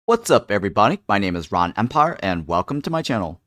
What's up, everybody? My name is Ron Empire, and welcome to my channel.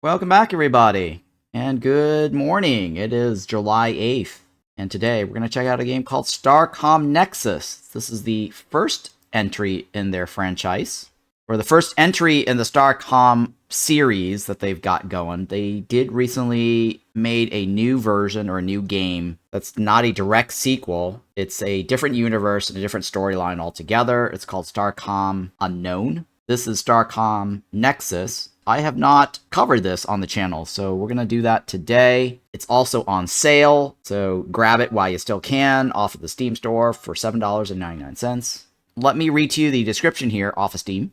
Welcome back, everybody, and good morning. It is July 8th, and today we're going to check out a game called Starcom Nexus. This is the first entry in their franchise, or the first entry in the Starcom series that they've got going. They did recently made a new version or a new game that's not a direct sequel. It's a different universe and a different storyline altogether. It's called Starcom Unknown. This is Starcom Nexus. I have not covered this on the channel, so we're going to do that today. It's also on sale, so grab it while you still can off of the Steam store for $7.99. Let me read to you the description here off of Steam.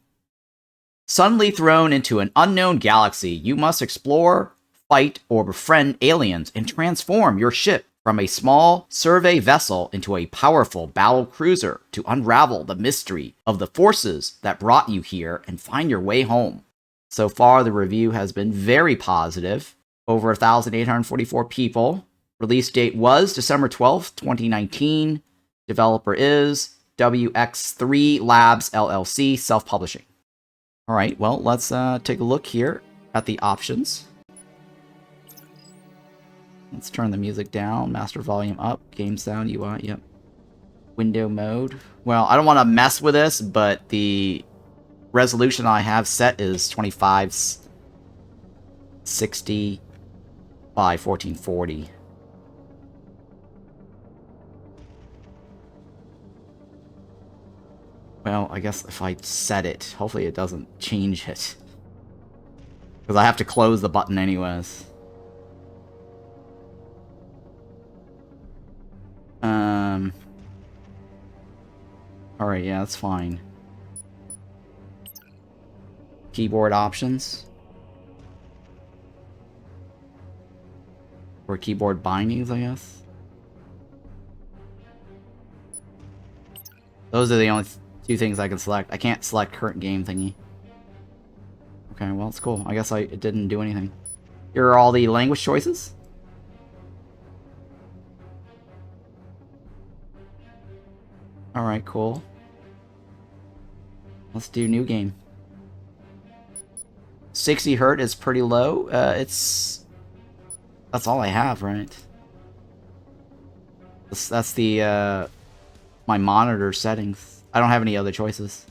Suddenly thrown into an unknown galaxy, you must explore, fight, or befriend aliens and transform your ship from a small survey vessel into a powerful battlecruiser to unravel the mystery of the forces that brought you here and find your way home. So far, the review has been very positive. Over 1,844 people. Release date was December 12th, 2019. Developer is WX3 Labs LLC, self-publishing. All right, well, let's take a look here at the options. Let's turn the music down, master volume up, game sound, UI, yep. Window mode. Well, I don't want to mess with this, but the resolution I have set is 2560 by 1440. Well, I guess if I set it, hopefully it doesn't change it. Because I have to close the button anyways. Alright, yeah, that's fine. Keyboard options. Or keyboard bindings, I guess. Those are the only two things I can select. I can't select current game thingy. Okay, well, it's cool. I guess it didn't do anything. Here are all the language choices. Alright, cool. Let's do new game. 60 Hz is pretty low. That's all I have, right? That's the my monitor settings. I don't have any other choices.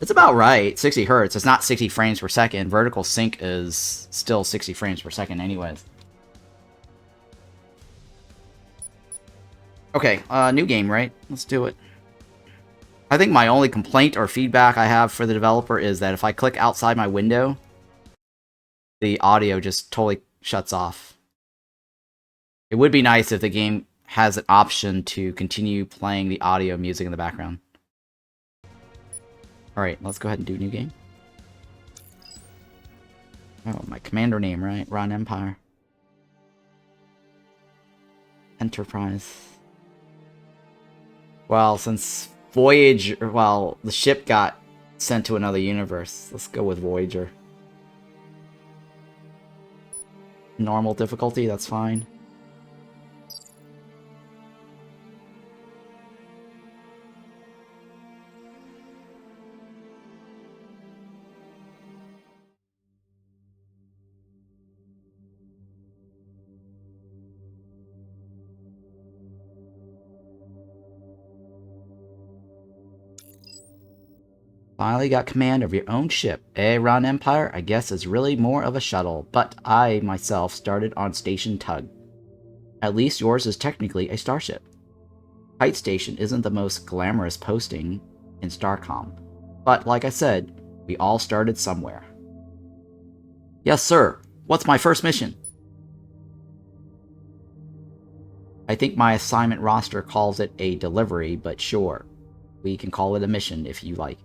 It's about right. 60 Hz. It's not 60 frames per second. Vertical sync is still 60 frames per second anyways. Okay, new game, right? Let's do it. I think my only complaint or feedback I have for the developer is that if I click outside my window, the audio just totally shuts off. It would be nice if the game has an option to continue playing the audio music in the background. Alright, let's go ahead and do new game. Oh, my commander name, right? Ron Empire. Enterprise. Well, since Voyager, well, the ship got sent to another universe. Let's go with Voyager. Normal difficulty, that's fine. Finally got command of your own ship. Ur-Quan Empire, I guess, is really more of a shuttle, but I, myself, started on Station Tug. At least yours is technically a starship. Kite Station isn't the most glamorous posting in Starcom, but like I said, we all started somewhere. Yes, sir. What's my first mission? I think my assignment roster calls it a delivery, but sure. We can call it a mission if you like.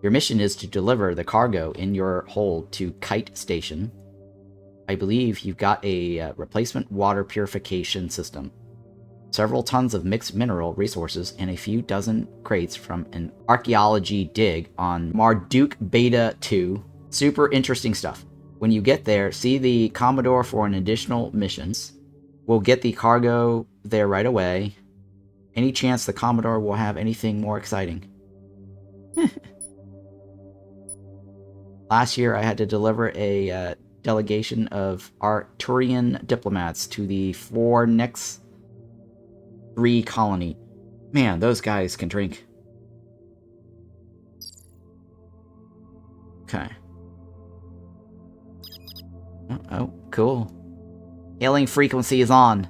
Your mission is to deliver the cargo in your hold to Kite Station. I believe you've got a replacement water purification system, several tons of mixed mineral resources, and a few dozen crates from an archaeology dig on Marduk Beta 2. Super interesting stuff. When you get there, see the Commodore for an additional missions. We'll get the cargo there right away. Any chance the Commodore will have anything more exciting? Last year, I had to deliver a delegation of Arcturian diplomats to the 4-Nex-3 colony. Man, those guys can drink. Okay. Oh, cool. Hailing frequency is on.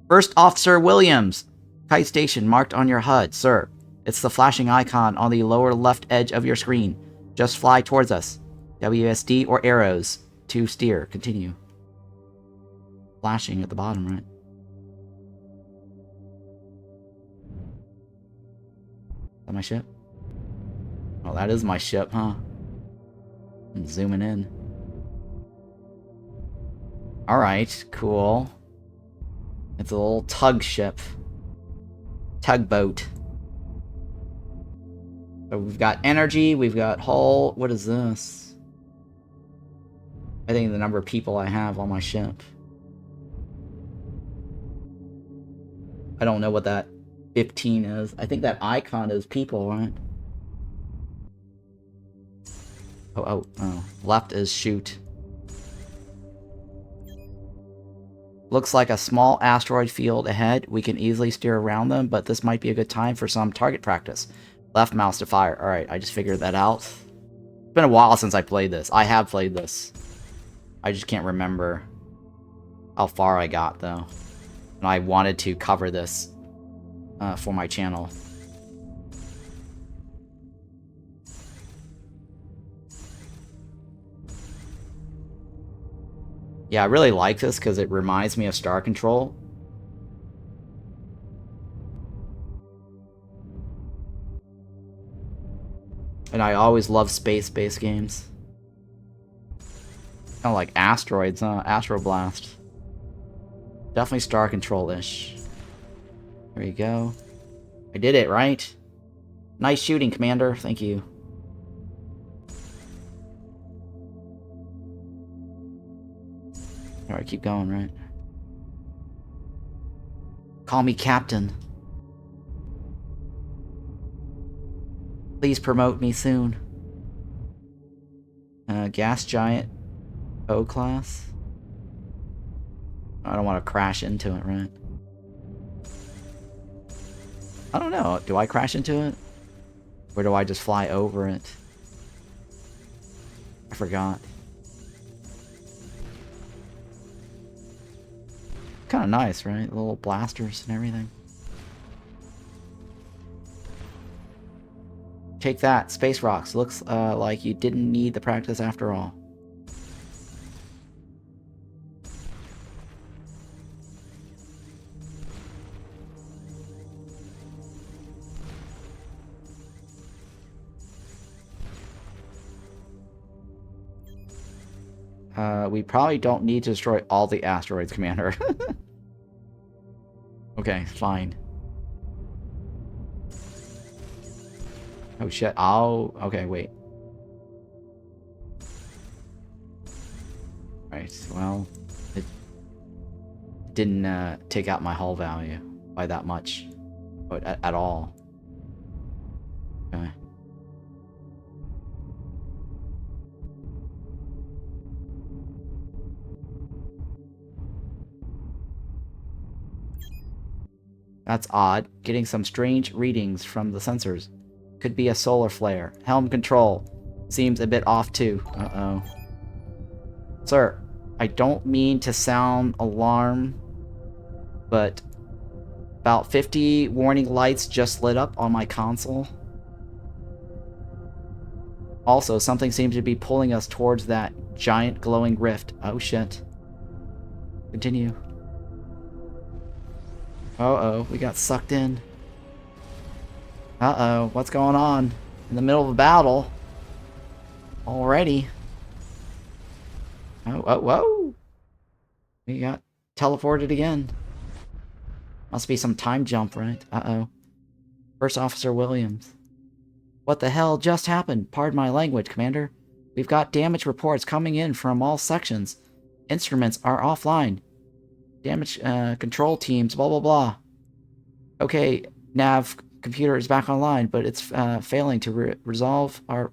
First Officer Williams! Kite station marked on your HUD, sir. It's the flashing icon on the lower left edge of your screen. Just fly towards us. WSD or arrows to steer. Continue. Flashing at the bottom, right? Is that my ship? Oh, that is my ship, huh? I'm zooming in. Alright, cool. It's a little tug ship. Tugboat. So we've got energy, we've got hull. What is this? I think the number of people I have on my ship. I don't know what that 15 is. I think that icon is people, right? Oh. Left is shoot. Looks like a small asteroid field ahead. We can easily steer around them, but this might be a good time for some target practice. Left mouse to fire. Alright, I just figured that out. It's been a while since I played this. I have played this. I just can't remember how far I got, though. And I wanted to cover this for my channel. Yeah, I really like this because it reminds me of Star Control. And I always love space-based games. Kind of like asteroids, huh? Astro Blast. Definitely Star Control-ish. There you go. I did it, right? Nice shooting, Commander. Thank you. Alright, keep going, right? Call me Captain. Please promote me soon. Gas Giant O-Class. I don't want to crash into it, right? I don't know. Do I crash into it? Or do I just fly over it? I forgot. Kind of nice, right? Little blasters and everything. Take that, Space Rocks. Looks like you didn't need the practice after all. We probably don't need to destroy all the asteroids, Commander. Okay, fine. Oh shit, okay, wait. Right, well, it didn't take out my hull value by that much. But at all. Okay. That's odd. Getting some strange readings from the sensors. Could be a solar flare. Helm control. Seems a bit off too. Uh-oh. Sir, I don't mean to sound alarmed, but about 50 warning lights just lit up on my console. Also, something seems to be pulling us towards that giant glowing rift. Oh shit. Continue. Uh-oh, we got sucked in. Uh-oh, what's going on? In the middle of a battle. Already. Oh, whoa! We got teleported again. Must be some time jump, right? Uh-oh. First Officer Williams. What the hell just happened? Pardon my language, Commander. We've got damage reports coming in from all sections. Instruments are offline. Damage control teams, blah blah blah. Okay, nav computer is back online, but it's failing to resolve our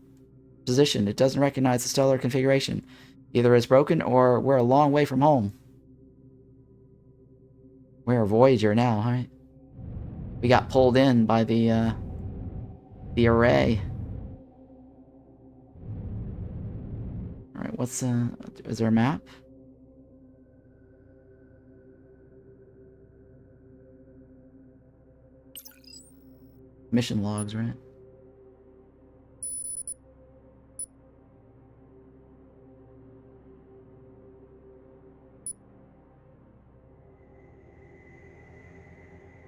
position. It doesn't recognize the stellar configuration. Either it's broken or we're a long way from home. We're a Voyager now, right? We got pulled in by the array. Alright, what's, is there a map? Mission logs, right?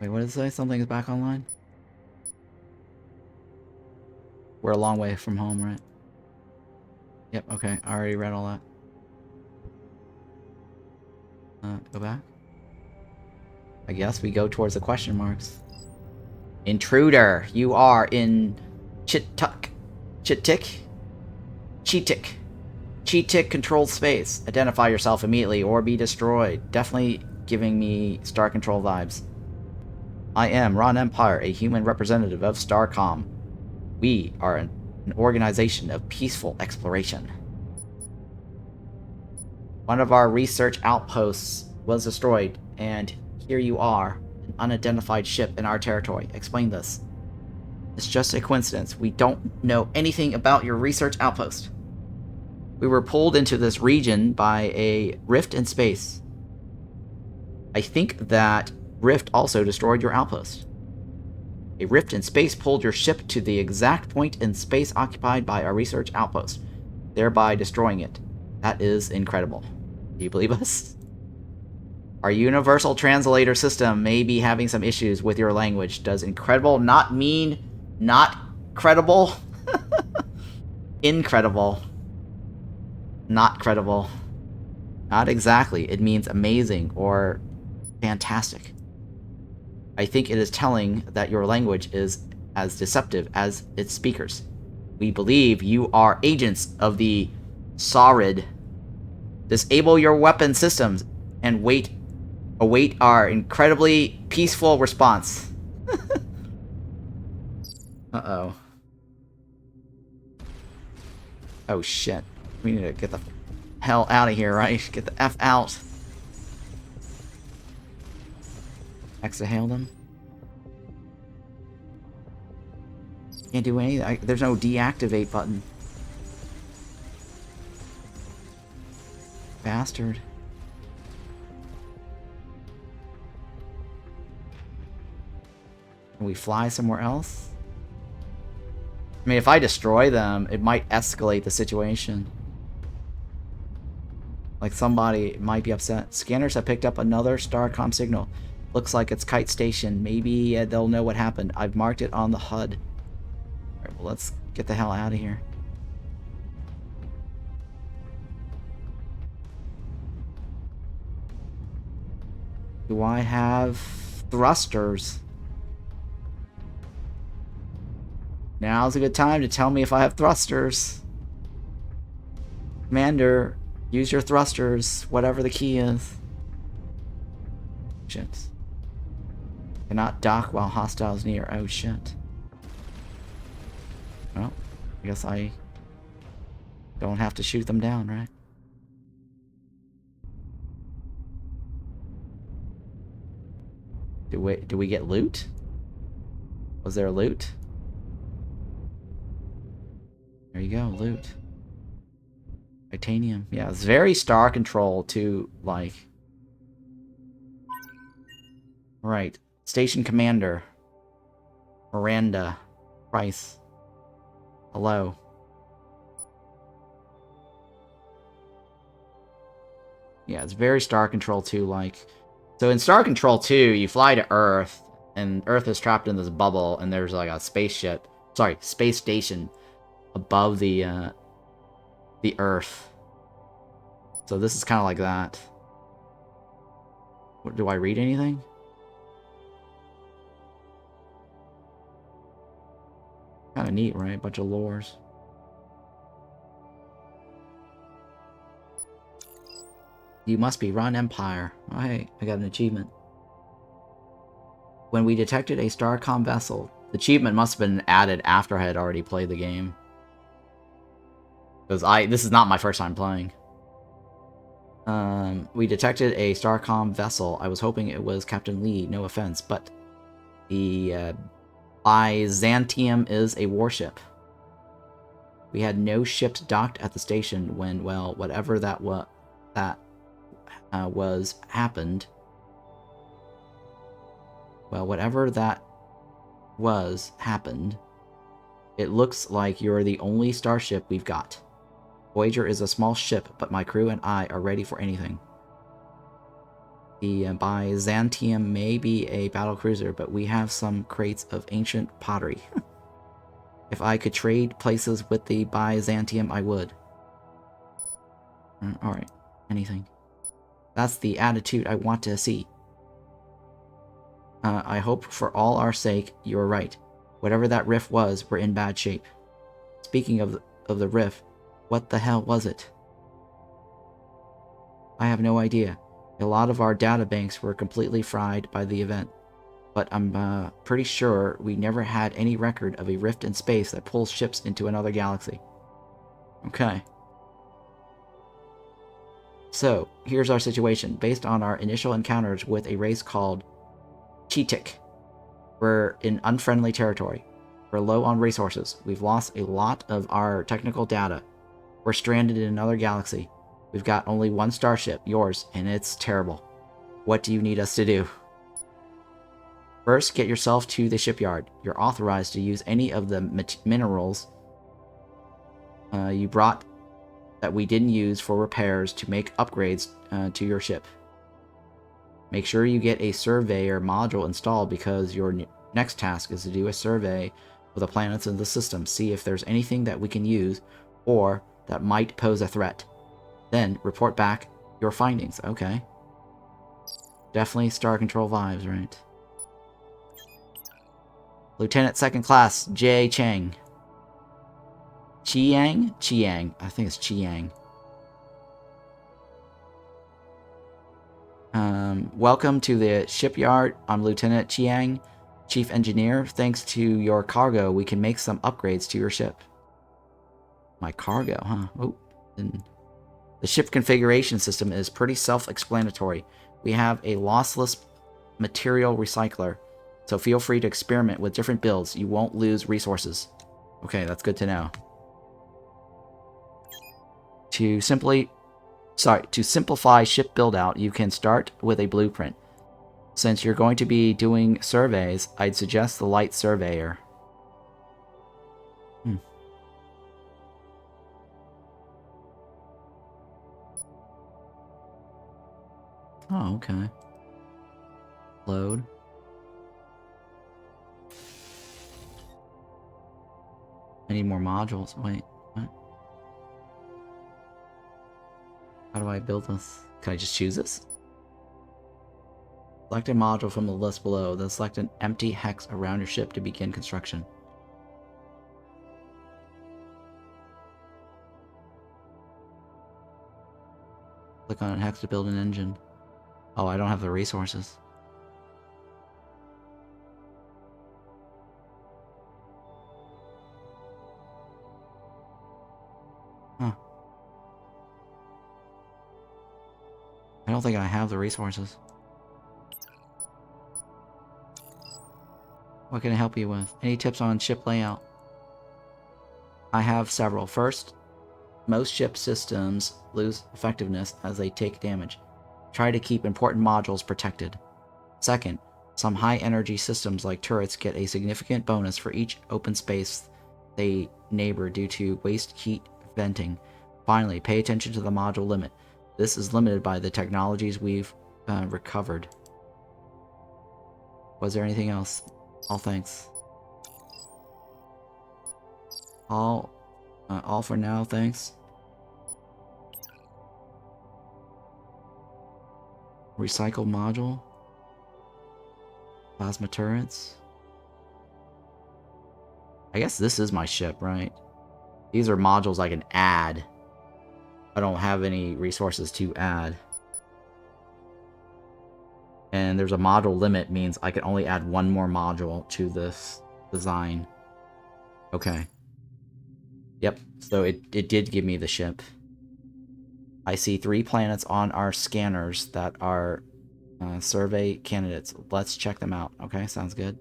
Wait, what did it say? Something's back online? We're a long way from home, right? Yep, okay. I already read all that. Go back. I guess we go towards the question marks. Intruder, you are in Chitik. Cheetik controlled space. Identify yourself immediately or be destroyed. Definitely giving me Star Control vibes. I am Ron Empire, a human representative of Starcom. We are an organization of peaceful exploration. One of our research outposts was destroyed, and here you are, an unidentified ship in our territory. Explain this. It's just a coincidence. We don't know anything about your research outpost. We were pulled into this region by a rift in space. I think that rift also destroyed your outpost. A rift in space pulled your ship to the exact point in space occupied by our research outpost, thereby destroying it. That is incredible. Do you believe us? Our universal translator system may be having some issues with your language. Does incredible not mean not credible? Incredible. Not credible. Not exactly. It means amazing or fantastic. I think it is telling that your language is as deceptive as its speakers. We believe you are agents of the Saurid. Disable your weapon systems and await our incredibly peaceful response. Uh-oh. Oh shit. We need to get the hell out of here, right? Get the F out. Exhale them. Can't do anything. There's no deactivate button. Bastard. Can we fly somewhere else? I mean, if I destroy them, it might escalate the situation. Like, somebody might be upset. Scanners have picked up another Starcom signal. Looks like it's Kite Station. Maybe they'll know what happened. I've marked it on the HUD. Alright, well, let's get the hell out of here. Do I have thrusters? Now's a good time to tell me if I have thrusters. Commander, use your thrusters, whatever the key is. Shit. Cannot dock while hostiles near. Oh shit. Well, I guess I don't have to shoot them down, right? Do we get loot? Was there loot? There you go, loot. Titanium. Yeah, it's very Star Control to, like... Right. Station Commander. Miranda. Price. Hello. Yeah, it's very Star Control 2, like... So in Star Control 2, you fly to Earth, and Earth is trapped in this bubble, and there's like a spaceship... Sorry, space station above the Earth. So this is kind of like that. What, do I read anything? Kind of neat, right? Bunch of lores. You must be Ron Empire. Oh, hey, I got an achievement. When we detected a Starcom vessel, the achievement must have been added after I had already played the game. Because this is not my first time playing. We detected a Starcom vessel. I was hoping it was Captain Lee, no offense, but the Byzantium is a warship. We had no ships docked at the station when, well, whatever that happened. Well, whatever that happened. It looks like you're the only starship we've got. Voyager is a small ship, but my crew and I are ready for anything. The Byzantium may be a battlecruiser, but we have some crates of ancient pottery. If I could trade places with the Byzantium, I would. Alright, anything. That's the attitude I want to see. I hope for all our sake you're right. Whatever that riff was, we're in bad shape. Speaking of the riff, what the hell was it? I have no idea. A lot of our databanks were completely fried by the event. But I'm pretty sure we never had any record of a rift in space that pulls ships into another galaxy. Okay. So, here's our situation. Based on our initial encounters with a race called Cheetik, we're in unfriendly territory. We're low on resources. We've lost a lot of our technical data. We're stranded in another galaxy. We've got only one starship, yours, and it's terrible. What do you need us to do? First, get yourself to the shipyard. You're authorized to use any of the minerals you brought that we didn't use for repairs to make upgrades to your ship. Make sure you get a surveyor module installed because your next task is to do a survey of the planets in the system. See if there's anything that we can use or that might pose a threat. Then report back your findings. Okay. Definitely Star Control vibes, right? Lieutenant Second Class J. Chang. Chiang? Chiang. I think it's Chiang. Welcome to the shipyard. I'm Lieutenant Chiang, Chief Engineer. Thanks to your cargo, we can make some upgrades to your ship. My cargo, huh? Oh, the ship configuration system is pretty self-explanatory. We have a lossless material recycler, so feel free to experiment with different builds. You won't lose resources. Okay, that's good to know. To simplify ship build-out, you can start with a blueprint. Since you're going to be doing surveys, I'd suggest the light surveyor. Oh, okay. Load. I need more modules. Wait, what? How do I build this? Can I just choose this? Select a module from the list below, then select an empty hex around your ship to begin construction. Click on a hex to build an engine. Oh, I don't have the resources. Huh. I don't think I have the resources. What can I help you with? Any tips on ship layout? I have several. First, most ship systems lose effectiveness as they take damage. Try to keep important modules protected. Second, some high-energy systems like turrets get a significant bonus for each open space they neighbor due to waste heat venting. Finally, pay attention to the module limit. This is limited by the technologies we've recovered. Was there anything else? All thanks. All for now, thanks. Recycle module. Plasma turrets. I guess this is my ship, right? These are modules I can add. I don't have any resources to add. And there's a module limit, means I can only add one more module to this design. Okay. Yep, so it did give me the ship. I see 3 planets on our scanners that are survey candidates. Let's check them out. Okay, sounds good.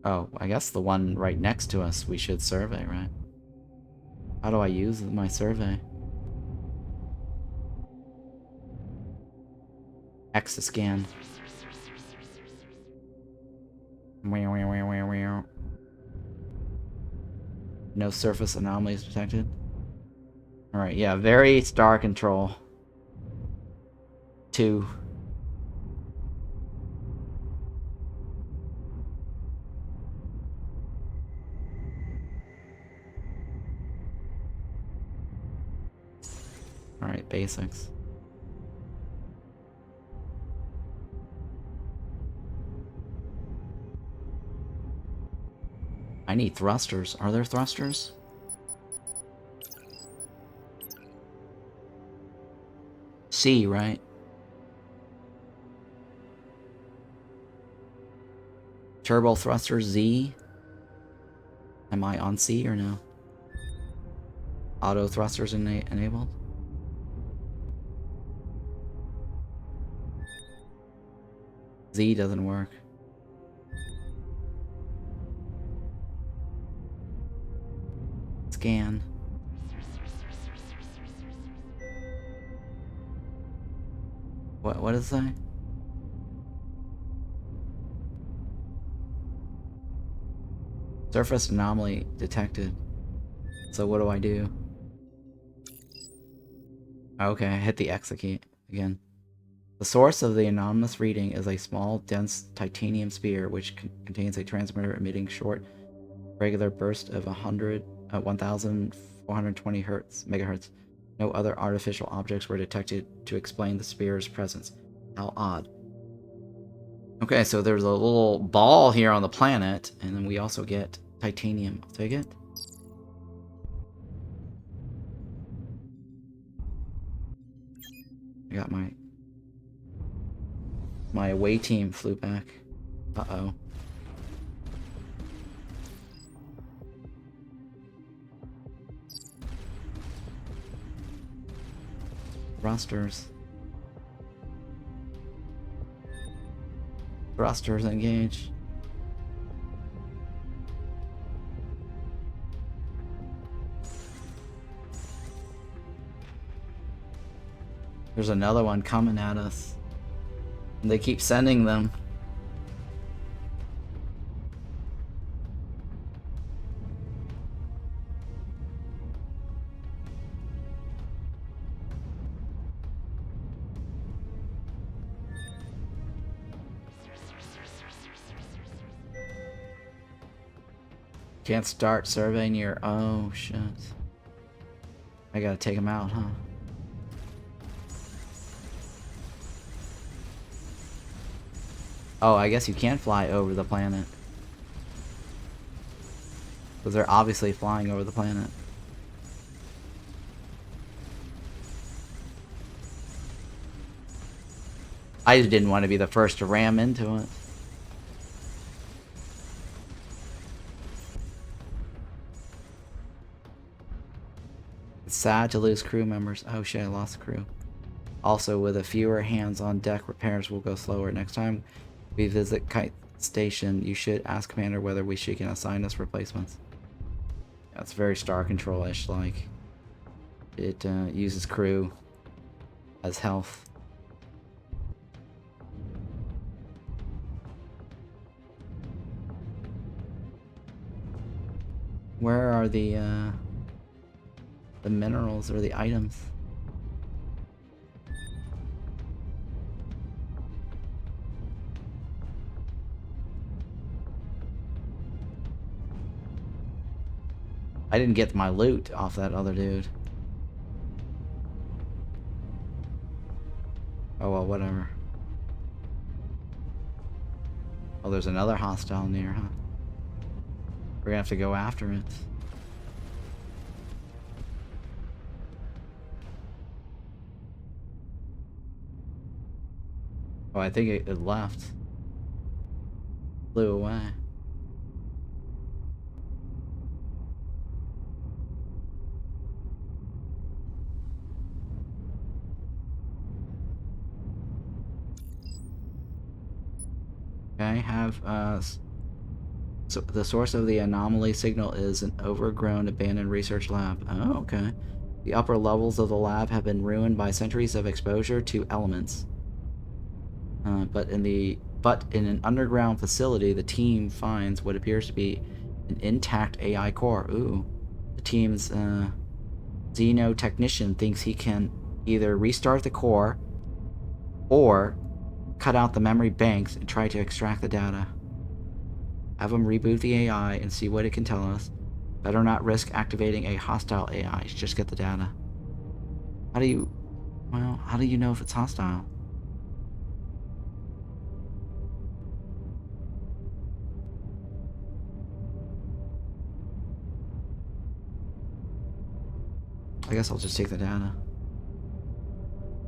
Oh, I guess the one right next to us we should survey, right? How do I use my survey? X to scan. No surface anomalies detected. Alright, yeah, very star control. 2. Alright, basics. I need thrusters. Are there thrusters? C, right? Turbo thruster Z. Am I on C or no? Auto thrusters enabled? Z doesn't work. Scan. What does it say? Surface anomaly detected. So what do I do? Okay, I hit the X key again. The source of the anonymous reading is a small, dense titanium sphere which contains a transmitter emitting short, regular burst of 1,420 megahertz. No other artificial objects were detected to explain the sphere's presence. How odd. Okay, so there's a little ball here on the planet, and then we also get titanium. I'll take it. I got my away team flew back. Uh-oh. Thrusters. Thrusters engage. There's another one coming at us. And they keep sending them. Can't start survey near. Oh shit. I gotta take him out, huh? Oh, I guess you can fly over the planet. Because they're obviously flying over the planet. I just didn't want to be the first to ram into it. It's sad to lose crew members. Oh shit, I lost crew. Also, with a fewer hands on deck, repairs will go slower. Next time we visit Kite Station, you should ask Commander whether she can assign us replacements. That's very Star Control-ish, like. It uses crew as health. Where are the minerals or the items? I didn't get my loot off that other dude. Oh well, whatever. Oh, there's another hostile near, huh? We're gonna have to go after it. Oh, I think it left. Flew away. Okay, so the source of the anomaly signal is an overgrown, abandoned research lab. Oh, okay. The upper levels of the lab have been ruined by centuries of exposure to elements. But in an underground facility, the team finds what appears to be an intact AI core. Ooh. The team's Xeno technician thinks he can either restart the core or cut out the memory banks and try to extract the data. Have him reboot the AI and see what it can tell us. Better not risk activating a hostile AI. Just get the data. How do you know if it's hostile? I guess I'll just take the data.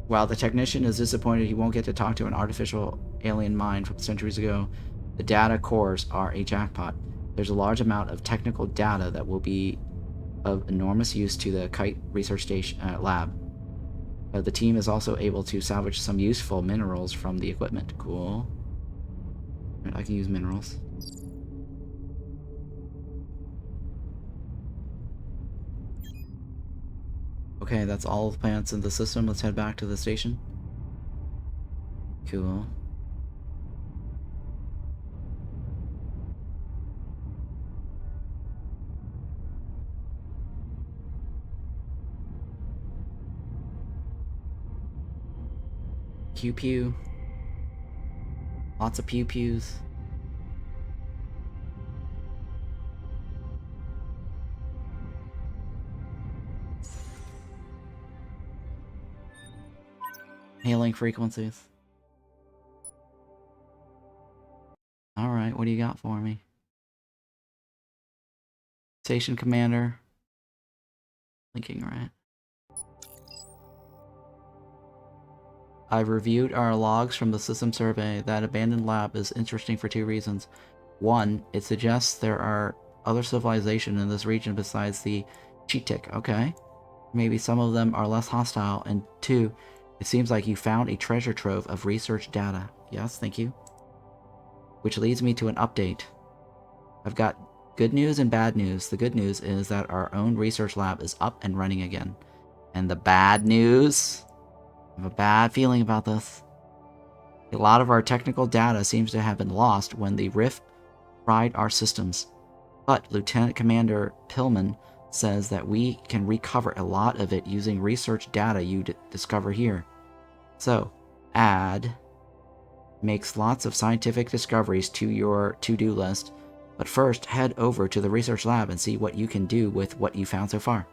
While the technician is disappointed he won't get to talk to an artificial alien mind from centuries ago, the data cores are a jackpot. There's a large amount of technical data that will be of enormous use to the Kite Research Station lab. The team is also able to salvage some useful minerals from the equipment. Cool. Right, I can use minerals. Okay, that's all of the plants in the system. Let's head back to the station. Cool. Pew pew. Lots of pew pews. Hailing frequencies. Alright, what do you got for me? Station commander. Linking, right? I've reviewed our logs from the system survey. That abandoned lab is interesting for two reasons. One, it suggests there are other civilization in this region besides the Cheetic. Okay. Maybe some of them are less hostile. And two, it seems like you found a treasure trove of research data. Yes, thank you. Which leads me to an update. I've got good news and bad news. The good news is that our own research lab is up and running again. And the bad news... I have a bad feeling about this. A lot of our technical data seems to have been lost when the Rift fried our systems. But Lieutenant Commander Pillman says that we can recover a lot of it using research data you discover here. So, add makes lots of scientific discoveries to your to-do list, but first head over to the research lab and see what you can do with what you found so far.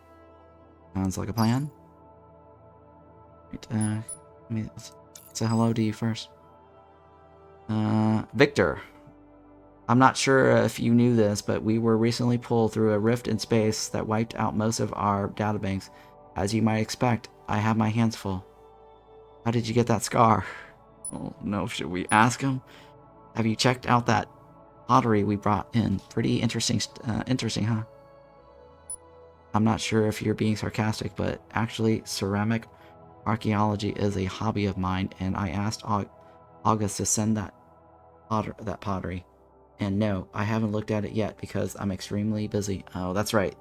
Sounds like a plan? Right, let me say hello to you first. Victor. I'm not sure if you knew this, but we were recently pulled through a rift in space that wiped out most of our databanks. As you might expect, I have my hands full. How did you get that scar? Oh no, should we ask him? Have you checked out that pottery we brought in? Pretty interesting, huh? I'm not sure if you're being sarcastic, but actually, ceramic archaeology is a hobby of mine, and I asked August to send that pottery. And no, I haven't looked at it yet because I'm extremely busy. Oh, that's right.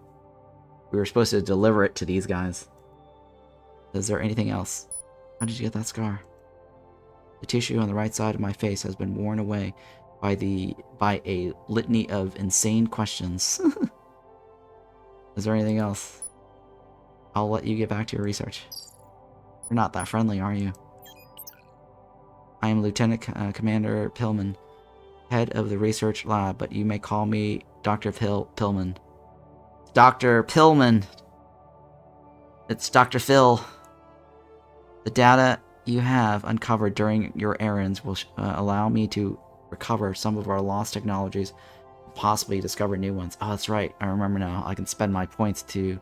We were supposed to deliver it to these guys. Is there anything else? How did you get that scar? The tissue on the right side of my face has been worn away by a litany of insane questions. Is there anything else? I'll let you get back to your research. You're not that friendly, are you? I am Lieutenant Commander Pillman, head of the research lab, but you may call me Dr. Pillman. Dr. Pillman! It's Dr. Phil. The data you have uncovered during your errands will allow me to recover some of our lost technologies, possibly discover new ones. Oh, that's right. I remember now. I can spend my points to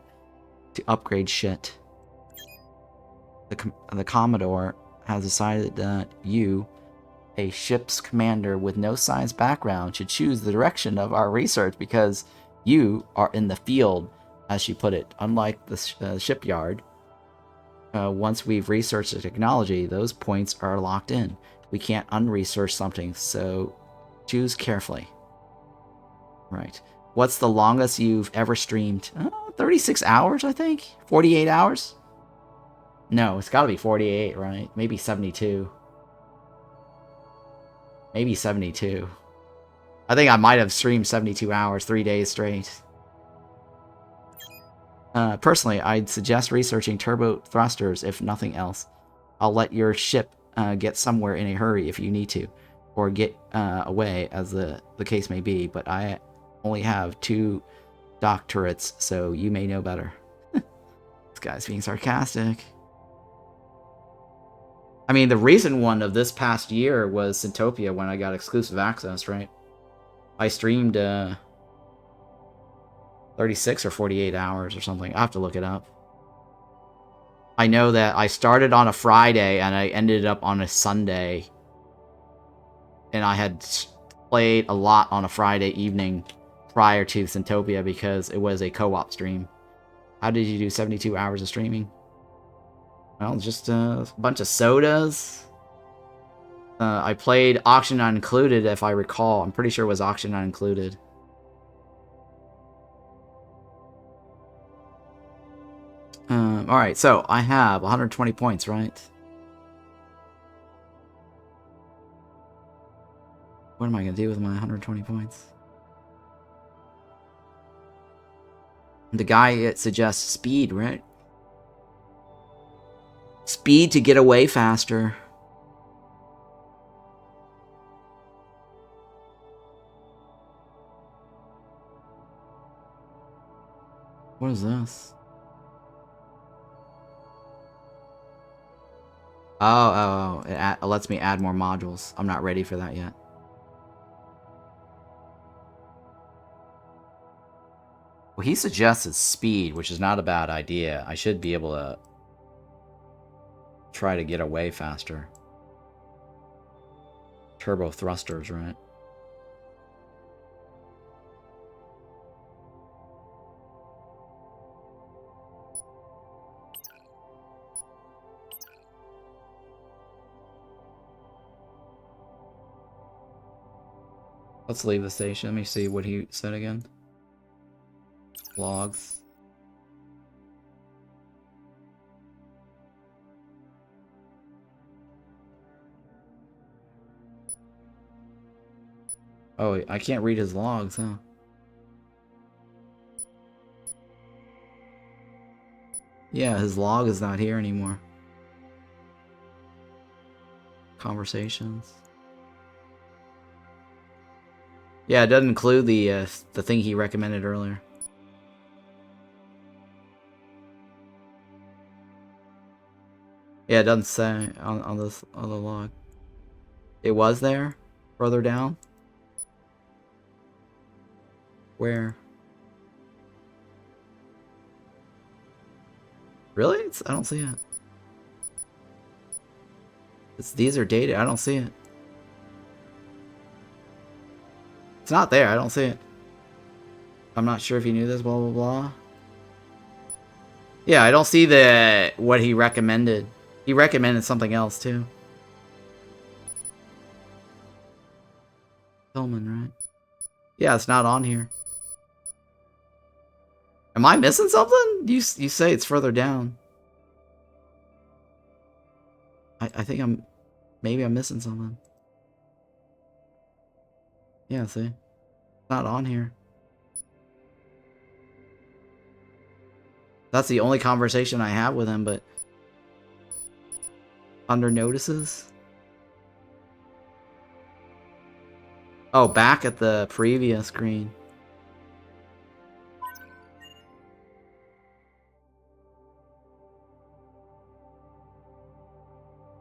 upgrade shit. The Commodore has decided that you, a ship's commander with no science background, should choose the direction of our research because you are in the field, as she put it. Unlike the shipyard, once we've researched the technology, those points are locked in. We can't unresearch something, so choose carefully. Right. What's the longest you've ever streamed? 36 hours, I think? 48 hours? No, it's gotta be 48, right? Maybe 72. Maybe 72. I think I might have streamed 72 hours, 3 days straight. Personally, I'd suggest researching turbo thrusters, if nothing else. I'll let your ship get somewhere in a hurry if you need to, or get away, as the case may be, but I only have 2 dock turrets, so you may know better. This guy's being sarcastic. I mean, the recent one of this past year was Syntopia when I got exclusive access, right? I streamed 36 or 48 hours or something. I have to look it up. I know that I started on a Friday and I ended up on a Sunday. And I had played a lot on a Friday evening prior to Syntopia because it was a co-op stream. How did you do 72 hours of streaming? Well, just a bunch of sodas. I played Auction Not Included, if I recall. I'm pretty sure it was Auction Not Included. Alright, so I have 120 points, right? What am I going to do with my 120 points? The guy suggests speed, right? Speed to get away faster. What is this? Oh, it lets me add more modules. I'm not ready for that yet. Well, he suggested speed, which is not a bad idea. I should be able to try to get away faster. Turbo thrusters, right? Let's leave the station. Let me see what he said again. Logs. Oh, I can't read his logs, huh? Yeah, his log is not here anymore. Conversations. Yeah, it doesn't include the thing he recommended earlier. Yeah, it doesn't say on this on the log. It was there, further down. Where? Really? I don't see it. These are dated. I don't see it. It's not there. I don't see it. I'm not sure if he knew this. Blah blah blah. Yeah, I don't see what he recommended. He recommended something else too. Tillman, right? Yeah, it's not on here. Am I missing something? You say it's further down. I think maybe I'm missing something. Yeah, see? It's not on here. That's the only conversation I have with him, but under notices? Oh, back at the previous screen.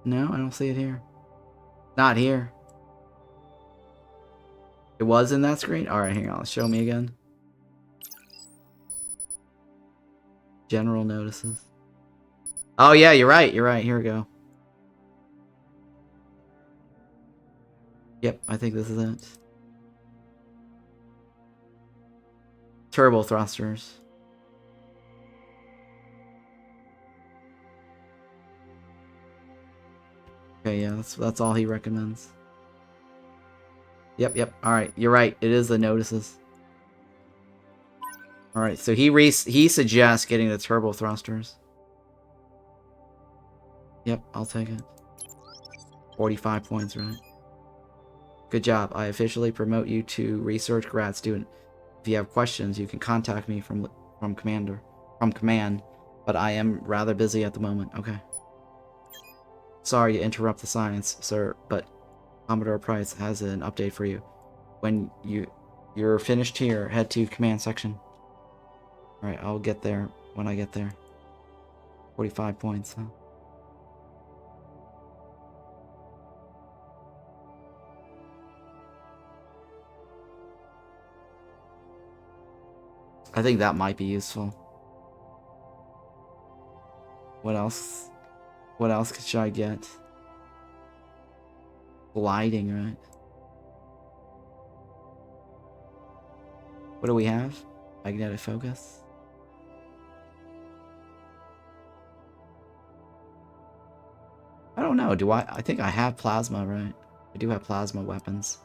No, I don't see it here. Not here. It was in that screen? Alright, hang on. Show me again. General notices. Oh, yeah, you're right. You're right. Here we go. Yep, I think this is it. Turbo thrusters. Okay, yeah, that's all he recommends. Yep. Alright, you're right. It is the notices. Alright, so he suggests getting the turbo thrusters. Yep, I'll take it. 45 points, right? Good job. I officially promote you to research grad student. If you have questions, you can contact me from command, but I am rather busy at the moment. Okay. Sorry to interrupt the science, sir, but Commodore Price has an update for you. When you're finished here, head to command section. Alright, I'll get there when I get there. 45 points, huh? I think that might be useful. What else? What else should I get? Gliding, right? What do we have? Magnetic focus. I don't know. Do I think I have plasma, right? I do have plasma weapons.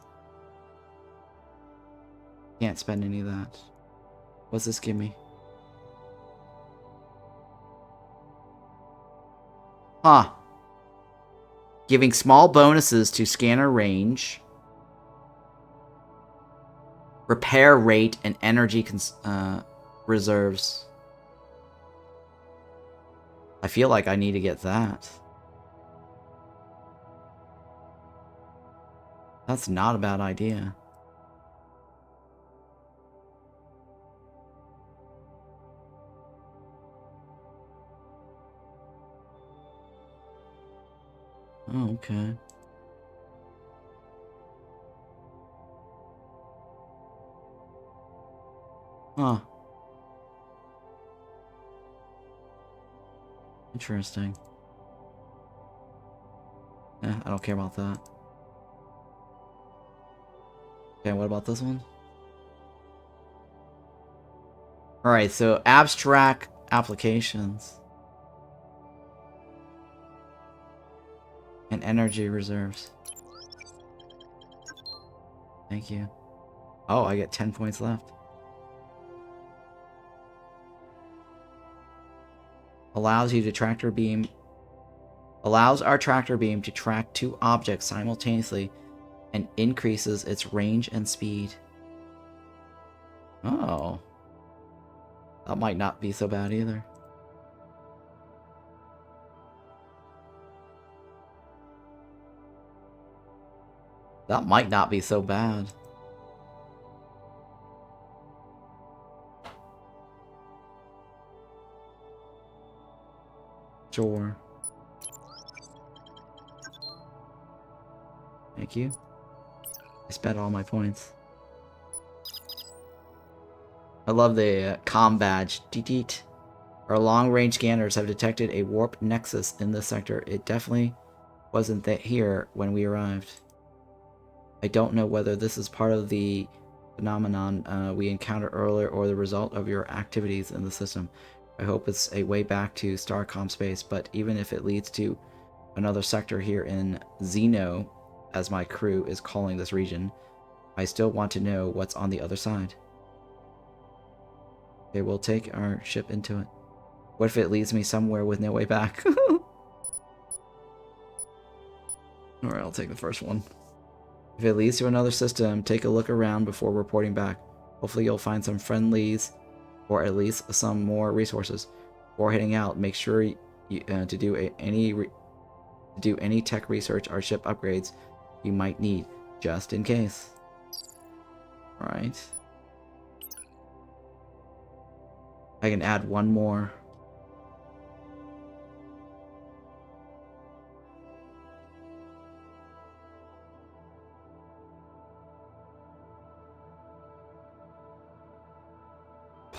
Can't spend any of that. What's this give me? Huh. Giving small bonuses to scanner range, repair rate, and energy reserves. I feel like I need to get that. That's not a bad idea. Oh, okay. Huh. Interesting. I don't care about that. Okay, what about this one? Alright, so abstract applications. And energy reserves. Thank you. Oh, I get 10 points left. Allows our tractor beam to track 2 objects simultaneously and increases its range and speed. Oh. That might not be so bad either. That might not be so bad. Sure. Thank you. I spent all my points. I love the comm badge. Deet. Our long-range scanners have detected a warp nexus in this sector. It definitely wasn't here when we arrived. I don't know whether this is part of the phenomenon we encountered earlier or the result of your activities in the system. I hope it's a way back to Starcom space, but even if it leads to another sector here in Xeno, as my crew is calling this region, I still want to know what's on the other side. Okay, we'll take our ship into it. What if it leads me somewhere with no way back? Alright, I'll take the first one. If it leads to another system, take a look around before reporting back. Hopefully you'll find some friendlies, or at least some more resources. Before heading out, make sure to do any tech research or ship upgrades you might need, just in case. Alright. I can add one more.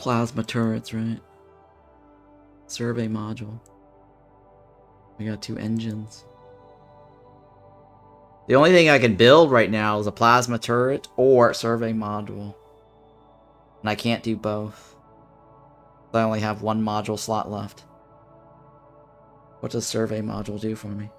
Plasma turrets, right? Survey module. We got 2 engines. The only thing I can build right now is a plasma turret or survey module. And I can't do both. I only have 1 module slot left. What does survey module do for me?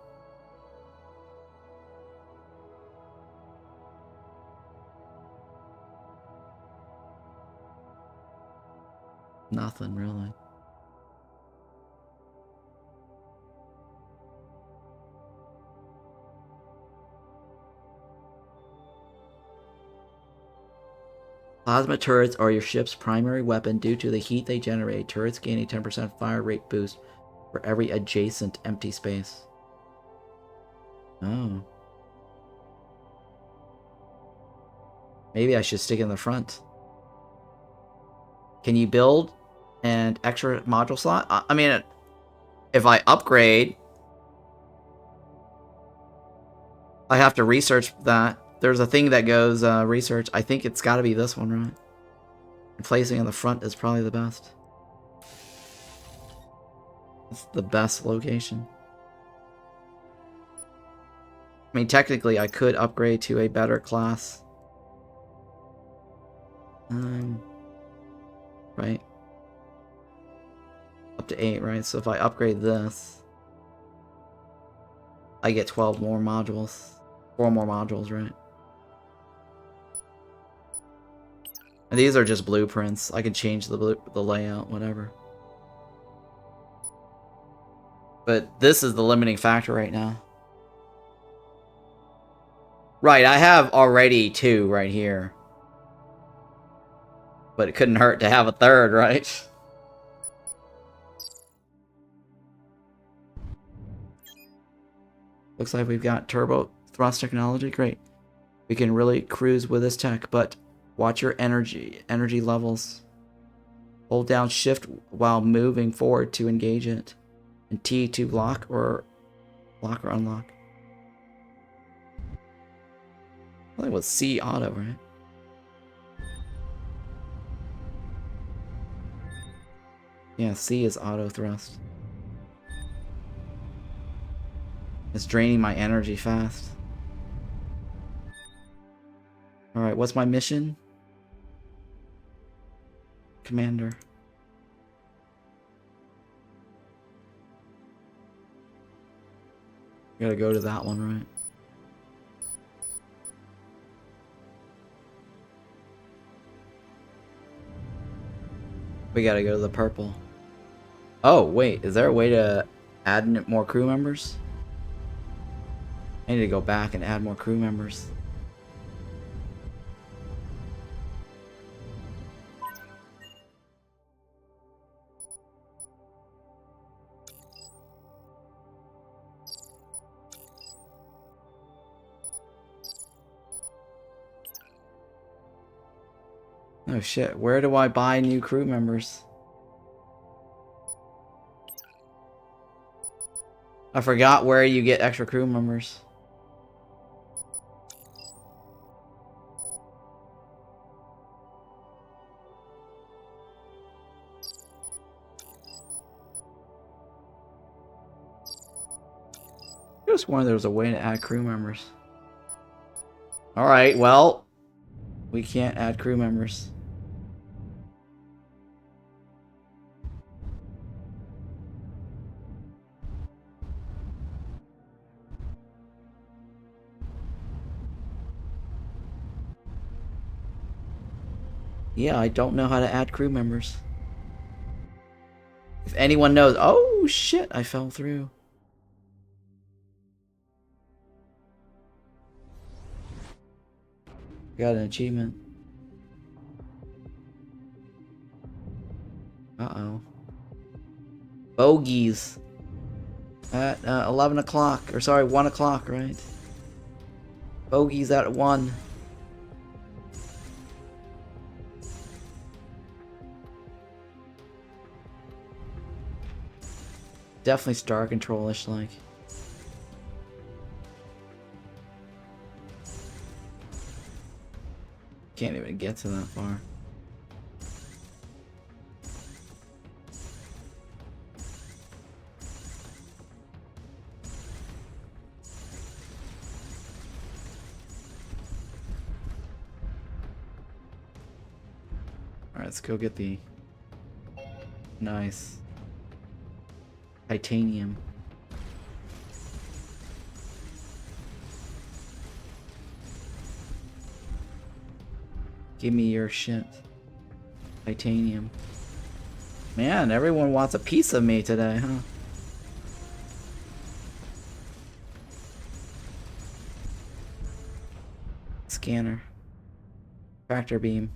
Nothing, really. Plasma turrets are your ship's primary weapon due to the heat they generate. Turrets gain a 10% fire rate boost for every adjacent empty space. Oh. Maybe I should stick in the front. Can you build an extra module slot? I mean, if I upgrade, I have to research that. There's a thing that goes research. I think it's got to be this one, right? And placing in the front is probably the best. It's the best location. I mean, technically, I could upgrade to a better class. Right? Up to 8, right? So if I upgrade this, I get 12 more modules. 4 more modules, right? And these are just blueprints. I can change the layout, whatever. But this is the limiting factor right now. Right, I have already 2 right here. But it couldn't hurt to have a 3rd, right? Looks like we've got turbo thrust technology. Great. We can really cruise with this tech, but watch your energy levels. Hold down shift while moving forward to engage it. And T to lock or unlock. I think it was C auto, right? Yeah, C is auto thrust. It's draining my energy fast. Alright, what's my mission? Commander. Gotta go to that one, right? We gotta go to the purple. Oh, wait, is there a way to add more crew members? I need to go back and add more crew members. Oh shit, where do I buy new crew members? I forgot where you get extra crew members. I just wondered there was a way to add crew members. Alright, well, we can't add crew members. Yeah, I don't know how to add crew members. If anyone knows... Oh, shit, I fell through. Got an achievement. Uh-oh. Bogies. At 11 o'clock. Or sorry, 1 o'clock, right? Bogies at 1. Definitely star control-ish, like. Can't even get to that far. Alright, let's go get the... Nice. Titanium. Give me your shit. Titanium. Man, everyone wants a piece of me today, huh? Scanner. Tractor beam.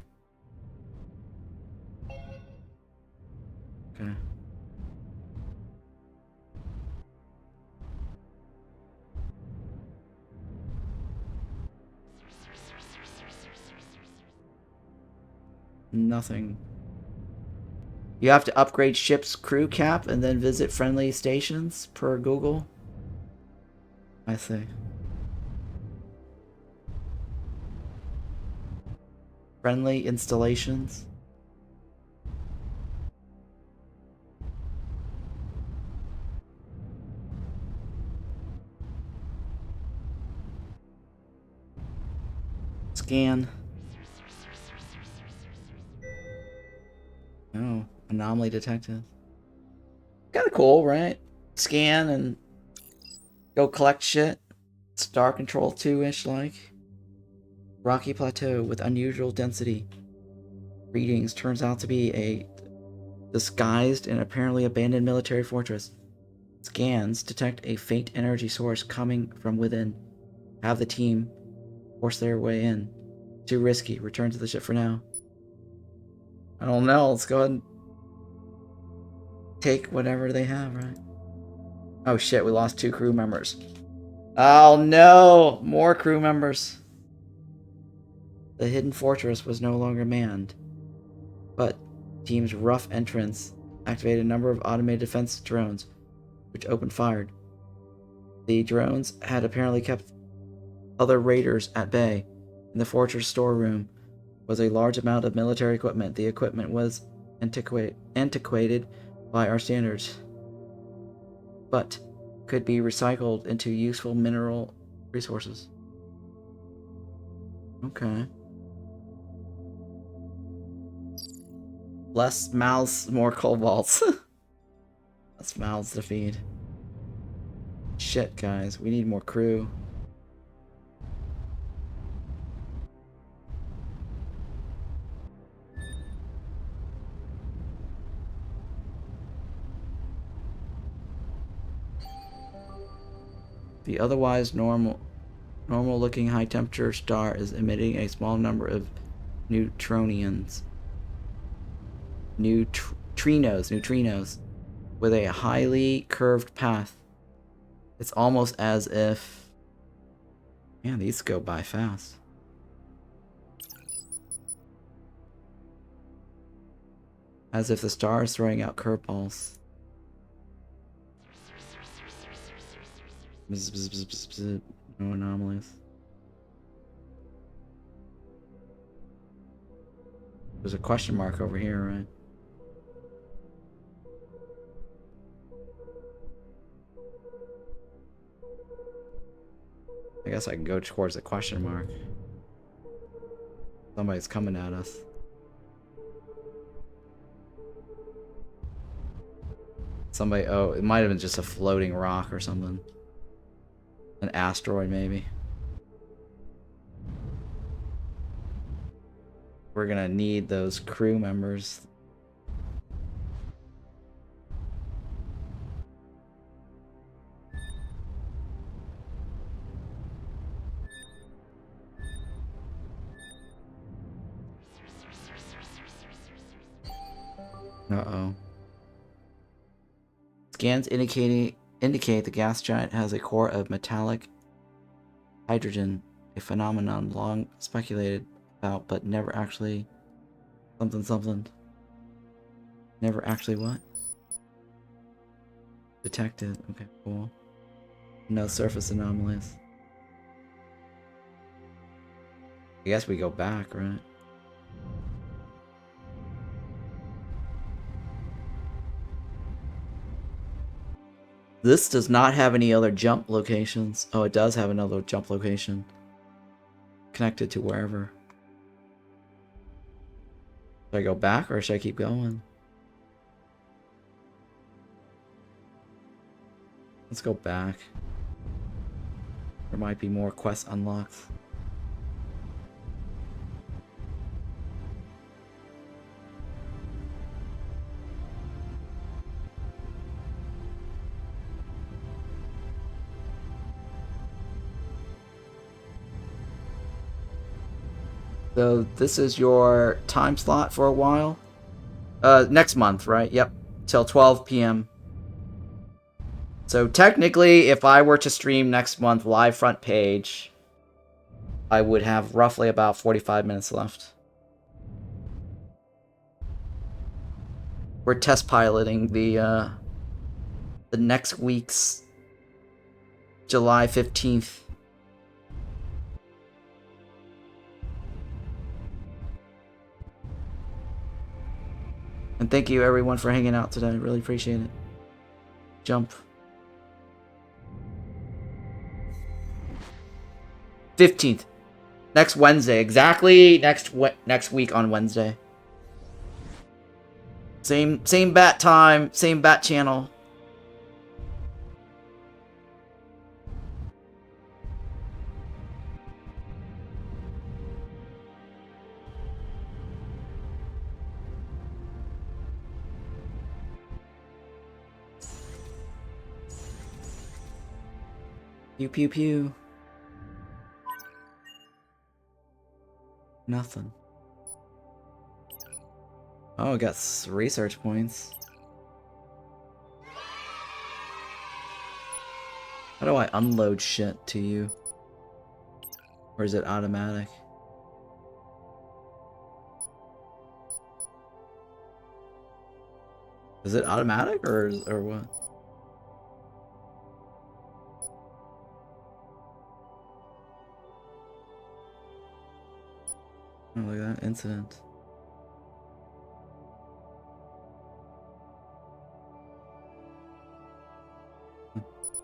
Okay. Nothing. You have to upgrade ship's crew cap and then visit friendly stations per Google. I see. Friendly installations. Scan. Oh, anomaly detected. Kinda cool, right? Scan and go collect shit. Star Control 2-ish like. Rocky plateau with unusual density. Readings turns out to be a disguised and apparently abandoned military fortress. Scans detect a faint energy source coming from within. Have the team force their way in. Too risky. Return to the ship for now. I don't know. Let's go ahead and take whatever they have, right? Oh shit, we lost 2 crew members. Oh no! More crew members. The hidden fortress was no longer manned, but team's rough entrance activated a number of automated defense drones, which opened fire. The drones had apparently kept other raiders at bay. In the fortress storeroom was a large amount of military equipment. The equipment was antiquated by our standards, but could be recycled into useful mineral resources. Okay. Less mouths, more cobalts. Less mouths to feed. Shit, guys. We need more crew. The otherwise normal-looking high-temperature star is emitting a small number of neutrinos, with a highly curved path. It's almost as if... Man, these go by fast. As if the star is throwing out curveballs. Bzz, bzz, bzz, bzz, bzz. No anomalies. There's a question mark over here, right? I guess I can go towards the question mark. Somebody's coming at us. Somebody, oh, it might have been just a floating rock or something. An asteroid, maybe. We're gonna need those crew members. Uh-oh. Scans indicate the gas giant has a core of metallic hydrogen, a phenomenon long speculated about, but never actually... Something. Never actually what? Detected. Okay, cool. No surface anomalies. I guess we go back, right? This does not have any other jump locations. Oh, it does have another jump location. Connected to wherever. Should I go back or should I keep going? Let's go back. There might be more quests unlocked. So this is your time slot for a while? Next month, right? Yep. Till 12 p.m. So technically, if I were to stream next month live front page, I would have roughly about 45 minutes left. We're test piloting the next week's July 15th. And thank you everyone for hanging out today. Really appreciate it. Jump. 15th. Next Wednesday. Exactly next week on Wednesday. Same bat time, same bat channel. Pew pew pew. Nothing. Oh, I got research points. How do I unload shit to you? Or is it automatic? Is it automatic or what? Oh, look at that incident.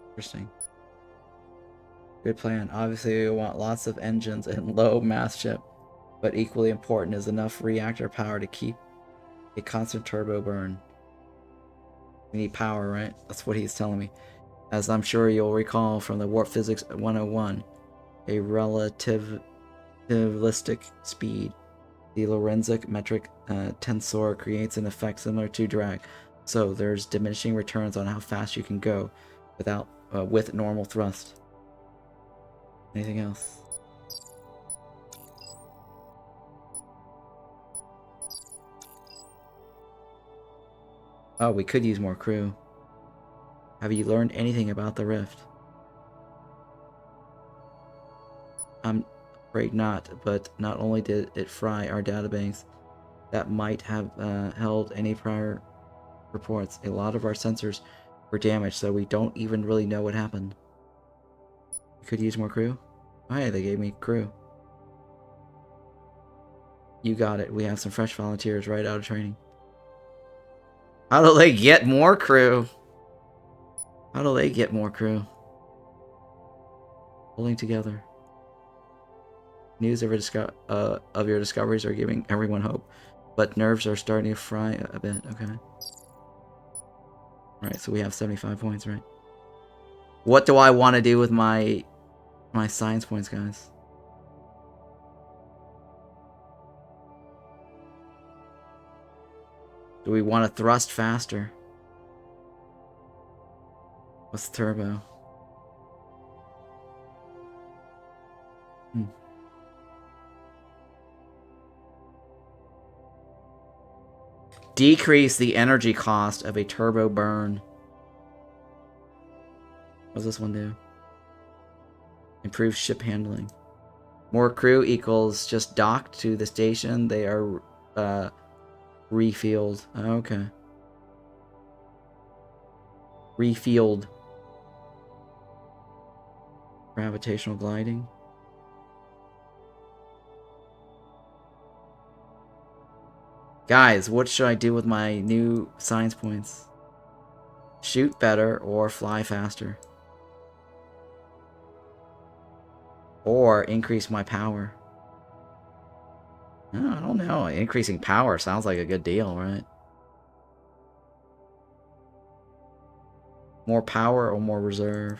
Interesting. Good plan. Obviously, we want lots of engines and low mass ship, but equally important is enough reactor power to keep a constant turbo burn. We need power, right? That's what he's telling me. As I'm sure you'll recall from the Warp Physics 101, a relativistic speed. The Lorenzic metric tensor creates an effect similar to drag. So there's diminishing returns on how fast you can go with normal thrust. Anything else? Oh, we could use more crew. Have you learned anything about the rift? I'm afraid not, but not only did it fry our databanks that might have held any prior reports, a lot of our sensors were damaged, so we don't even really know what happened. We could use more crew? Oh, hey, they gave me crew. You got it. We have some fresh volunteers right out of training. How do they get more crew? How do they get more crew? Pulling together. News of your discoveries are giving everyone hope, but nerves are starting to fry a bit. Okay. Alright, so we have 75 points, right? What do I want to do with my science points, guys? Do we want to thrust faster? What's turbo? Decrease the energy cost of a turbo burn. What does this one do? Improve ship handling. More crew equals just docked to the station. They are refueled. Okay. Refueled. Gravitational gliding. Guys, what should I do with my new science points? Shoot better or fly faster? Or increase my power? I don't know. Increasing power sounds like a good deal, right? More power or more reserve?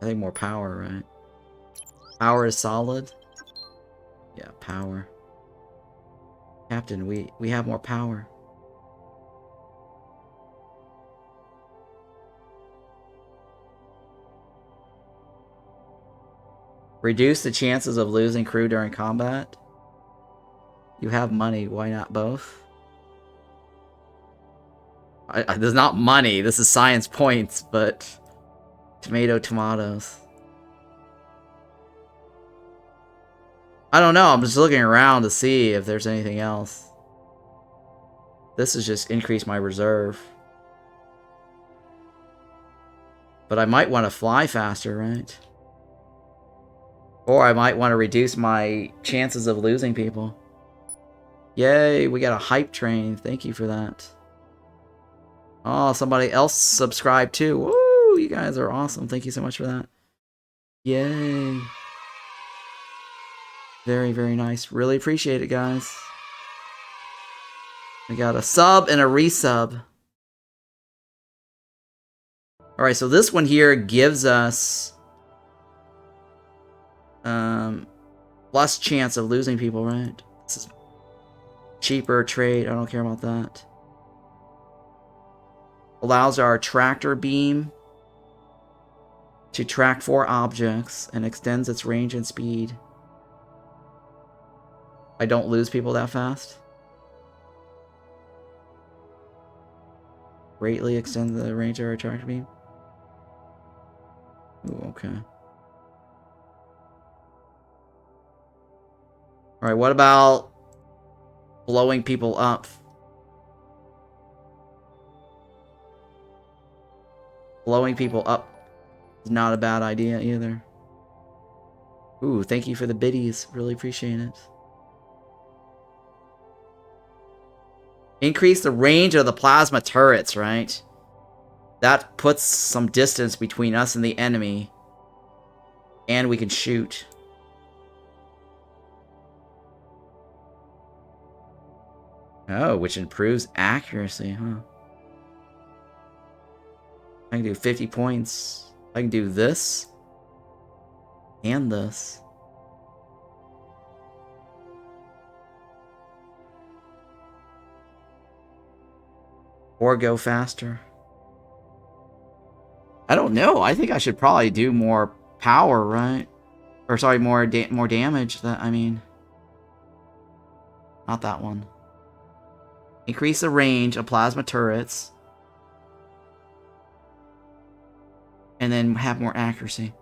I think more power, right? Power is solid? Yeah, power. Captain, we have more power. Reduce the chances of losing crew during combat. You have money, why not both? This is not money, this is science points, but... tomatoes. I don't know, I'm just looking around to see if there's anything else. This is just increase my reserve. But I might want to fly faster, right? Or I might want to reduce my chances of losing people. Yay, we got a hype train. Thank you for that. Oh, somebody else subscribed too. Woo, you guys are awesome. Thank you so much for that. Yay. Very, very nice. Really appreciate it, guys. We got a sub and a resub. Alright, so this one here gives us less chance of losing people, right? This is cheaper trade. I don't care about that. Allows our tractor beam to track 4 objects and extends its range and speed. I don't lose people that fast. Greatly extend the range of our tractor beam. Ooh, okay. Alright, what about blowing people up? Blowing people up is not a bad idea either. Ooh, thank you for the biddies. Really appreciate it. Increase the range of the plasma turrets, right? That puts some distance between us and the enemy. And we can shoot. Oh, which improves accuracy, huh? I can do 50 points. I can do this. And this. Or go faster. I don't know. I think I should probably do more power, right? Or sorry, more damage. I mean, not that one. Increase the range of plasma turrets. And then have more accuracy.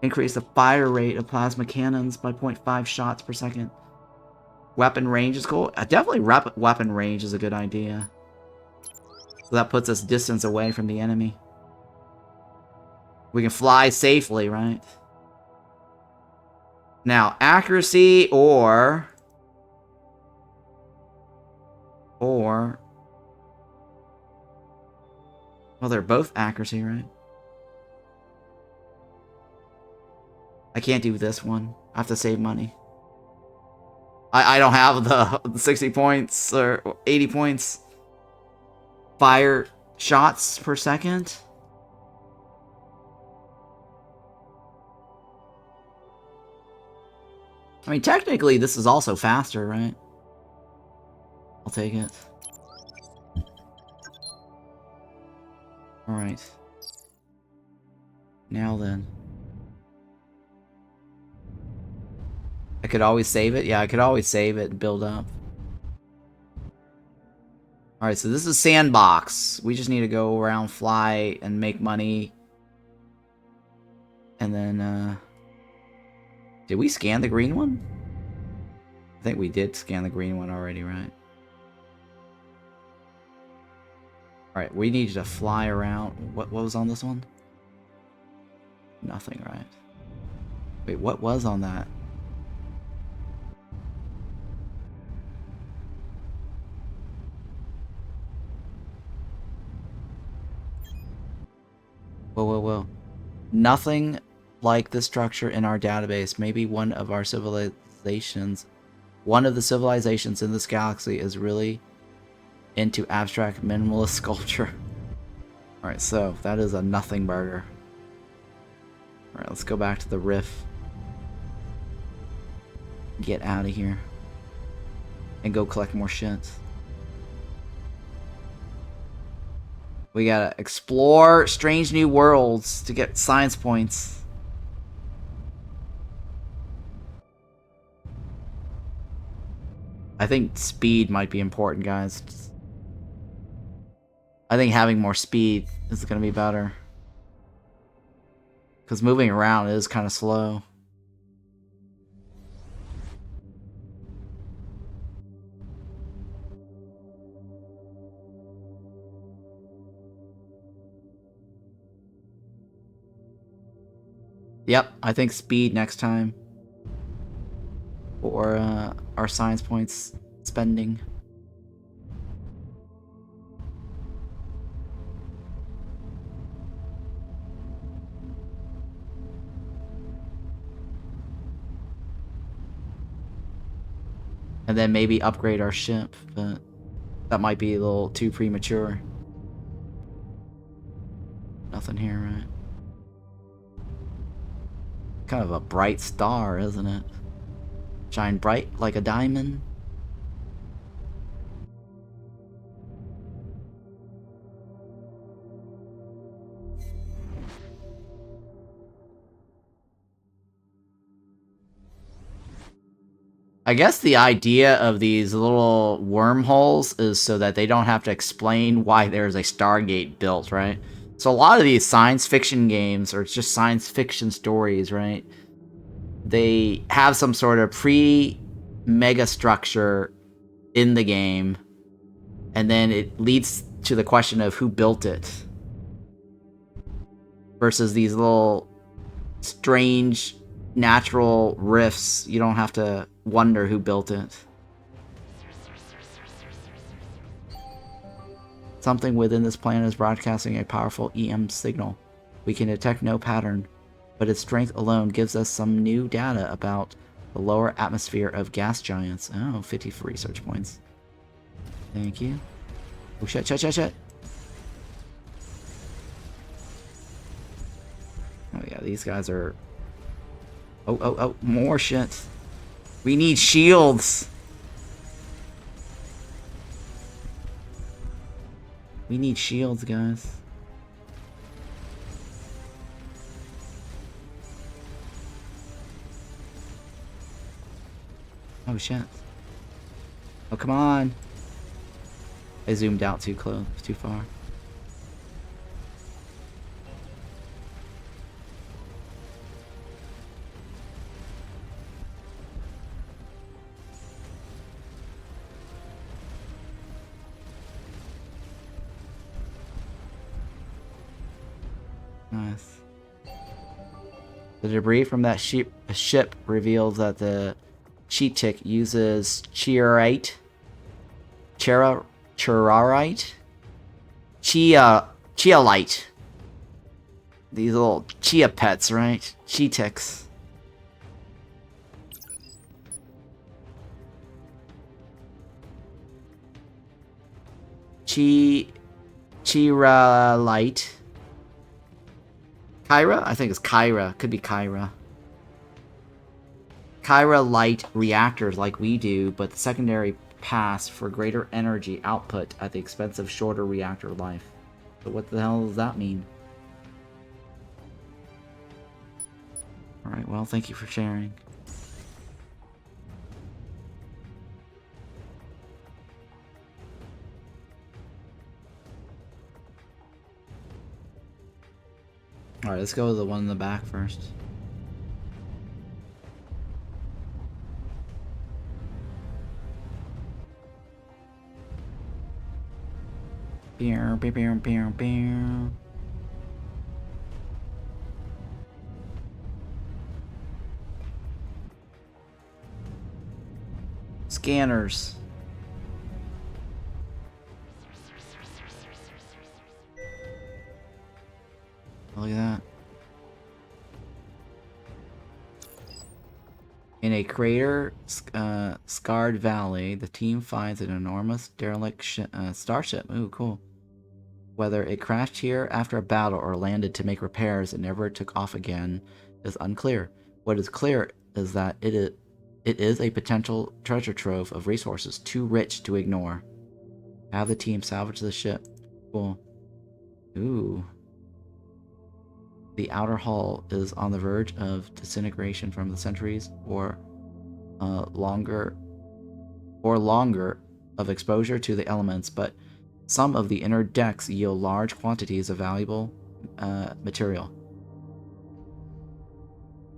Increase the fire rate of plasma cannons by 0.5 shots per second. Weapon range is cool. Definitely weapon range is a good idea. So that puts us distance away from the enemy. We can fly safely, right? Now, accuracy or... Well, they're both accuracy, right? I can't do this one. I have to save money. I don't have the 60 points or 80 points. Fire shots per second. I mean, technically, this is also faster, right? I'll take it. Alright. Now then. I could always save it? Yeah, I could always save it and build up. Alright, so this is Sandbox. We just need to go around, fly, and make money. And then, did we scan the green one? I think we did scan the green one already, right? Alright, we need to fly around. What was on this one? Nothing, right? Wait, what was on that? Whoa, whoa, whoa. Nothing like the structure in our database. Maybe one of the civilizations in this galaxy is really into abstract minimalist sculpture. Alright, so that is a nothing burger. Alright, let's go back to the riff. Get out of here. And go collect more shit. We gotta explore strange new worlds to get science points. I think speed might be important, guys. I think having more speed is gonna be better. Because moving around is kind of slow. Yep, I think speed next time. Or our science points spending. And then maybe upgrade our ship, but that might be a little too premature. Nothing here, right? Kind of a bright star, isn't it? Shine bright like a diamond. I guess the idea of these little wormholes is so that they don't have to explain why there's a Stargate built, right? So a lot of these science fiction games, or it's just science fiction stories, right? They have some sort of pre-mega structure in the game, and then it leads to the question of who built it. Versus these little strange natural rifts, you don't have to wonder who built it. Something within this planet is broadcasting a powerful EM signal. We can detect no pattern, but its strength alone gives us some new data about the lower atmosphere of gas giants. Oh, 50 research points. Thank you. Oh, shit, shit, shit, shit. Oh, yeah, these guys are... Oh, oh, oh, more shit. We need shields. We need shields, guys. Oh, shit. Oh, come on. I zoomed out too close, too far. Nice. The debris from that ship reveals that the cheat tick uses chiarite, chialite. These little chia pets, right? Chi ticks. Chiralite. Kyra? I think it's Kyra. Could be Kyra. Kyra light reactors like we do, but the secondary pass for greater energy output at the expense of shorter reactor life. So what the hell does that mean? Alright, well, thank you for sharing. Alright, let's go to the one in the back first. Beer, beer, beer, beer, beer. Scanners. Look at that. In a crater scarred valley, the team finds an enormous derelict starship. Ooh, cool. Whether it crashed here after a battle or landed to make repairs and never took off again is unclear. What is clear is that it is a potential treasure trove of resources too rich to ignore. Have the team salvage the ship. Cool. Ooh. The outer hull is on the verge of disintegration from the centuries or longer of exposure to the elements, but some of the inner decks yield large quantities of valuable material.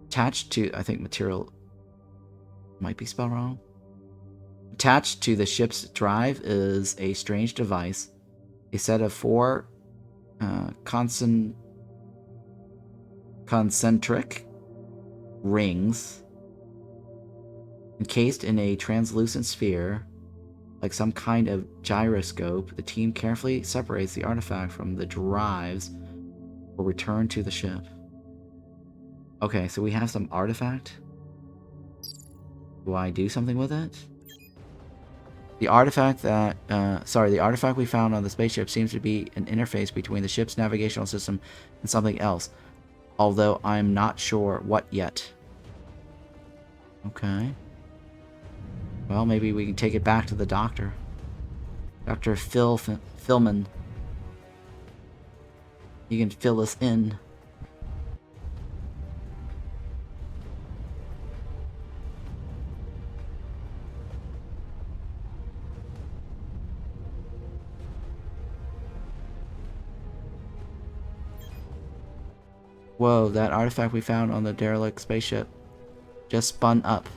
Attached to, I think material might be spelled wrong. Attached to the ship's drive is a strange device, a set of 4 concentric rings encased in a translucent sphere, like some kind of gyroscope. The team carefully separates the artifact from the drives for return to the ship. Okay, so we have some artifact. Do I do something with it? The artifact that, the artifact we found on the spaceship seems to be an interface between the ship's navigational system and something else, although I'm not sure what yet. Okay. Well, maybe we can take it back to the doctor. Dr. Philman. You can fill us in. Whoa, that artifact we found on the derelict spaceship just spun up.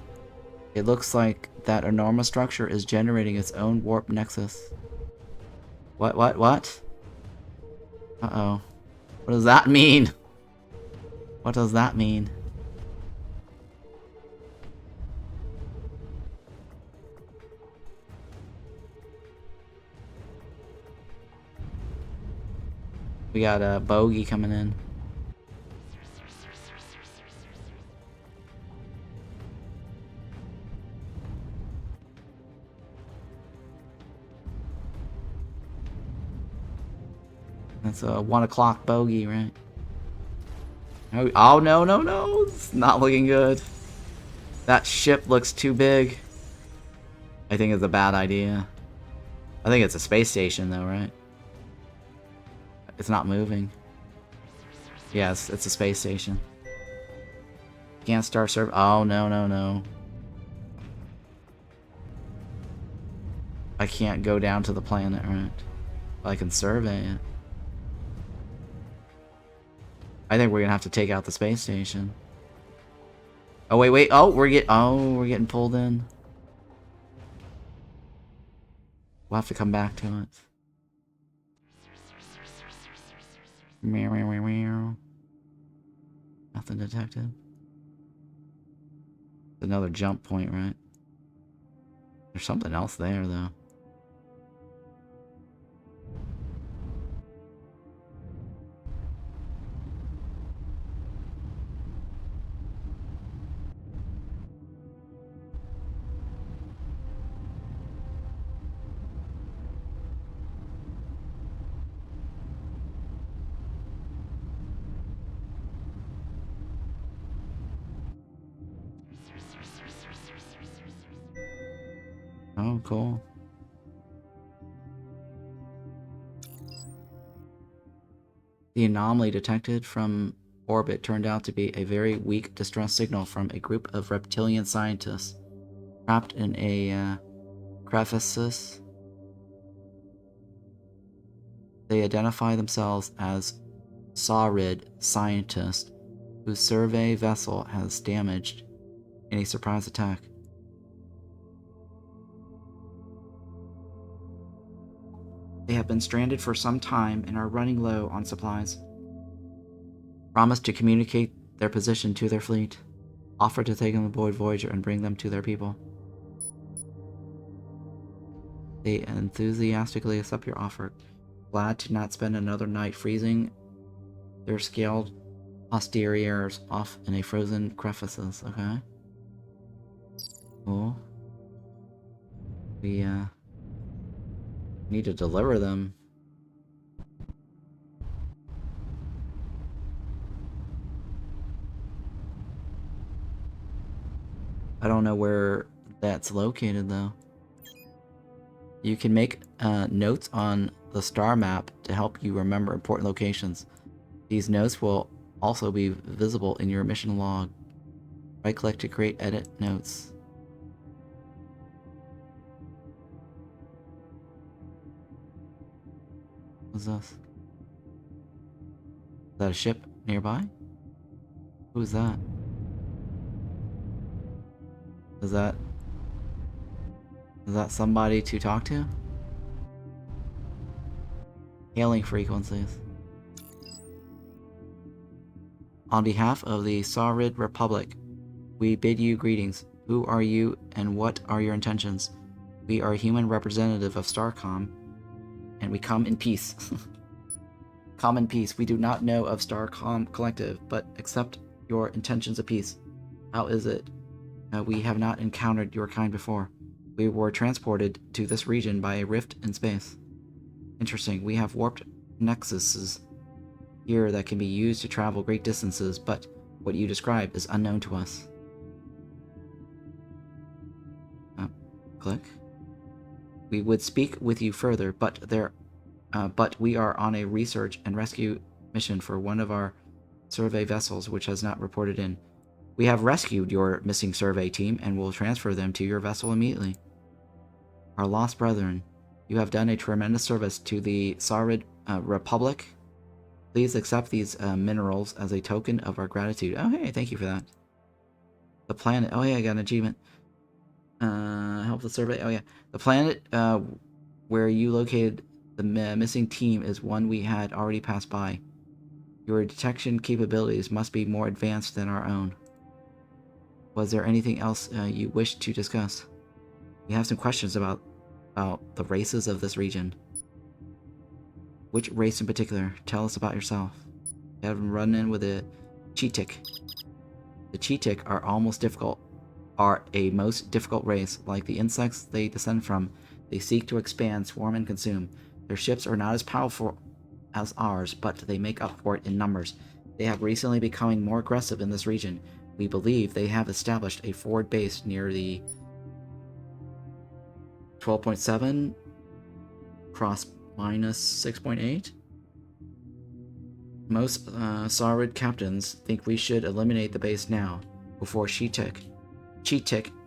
It looks like that enormous structure is generating its own warp nexus. What? Uh-oh. What does that mean? What does that mean? We got a bogey coming in. That's a 1 o'clock bogey, right? Oh, no. It's not looking good. That ship looks too big. I think it's a bad idea. I think it's a space station, though, right? It's not moving. Yes, it's a space station. Can't start serve. Oh, no. I can't go down to the planet, right? I can survey it. I think we're gonna have to take out the space station. Oh, wait. Oh, we're getting pulled in. We'll have to come back to it. Meow. Nothing detected. Another jump point, right? There's something else there, though. Oh, cool. The anomaly detected from orbit turned out to be a very weak distress signal from a group of reptilian scientists trapped in a crevices. They identify themselves as Saurid scientists whose survey vessel has damaged in a surprise attack. They have been stranded for some time and are running low on supplies. Promise to communicate their position to their fleet. Offer to take them aboard Voyager and bring them to their people. They enthusiastically accept your offer, glad to not spend another night freezing Their scaled posteriors off in a frozen crevices. Okay. Cool. We need to deliver them. I don't know where that's located though. You can make notes on the star map to help you remember important locations. These notes will also be visible in your mission log. Right-click to create edit notes. What's this? Is that a ship nearby? Who's that? Is that somebody to talk to? Hailing frequencies. On behalf of the Saurid Republic, we bid you greetings. Who are you and what are your intentions? We are a human representative of Starcom, and we come in peace. Come in peace. We do not know of Starcom Collective, but accept your intentions of peace. How is it? We have not encountered your kind before. We were transported to this region by a rift in space. Interesting. We have warped nexuses here that can be used to travel great distances, but what you describe is unknown to us. Click. We would speak with you further, but we are on a research and rescue mission for one of our survey vessels, which has not reported in. We have rescued your missing survey team and will transfer them to your vessel immediately. Our lost brethren, you have done a tremendous service to the Saurid Republic. Please accept these minerals as a token of our gratitude. Oh, hey, thank you for that. The planet. Oh, yeah, I got an achievement. Help the survey. Oh, yeah. The planet where you located the missing team is one we had already passed by. Your detection capabilities must be more advanced than our own. Was there anything else you wish to discuss? We have some questions about the races of this region. Which race in particular? Tell us about yourself. You have run in with a Cheetic. The Cheetic are a most difficult race. Like the insects they descend from, they seek to expand, swarm, and consume. Their ships are not as powerful as ours, but they make up for it in numbers. They have recently becoming more aggressive in this region. We believe they have established a forward base near the 12.7 cross minus 6.8. Most Saurid captains think we should eliminate the base now, before Cheetic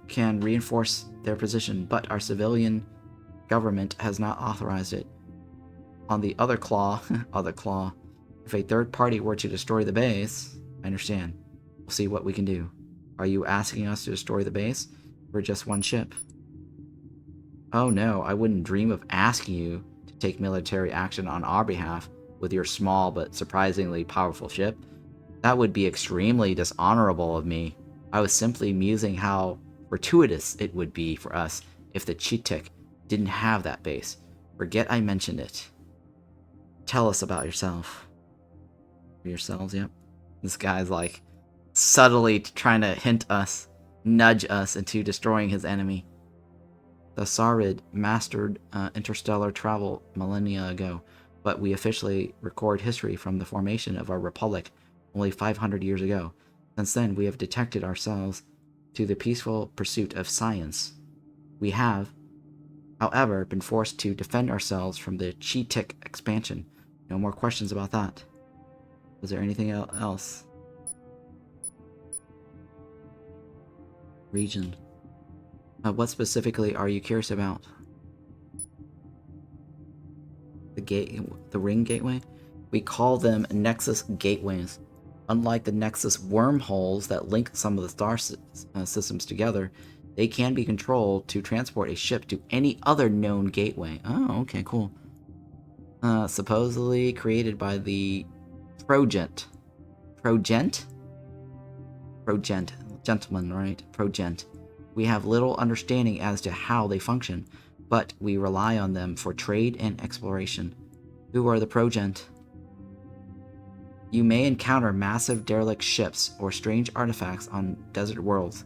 can reinforce their position, but our civilian government has not authorized it. On the other claw, if a third party were to destroy the base, I understand. We'll see what we can do. Are you asking us to destroy the base? We're just one ship. Oh no, I wouldn't dream of asking you to take military action on our behalf with your small but surprisingly powerful ship. That would be extremely dishonorable of me. I was simply musing how fortuitous it would be for us if the Cheetic didn't have that base. Forget I mentioned it. Tell us about yourself. Yourselves, yep. This guy's like subtly trying to nudge us into destroying his enemy. The Saurid mastered interstellar travel millennia ago, but we officially record history from the formation of our republic only 500 years ago. Since then, we have detected ourselves to the peaceful pursuit of science. We have, however, been forced to defend ourselves from the Cheetic expansion. No more questions about that. Was there anything else? Region. What specifically are you curious about? The ring gateway? We call them Nexus gateways. Unlike the Nexus wormholes that link some of the star systems together, they can be controlled to transport a ship to any other known gateway. Oh, okay, cool. Supposedly created by the Progent. Gentleman, right? Progent. We have little understanding as to how they function, but we rely on them for trade and exploration. Who are the Progent? You may encounter massive derelict ships or strange artifacts on desert worlds.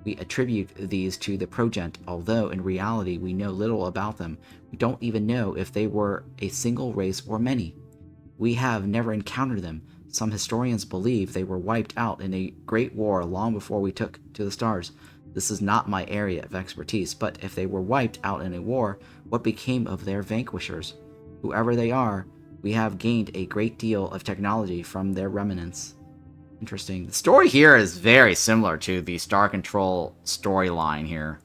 We attribute these to the Progent, although in reality we know little about them. We don't even know if they were a single race or many. We have never encountered them. Some historians believe they were wiped out in a great war long before we took to the stars. This is not my area of expertise, but if they were wiped out in a war, what became of their vanquishers? Whoever they are, we have gained a great deal of technology from their remnants. Interesting. The story here is very similar to the Star Control storyline here,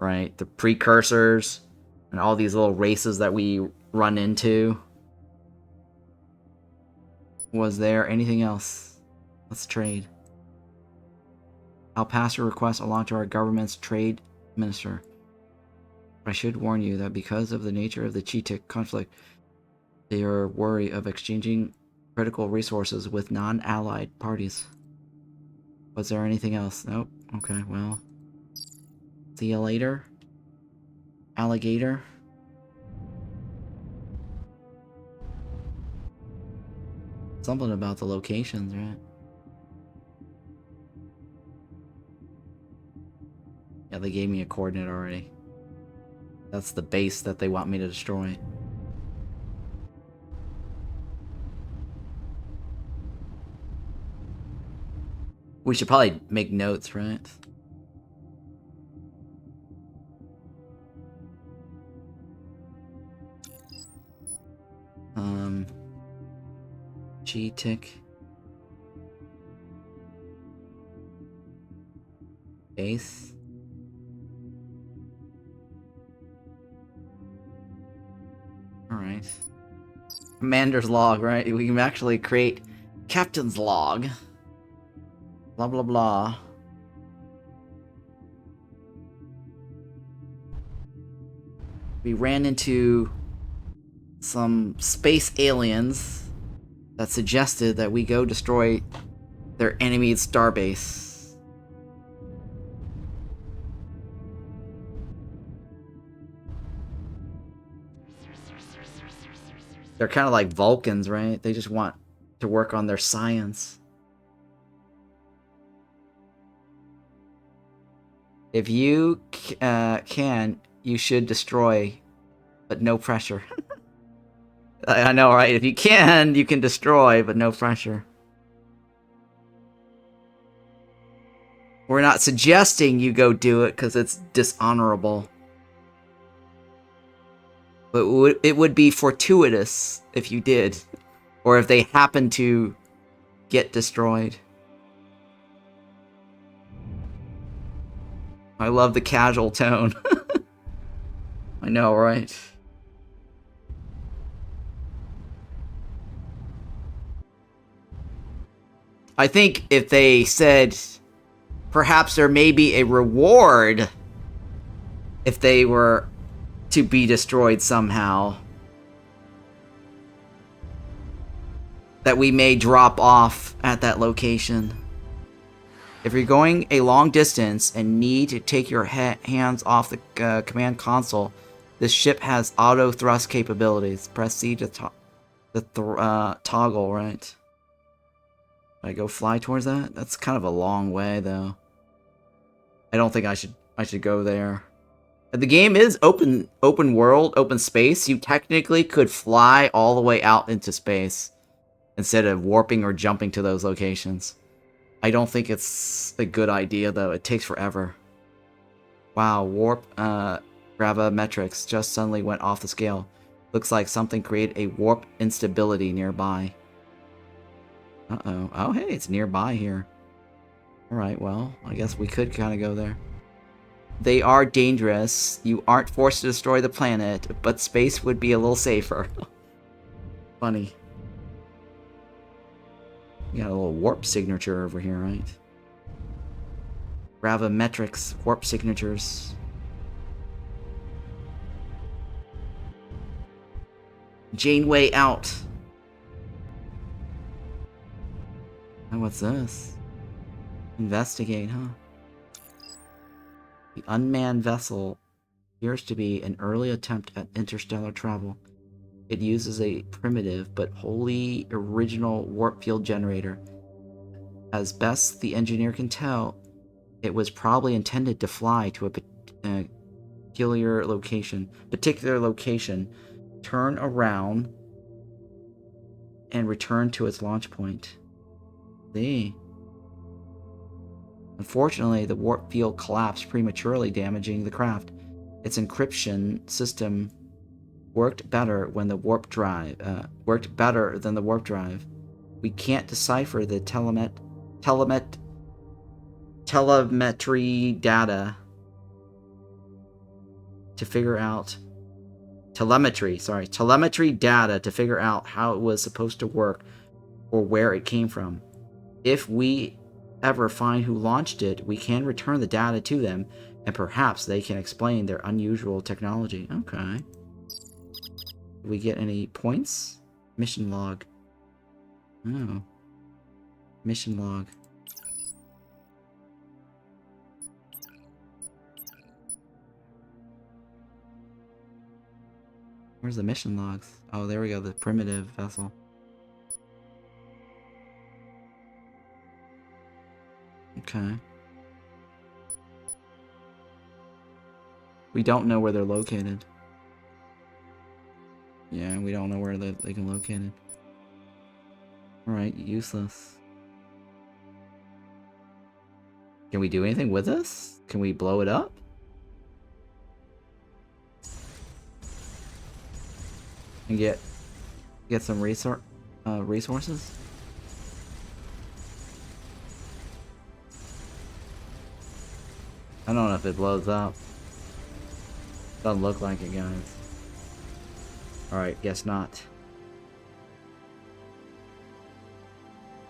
right? The precursors and all these little races that we run into. Was there anything else? Let's trade. I'll pass your request along to our government's trade minister. I should warn you that because of the nature of the Cheetic conflict, they are wary of exchanging critical resources with non-allied parties. Was there anything else? Nope. Okay, well. See you later. Alligator. Something about the locations, right? Yeah, they gave me a coordinate already. That's the base that they want me to destroy. We should probably make notes, right? G-tick. Base. Alright. Commander's log, right? We can actually create captain's log. Blah, blah, blah. We ran into some space aliens that suggested that we go destroy their enemy starbase. They're kind of like Vulcans, right? They just want to work on their science. If you can, you should destroy, but no pressure. I know, right? If you can destroy, but no pressure. We're not suggesting you go do it because it's dishonorable. But it would be fortuitous if you did. Or if they happen to get destroyed. I love the casual tone. I know, right? I think if they said perhaps there may be a reward if they were to be destroyed somehow, that we may drop off at that location. If you're going a long distance and need to take your hands off the command console, this ship has auto thrust capabilities. Press C to toggle, right? I go fly towards that? That's kind of a long way, though. I don't think I should go there. The game is open world, open space. You technically could fly all the way out into space instead of warping or jumping to those locations. I don't think it's a good idea, though. It takes forever. Wow, warp gravimetrics just suddenly went off the scale. Looks like something created a warp instability nearby. Uh-oh. Oh, hey, it's nearby here. Alright, well, I guess we could kind of go there. They are dangerous. You aren't forced to destroy the planet, but space would be a little safer. Funny. You got a little warp signature over here, right? Gravimetrics, warp signatures. Janeway out. Oh, what's this? Investigate, huh? The unmanned vessel appears to be an early attempt at interstellar travel. It uses a primitive but wholly original warp field generator. As best the engineer can tell, it was probably intended to fly to a particular location, turn around, and return to its launch point. Unfortunately, the warp field collapsed prematurely, damaging the craft. Its encryption system worked better than the warp drive. We can't decipher the telemetry data to figure out telemetry data to figure out how it was supposed to work or where it came from. If we ever find who launched it, we can return the data to them, and perhaps they can explain their unusual technology. Okay. Do we get any points? Mission log. Oh. Mission log. Where's the mission logs? Oh, there we go, the primitive vessel. Okay. We don't know where they're located. Yeah, we don't know where they can locate it. Alright, useless. Can we do anything with this? Can we blow it up? And get some resources? I don't know if it blows up. Doesn't look like it, guys. Alright, guess not.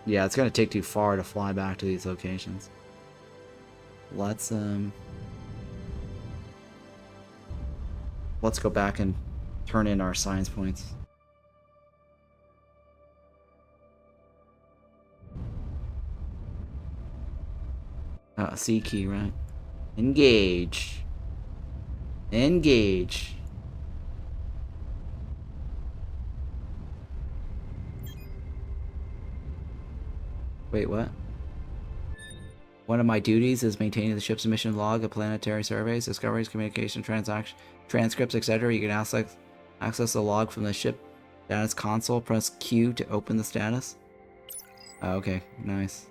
Yeah, it's gonna take too far to fly back to these locations. Let's go back and turn in our science points. C key, right? Engage. Engage. Wait, what? One of my duties is maintaining the ship's mission log of planetary surveys, discoveries, communication, transcripts, etc. You can access the log from the ship status console. Press Q to open the status. Oh, okay, nice.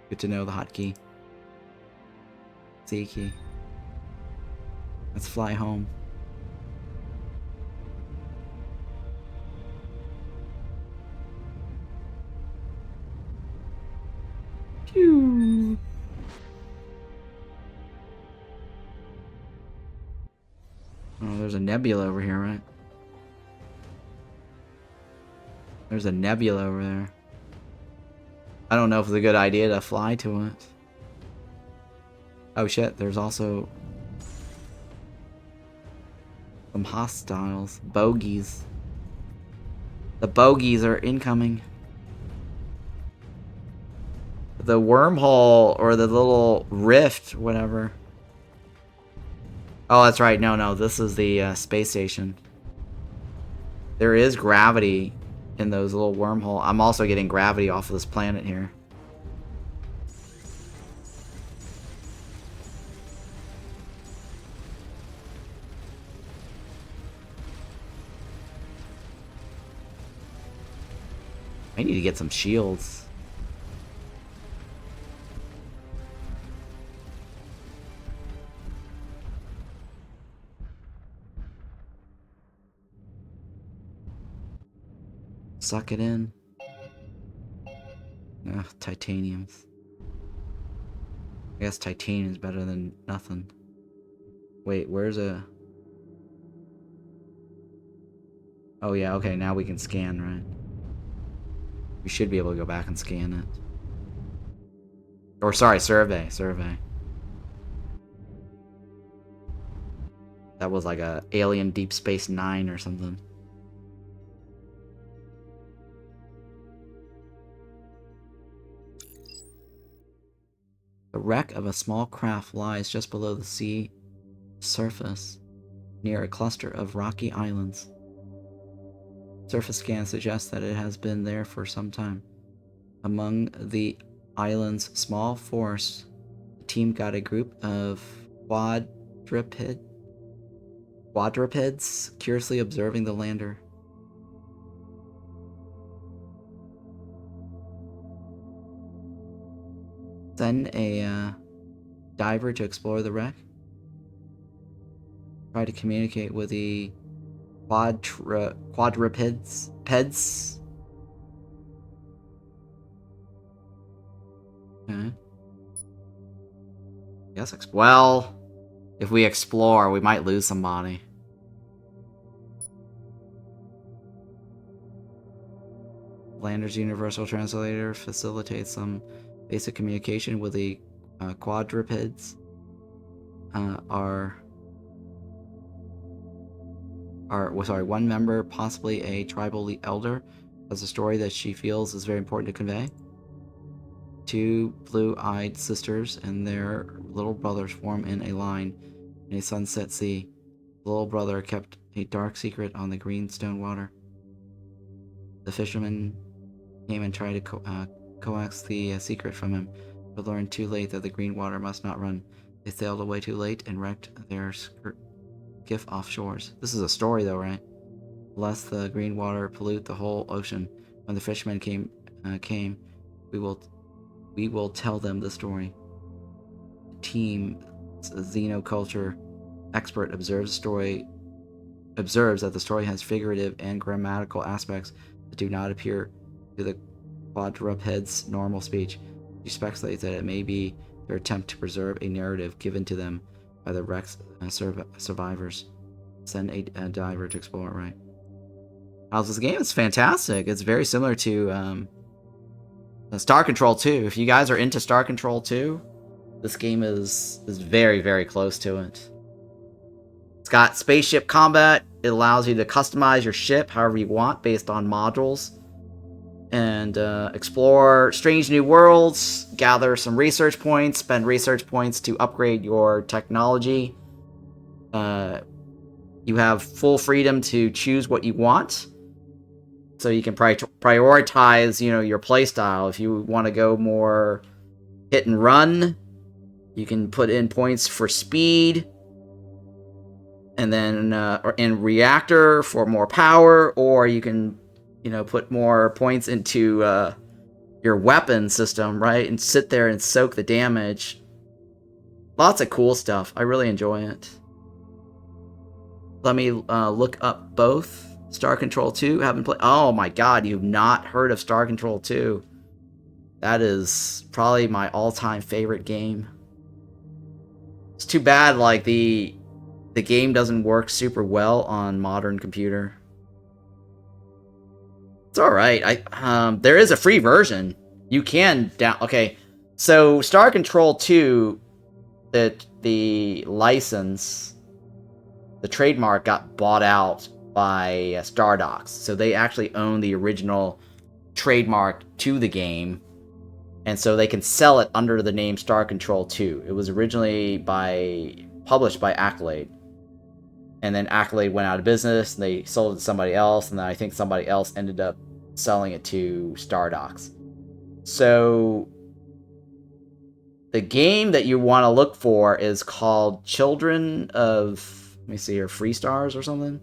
Good to know the hotkey. C key. Let's fly home. Pew. Oh, there's a nebula over here, right? There's a nebula over there. I don't know if it's a good idea to fly to it. Oh shit, there's also some hostiles. Bogies. The bogies are incoming. The wormhole, or the little rift, whatever. Oh, that's right. No, this is the space station. There is gravity in those little wormhole. I'm also getting gravity off of this planet here. I need to get some shields. Suck it in. Ugh, titaniums. I guess titanium's better than nothing. Wait, where's a... Oh yeah, okay, now we can scan, right? We should be able to go back and scan it. Or sorry, survey. That was like a Alien Deep Space Nine or something. The wreck of a small craft lies just below the sea surface, near a cluster of rocky islands. Surface scan suggests that it has been there for some time. Among the island's small forests, the team got a group of quadrupeds curiously observing the lander. Send a diver to explore the wreck. Try to communicate with the quadrupeds. Okay. Yes. Well, if we explore, we might lose somebody. Lander's universal translator facilitates some basic communication with the quadrupeds. One member, possibly a tribal elder, has a story that she feels is very important to convey. Two blue-eyed sisters and their little brothers form in a line in a sunset sea. The little brother kept a dark secret on the green stone water. The fisherman came and tried to coax the secret from him, but learned too late that the green water must not run. They sailed away too late and wrecked their skiff off shores. This is a story, though, right? Lest the green water pollute the whole ocean. When the fishermen came, we will tell them the story. The team's xenoculture expert observes that the story has figurative and grammatical aspects that do not appear to the quadruped's normal speech. She speculates that it may be their attempt to preserve a narrative given to them by the wreck's survivors. Send a diver to explore it, right? How's this game? It's fantastic. It's very similar to Star Control 2. If you guys are into Star Control 2, this game is very, very close to it. It's got spaceship combat. It allows you to customize your ship however you want based on modules. And explore strange new worlds, gather some research points, spend research points to upgrade your technology. You have full freedom to choose what you want. So you can prioritize, your playstyle. If you want to go more hit and run, you can put in points for speed. And then in reactor for more power, or you can put more points into your weapon system, right? And sit there and soak the damage. Lots of cool stuff. I really enjoy it. Let me look up both. Star Control 2, haven't played. Oh my god, you've not heard of Star Control 2. That is probably my all-time favorite game. It's too bad, like, the game doesn't work super well on modern computer. It's alright. There is a free version. You can okay, so Star Control 2, the license, the trademark got bought out by Stardox. So they actually own the original trademark to the game. And so they can sell it under the name Star Control 2. It was originally published by Accolade. And then Accolade went out of business, and they sold it to somebody else, and then I think somebody else ended up selling it to Stardox. So the game that you want to look for is called Children of, let me see here, Free Stars or something?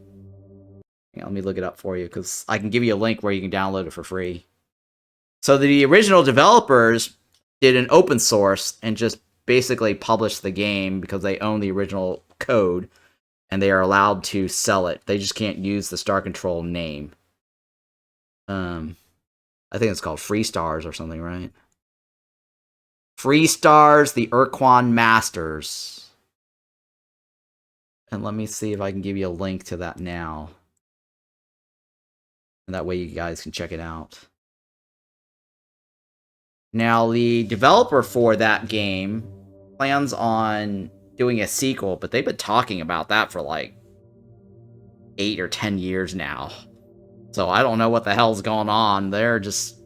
Yeah, let me look it up for you, because I can give you a link where you can download it for free. So the original developers did an open source and just basically published the game because they own the original code, and they are allowed to sell it. They just can't use the Star Control name. I think it's called Free Stars or something, right? Free Stars, the Ur-Quan Masters. And let me see if I can give you a link to that now. And that way you guys can check it out. Now, the developer for that game plans on doing a sequel, but they've been talking about that for like 8 or 10 years now. So I don't know what the hell's going on. They're just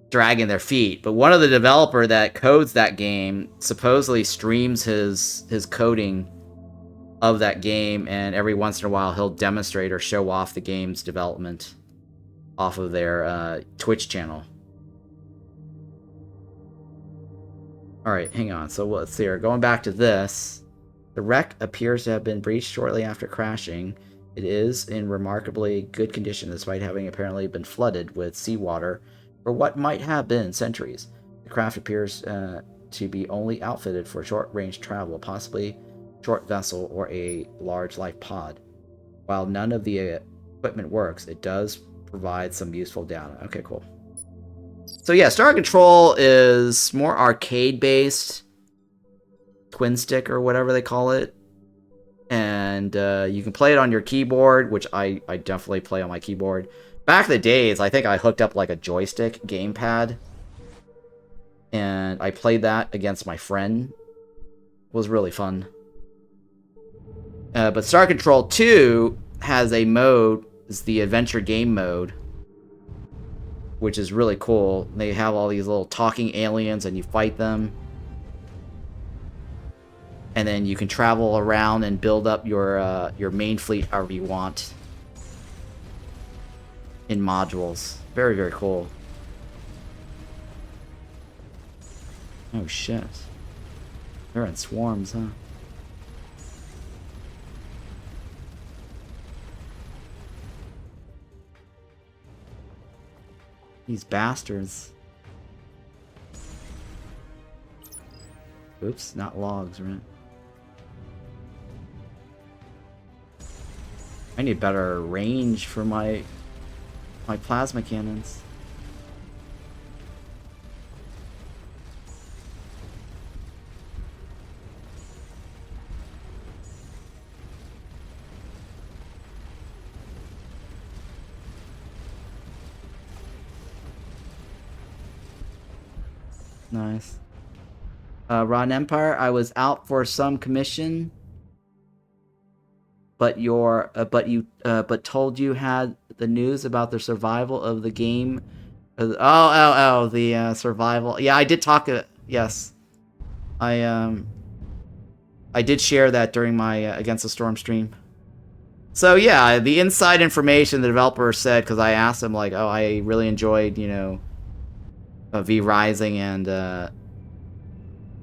dragging their feet. But one of the developer that codes that game supposedly streams his coding of that game, and every once in a while he'll demonstrate or show off the game's development. off of their Twitch channel. Alright, hang on. So let's see here. Going back to this. The wreck appears to have been breached shortly after crashing. It is in remarkably good condition despite having apparently been flooded with seawater for what might have been centuries. The craft appears to be only outfitted for short-range travel, possibly short vessel or a large life pod. While none of the equipment works, it does provide some useful data. Okay, cool. So yeah, Star Control is more arcade-based, twin stick or whatever they call it, and you can play it on your keyboard, which I definitely play on my keyboard. Back in the days, I think I hooked up like a joystick gamepad, and I played that against my friend. It was really fun. But Star Control 2 has a mode, it's the adventure game mode, which is really cool. They have all these little talking aliens and you fight them. And then you can travel around and build up your main fleet however you want in modules. Very, very cool. Oh shit. They're in swarms, huh? These bastards. Oops, not logs, right? I need better range for my plasma cannons. Nice. Ron Empire, I was out for some commission, but but told you had the news about the survival of the game. The survival. Yeah, I did talk. Yes, I did share that during my Against the Storm stream. So yeah, the inside information the developer said, because I asked him like, oh, I really enjoyed, you know, V Rising and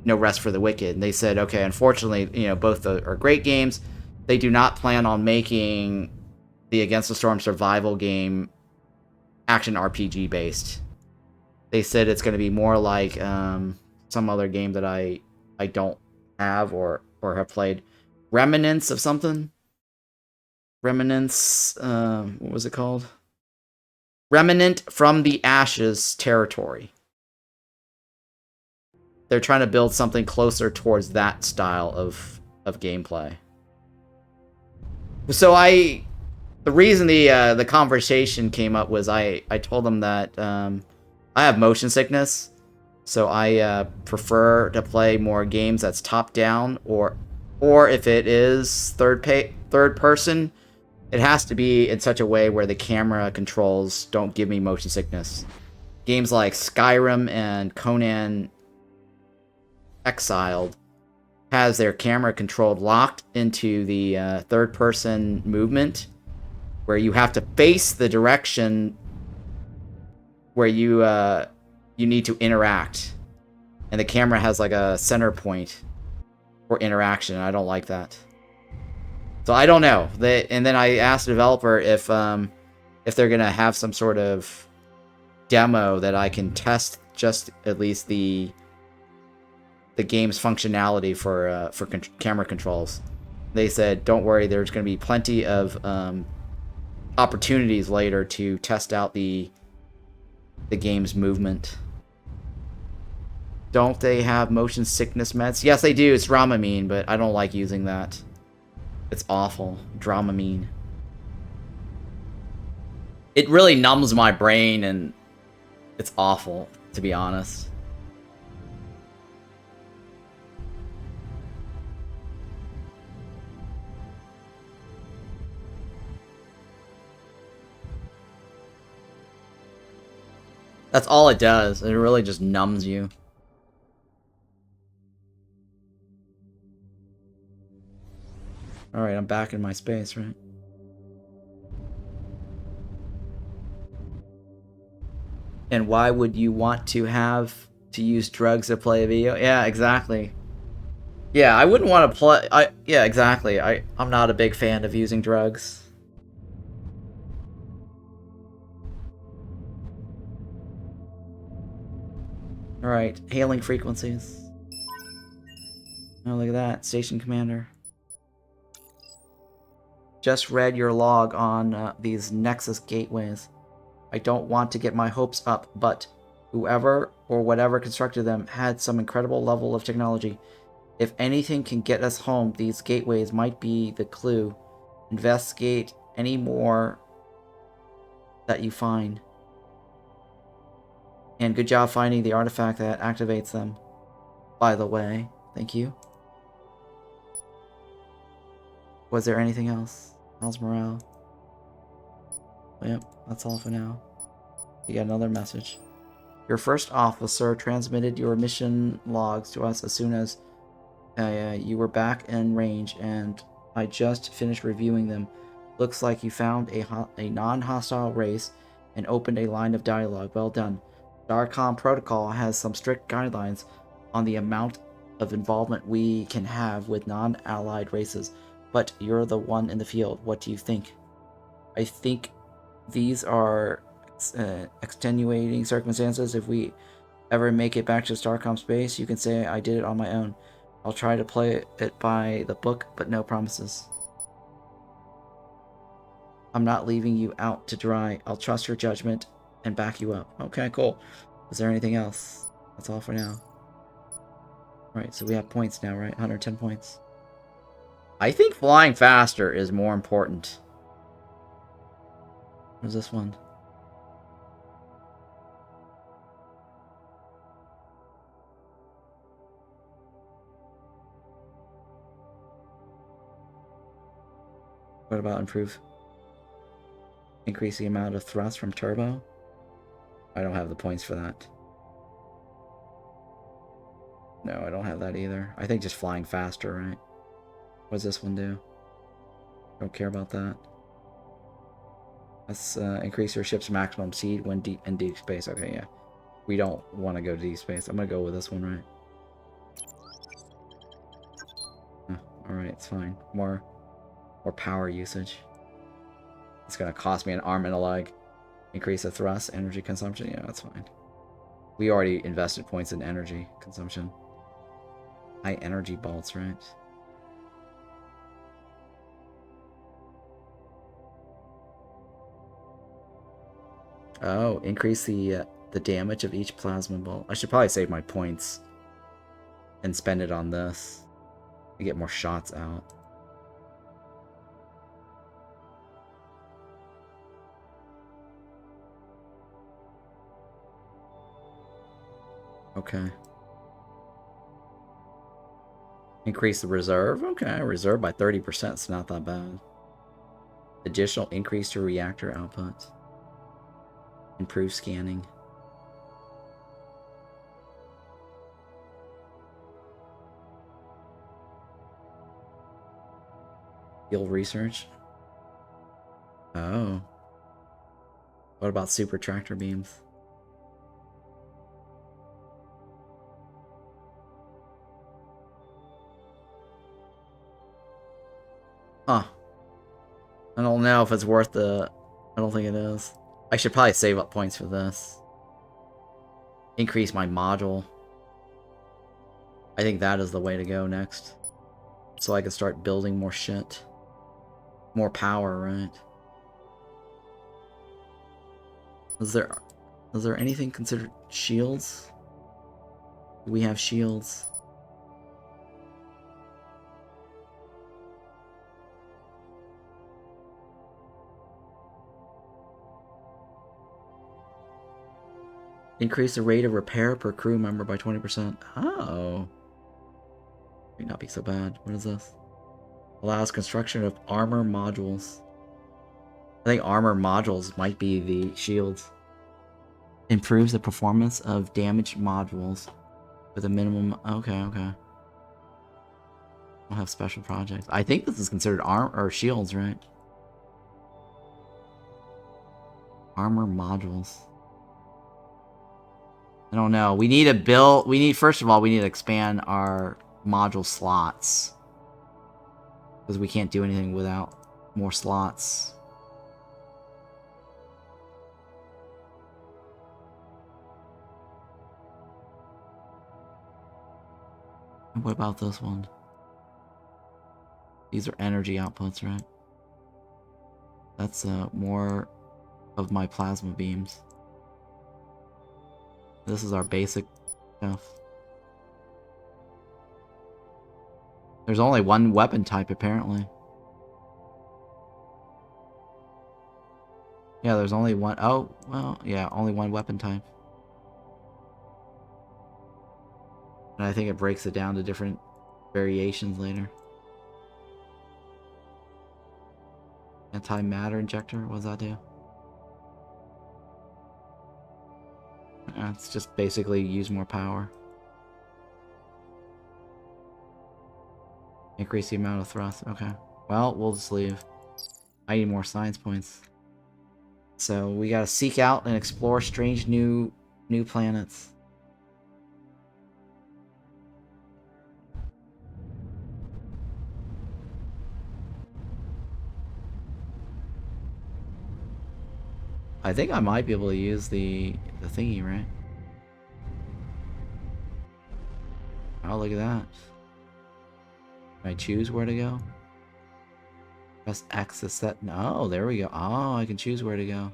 No Rest for the Wicked. And they said, okay, unfortunately, you know, both are great games. They do not plan on making the Against the Storm survival game action RPG based. They said it's going to be more like some other game that I don't have or have played. Remnants of something? Remnants, what was it called? Remnant from the Ashes Territory. They're trying to build something closer towards that style of gameplay. So the reason the conversation came up was I told them that I have motion sickness, so I prefer to play more games that's top down, or if it is third person, it has to be in such a way where the camera controls don't give me motion sickness. Games like Skyrim and Conan Exiled has their camera controlled locked into the third person movement, where you have to face the direction where you need to interact, and the camera has like a center point for interaction. I don't like that, so I don't know. And then I asked the developer if they're gonna have some sort of demo that I can test just at least the game's functionality for camera controls. They said, don't worry, there's going to be plenty of opportunities later to test out the game's movement. Don't they have motion sickness meds? Yes, they do. It's Dramamine, but I don't like using that. It's awful. Dramamine. It really numbs my brain, and it's awful, to be honest. That's all it does. It really just numbs you. Alright, I'm back in my space, right? And why would you want to have to use drugs to play a video? Yeah, exactly. Yeah, I wouldn't want to play. Yeah, exactly. I'm not a big fan of using drugs. All right, hailing frequencies. Oh, look at that, station commander. Just read your log on these Nexus gateways. I don't want to get my hopes up, but whoever or whatever constructed them had some incredible level of technology. If anything can get us home, these gateways might be the clue. Investigate any more that you find. And good job finding the artifact that activates them. By the way, thank you. Was there anything else? How's morale? Yep, that's all for now. You got another message. Your first officer transmitted your mission logs to us as soon as you were back in range, and I just finished reviewing them. Looks like you found a non-hostile race and opened a line of dialogue. Well done. Starcom protocol has some strict guidelines on the amount of involvement we can have with non-allied races, but you're the one in the field. What do you think? I think these are extenuating circumstances. If we ever make it back to Starcom space, you can say I did it on my own. I'll try to play it by the book, but no promises. I'm not leaving you out to dry. I'll trust your judgment and back you up. Okay, cool. Is there anything else? That's all for now. Right, so we have points now, right? 110 points. I think flying faster is more important. What's this one? What about improve? Increase the amount of thrust from turbo? I don't have the points for that. No, I don't have that either. I think just flying faster, right? What does this one do? Don't care about that. Let's increase your ship's maximum speed when in deep space. Okay, yeah. We don't want to go to deep space. I'm going to go with this one, right? Oh, alright, it's fine. More power usage. It's going to cost me an arm and a leg. Increase the thrust, energy consumption. Yeah, that's fine. We already invested points in energy consumption. High energy bolts, right? Oh, increase the damage of each plasma bolt. I should probably save my points and spend it on this to get more shots out. Okay. Increase the reserve. Okay, reserve by 30%. It's not that bad. Additional increase to reactor output. Improve scanning. Field research. Oh. What about super tractor beams? Huh. I don't know if it's worth the... I don't think it is. I should probably save up points for this. Increase my module. I think that is the way to go next. So I can start building more shit. More power, right? Is there anything considered shields? Do we have shields? Increase the rate of repair per crew member by 20%. Oh. Might not be so bad. What is this? Allows construction of armor modules. I think armor modules might be the shields. Improves the performance of damaged modules with a minimum... Okay, okay. We'll have special projects. I think this is considered armor or shields, right? Armor modules. I don't know. We need to build... First of all, we need to expand our module slots. Because we can't do anything without more slots. What about this one? These are energy outputs, right? That's more of my plasma beams. This is our basic stuff. There's only one weapon type, apparently. Yeah, there's only one. Oh, well, yeah, only one weapon type. And I think it breaks it down to different variations later. Antimatter injector, what does that do? It's just basically use more power. Increase the amount of thrust. Okay. Well, we'll just leave. I need more science points. So we gotta seek out and explore strange new planets. I think I might be able to use the thingy, right? Oh, look at that. Can I choose where to go? Press X to set. No, there we go. Oh, I can choose where to go.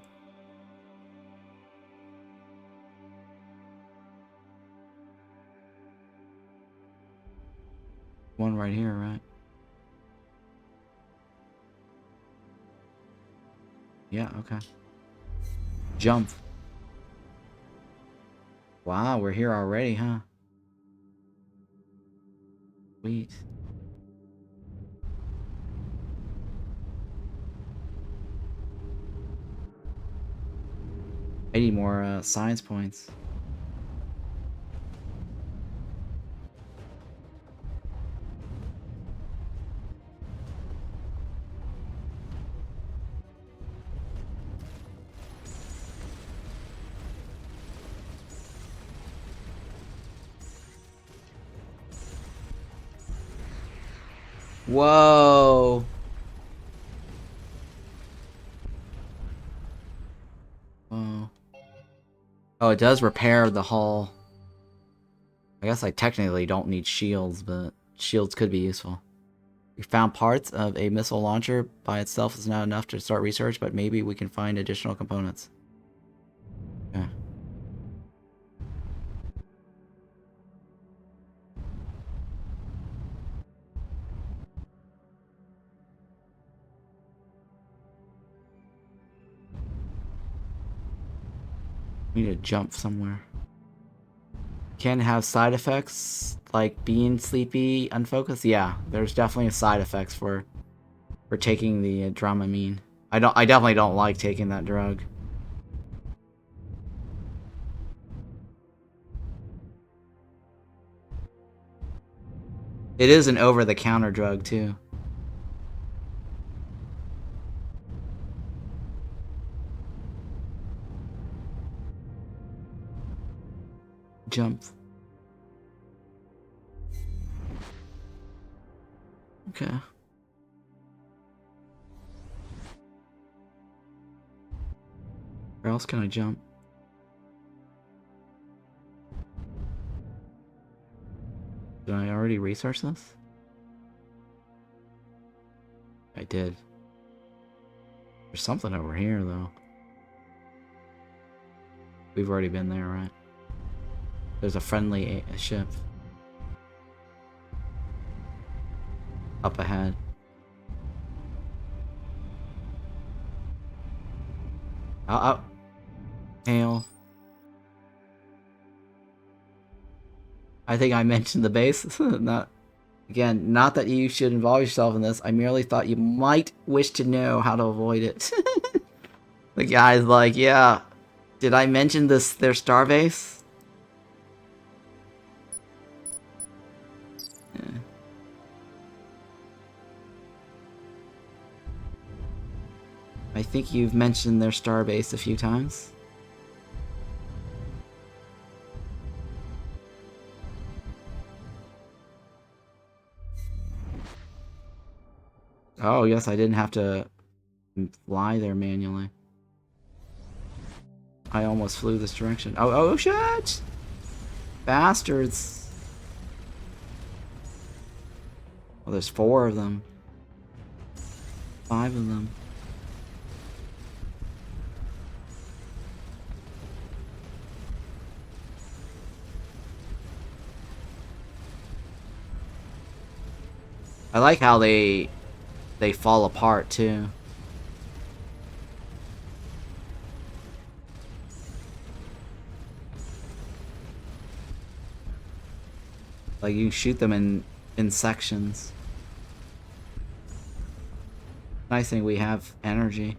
One right here, right? Yeah, okay. Jump. Wow, we're here already, huh? Sweet. I need more science points. Whoa. Whoa. Oh, it does repair the hull. I guess I technically don't need shields, but shields could be useful. We found parts of a missile launcher. By itself is not enough to start research, but maybe we can find additional components. Yeah. We need to jump somewhere. Can have side effects like being sleepy, unfocused. Yeah, there's definitely side effects for taking the Dramamine. I definitely don't like taking that drug. It is an over-the-counter drug too. Jump. Okay. Where else can I jump? Did I already research this? I did. There's something over here, though. We've already been there, right? There's a friendly ship. Up ahead. Oh. Hail. I think I mentioned the base. Not that you should involve yourself in this. I merely thought you might wish to know how to avoid it. The guy's like, yeah. Did I mention their starbase? Yeah. I think you've mentioned their starbase a few times. Oh, yes, I didn't have to fly there manually. I almost flew this direction. Oh, shit! Bastards! Well, there's 4 of them. 5 of them. I like how they fall apart too. Like you shoot them in sections. Nice thing we have energy.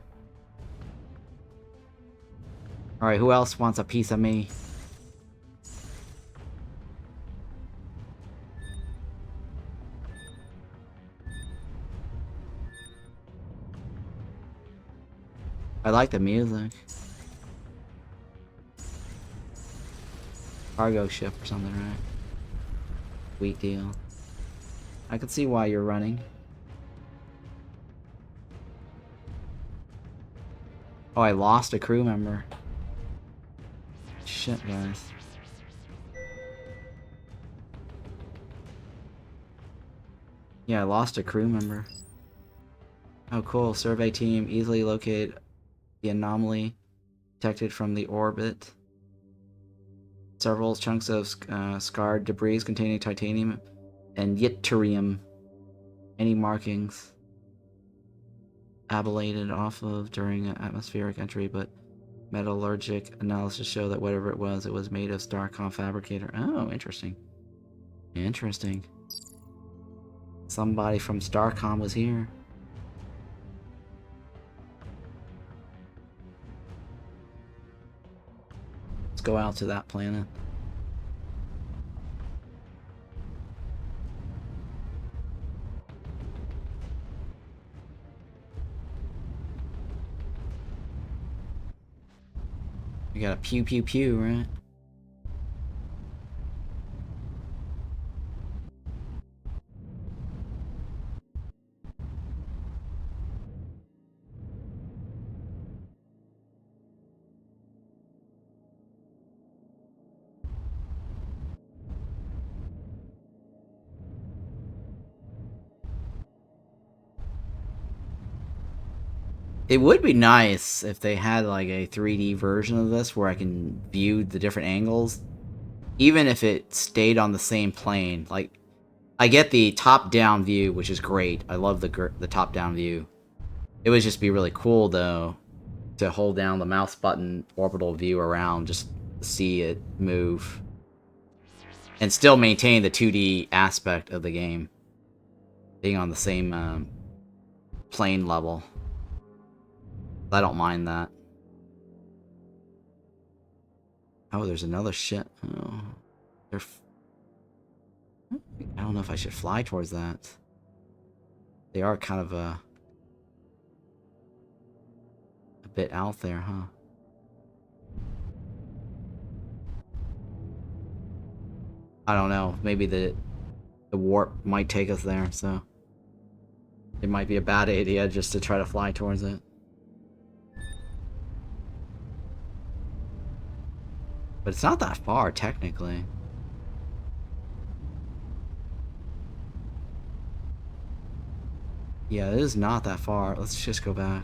Alright, who else wants a piece of me? I like the music. Cargo ship or something, right? Sweet deal. I can see why you're running. Oh, I lost a crew member. Shit, guys. Yeah, I lost a crew member. Oh, cool. Survey team easily locate the anomaly detected from the orbit. Several chunks of scarred debris containing titanium and yttrium. Any markings ablated off of during atmospheric entry, but metallurgic analysis show that whatever it was made of Starcom fabricator. Oh, interesting. Interesting. Somebody from Starcom was here. Let's go out to that planet. We got a pew pew pew, right? It would be nice if they had like a 3D version of this where I can view the different angles, even if it stayed on the same plane. Like, I get the top-down view, which is great. I love the top-down view. It would just be really cool though to hold down the mouse button orbital view around just to see it move and still maintain the 2D aspect of the game, being on the same plane level. I don't mind that. Oh, there's another ship. Oh, I don't know if I should fly towards that. They are kind of a bit out there, huh? I don't know. Maybe the warp might take us there, so it might be a bad idea just to try to fly towards it. But it's not that far, technically. Yeah, it is not that far. Let's just go back.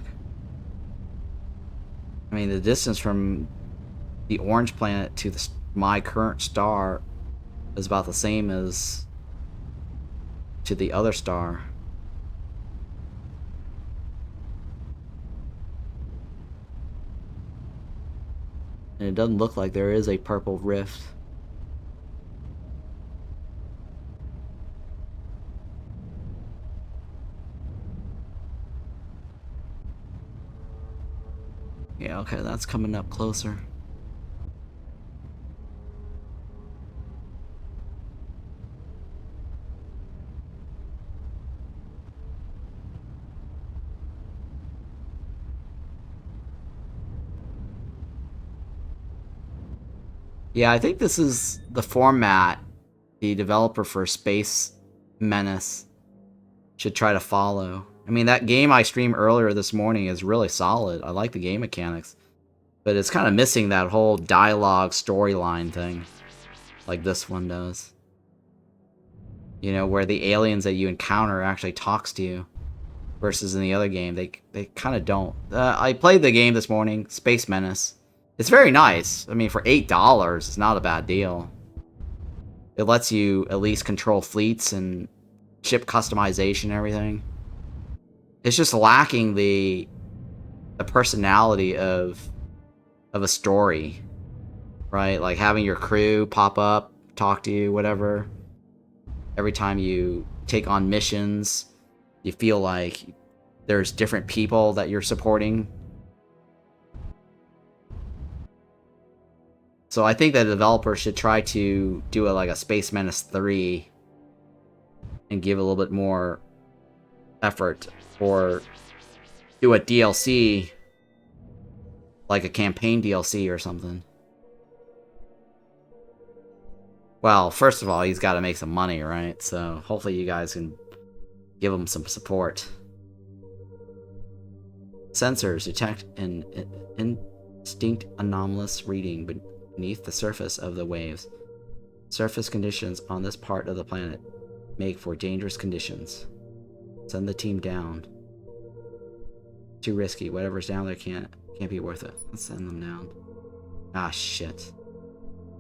I mean, the distance from the orange planet to my current star is about the same as to the other star. And it doesn't look like there is a purple rift. Yeah, okay, that's coming up closer. Yeah, I think this is the format the developer for Space Menace should try to follow. I mean, that game I streamed earlier this morning is really solid. I like the game mechanics. But it's kind of missing that whole dialogue storyline thing. Like this one does. You know, where the aliens that you encounter actually talks to you. Versus in the other game, they kind of don't. I played the game this morning, Space Menace. It's very nice. I mean, for $8, it's not a bad deal. It lets you at least control fleets and ship customization and everything. It's just lacking the personality of a story, right? Like having your crew pop up, talk to you, whatever. Every time you take on missions, you feel like there's different people that you're supporting. So I think that the developers should try to do like a Space Menace 3 and give a little bit more effort, or do a DLC, like a campaign DLC or something. Well, first of all, he's got to make some money, right? So hopefully you guys can give him some support. Sensors detect an instinct anomalous reading beneath the surface of the waves. Surface conditions on this part of the planet make for dangerous conditions. Send the team down. Too risky. Whatever's down there can't be worth it. Let's send them down. Ah, shit.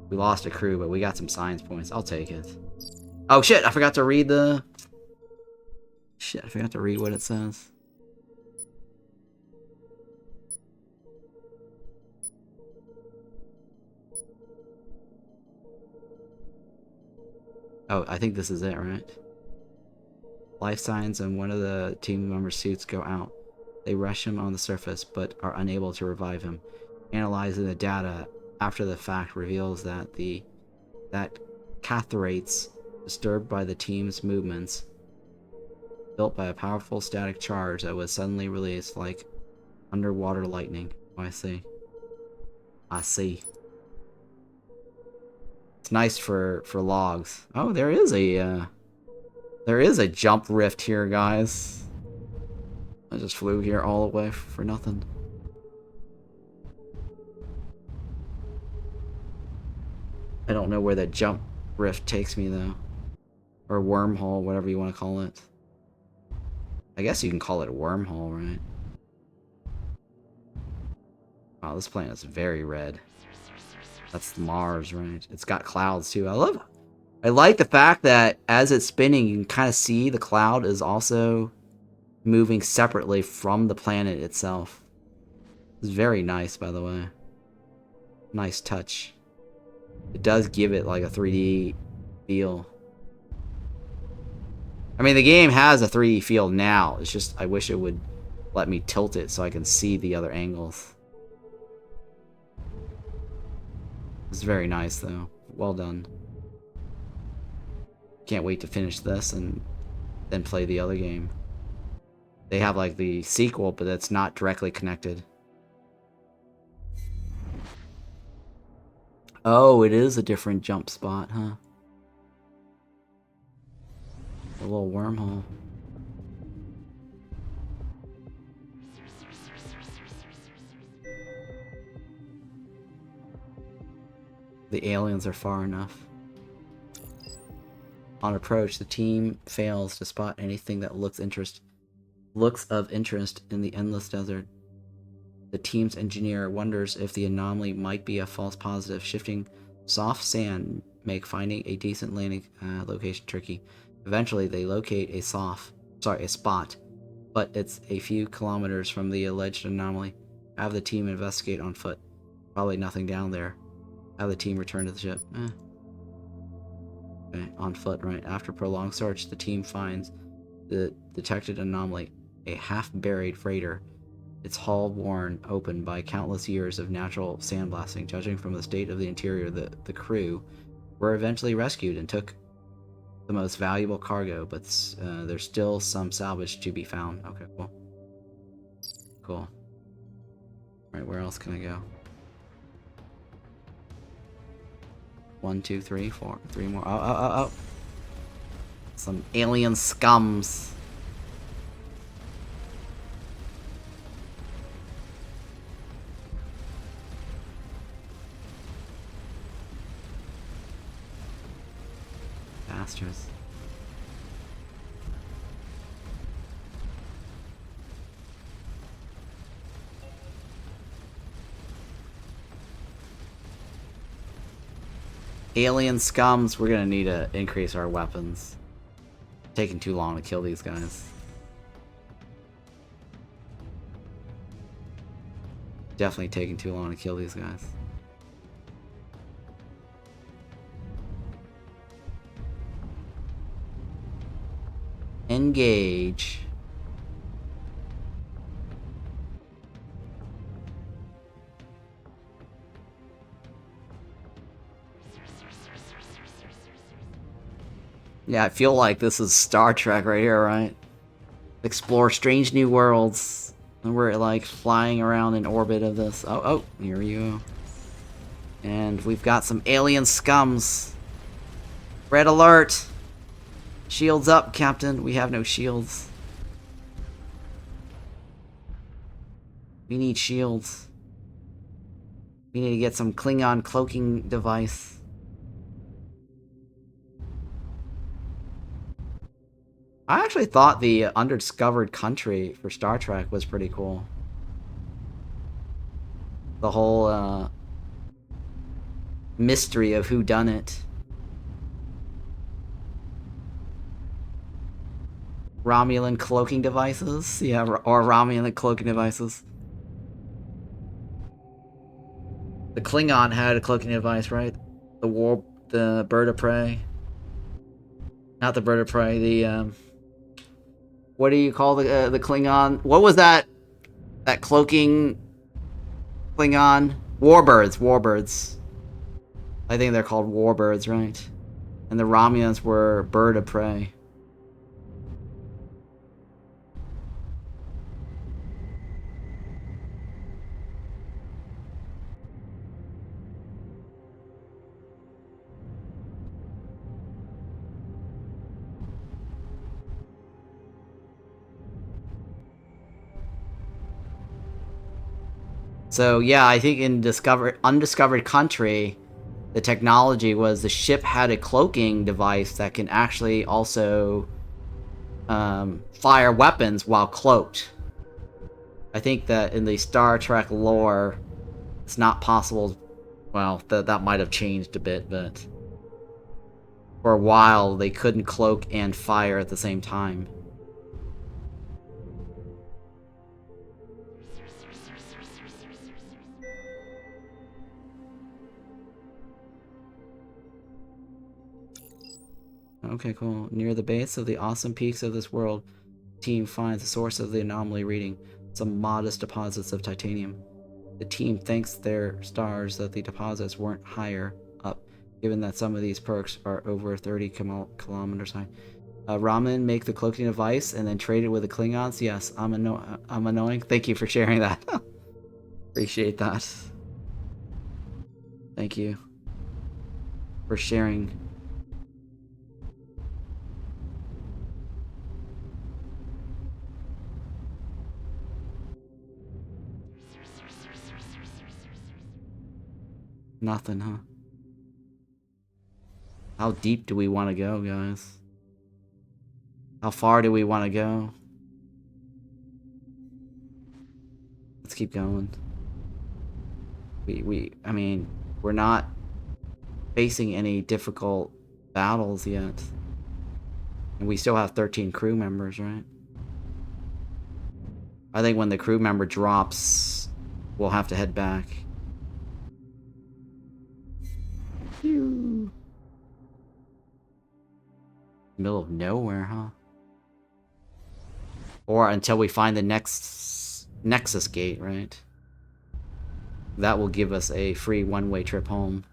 We lost a crew, but we got some science points. I'll take it. Oh, shit! I forgot to read the... Shit, I forgot to read what it says. Oh, I think this is it, right? Life signs and one of the team members' suits go out. They rush him on the surface, but are unable to revive him. Analyzing the data after the fact reveals that cathrates, disturbed by the team's movements, built by a powerful static charge that was suddenly released like underwater lightning. Oh, I see. I see. It's nice for logs. Oh, there is a jump rift here, guys. I just flew here all the way for nothing. I don't know where that jump rift takes me, though. Or wormhole, whatever you want to call it. I guess you can call it a wormhole, right? Wow, this planet's very red. That's Mars, right? It's got clouds, too. I like the fact that as it's spinning, you can kind of see the cloud is also moving separately from the planet itself. It's very nice, by the way. Nice touch. It does give it like a 3D feel. I mean, the game has a 3D feel now. It's just, I wish it would let me tilt it so I can see the other angles. It's very nice, though. Well done. Can't wait to finish this and then play the other game. They have, like, the sequel, but it's not directly connected. Oh, it is a different jump spot, huh? A little wormhole. The aliens are far enough. On approach, the team fails to spot anything that looks of interest in the endless desert. The team's engineer wonders if the anomaly might be a false positive. Shifting soft sand make finding a decent landing location tricky. Eventually, they locate a spot, but it's a few kilometers from the alleged anomaly. Have the team investigate on foot. Probably nothing down there. Have the team return to the ship. Okay, on foot, right. After prolonged search, the team finds the detected anomaly, a half-buried freighter. Its hull worn open by countless years of natural sandblasting. Judging from the state of the interior, the crew were eventually rescued and took the most valuable cargo, but there's still some salvage to be found. Okay, cool. Cool. Alright, where else can I go? 1, 2, 3, 4. 3 more. Oh. Some alien scums. bastards. Alien scums, we're gonna need to increase our weapons. Taking too long to kill these guys. Definitely taking too long to kill these guys. Engage. Yeah, I feel like this is Star Trek right here, right? Explore strange new worlds. And we're like flying around in orbit of this. Oh, here we go. And we've got some alien scums. Red alert! Shields up, Captain. We have no shields. We need shields. We need to get some Klingon cloaking device. I actually thought the undiscovered country for Star Trek was pretty cool. The whole mystery of who done it. Romulan cloaking devices? Yeah, or Romulan cloaking devices. The Klingon had a cloaking device, right? The bird of prey. Not the bird of prey, the what do you call the Klingon? What was that cloaking Klingon? Warbirds. I think they're called warbirds, right? And the Romulans were bird of prey. So yeah, I think in undiscovered country, the technology was the ship had a cloaking device that can actually also fire weapons while cloaked. I think that in the Star Trek lore, it's not possible. Well, that might have changed a bit, but for a while they couldn't cloak and fire at the same time. Okay, cool. Near the base of the awesome peaks of this world, team finds the source of the anomaly reading, some modest deposits of titanium. The team thanks their stars that the deposits weren't higher up, given that some of these perks are over 30 kilometers high. Ramen, make the cloaking device and then trade it with the Klingons? Yes, I'm annoying. Thank you for sharing that. Appreciate that. Thank you for sharing. Nothing, huh? How deep do we want to go, guys? How far do we want to go? Let's keep going. I mean, we're not facing any difficult battles yet. And we still have 13 crew members, right? I think when the crew member drops, we'll have to head back. Phew. Middle of nowhere, huh? Or until we find the next Nexus gate, right? That will give us a free one-way trip home.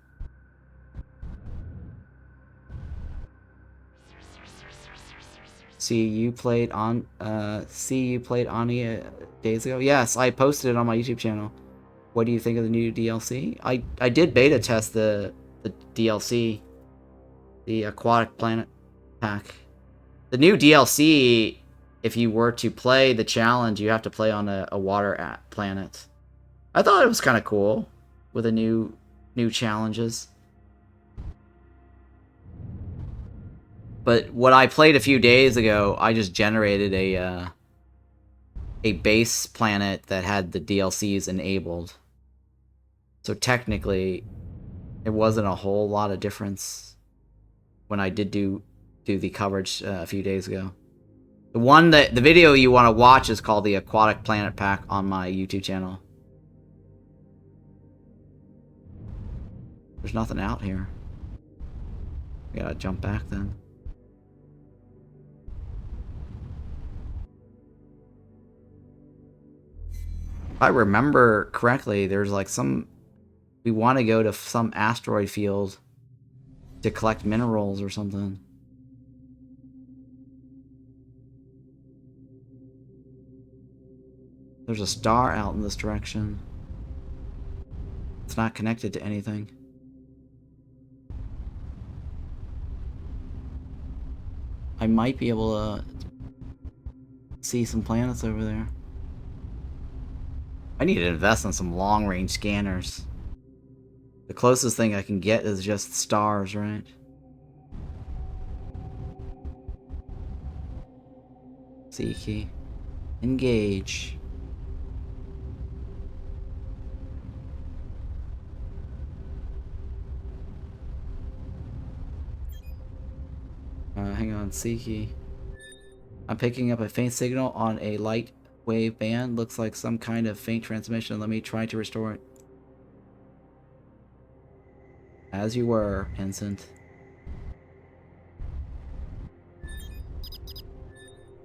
See you played Ani days ago? Yes, I posted it on my YouTube channel. What do you think of the new DLC? I did beta test the DLC, the Aquatic Planet Pack. The new DLC, if you were to play the challenge, you have to play on a water planet. I thought it was kind of cool with the new challenges. But what I played a few days ago, I just generated a base planet that had the DLCs enabled. So technically, it wasn't a whole lot of difference when I did do the coverage a few days ago. The video you want to watch is called the Aquatic Planet Pack on my YouTube channel. There's nothing out here. We gotta jump back then. If I remember correctly, there's like some... We want to go to some asteroid field to collect minerals or something. There's a star out in this direction. It's not connected to anything. I might be able to see some planets over there. I need to invest in some long-range scanners. The closest thing I can get is just stars, right? C key. Engage. Hang on, C key. I'm picking up a faint signal on a light wave band. Looks like some kind of faint transmission. Let me try to restore it. As you were, Ensign.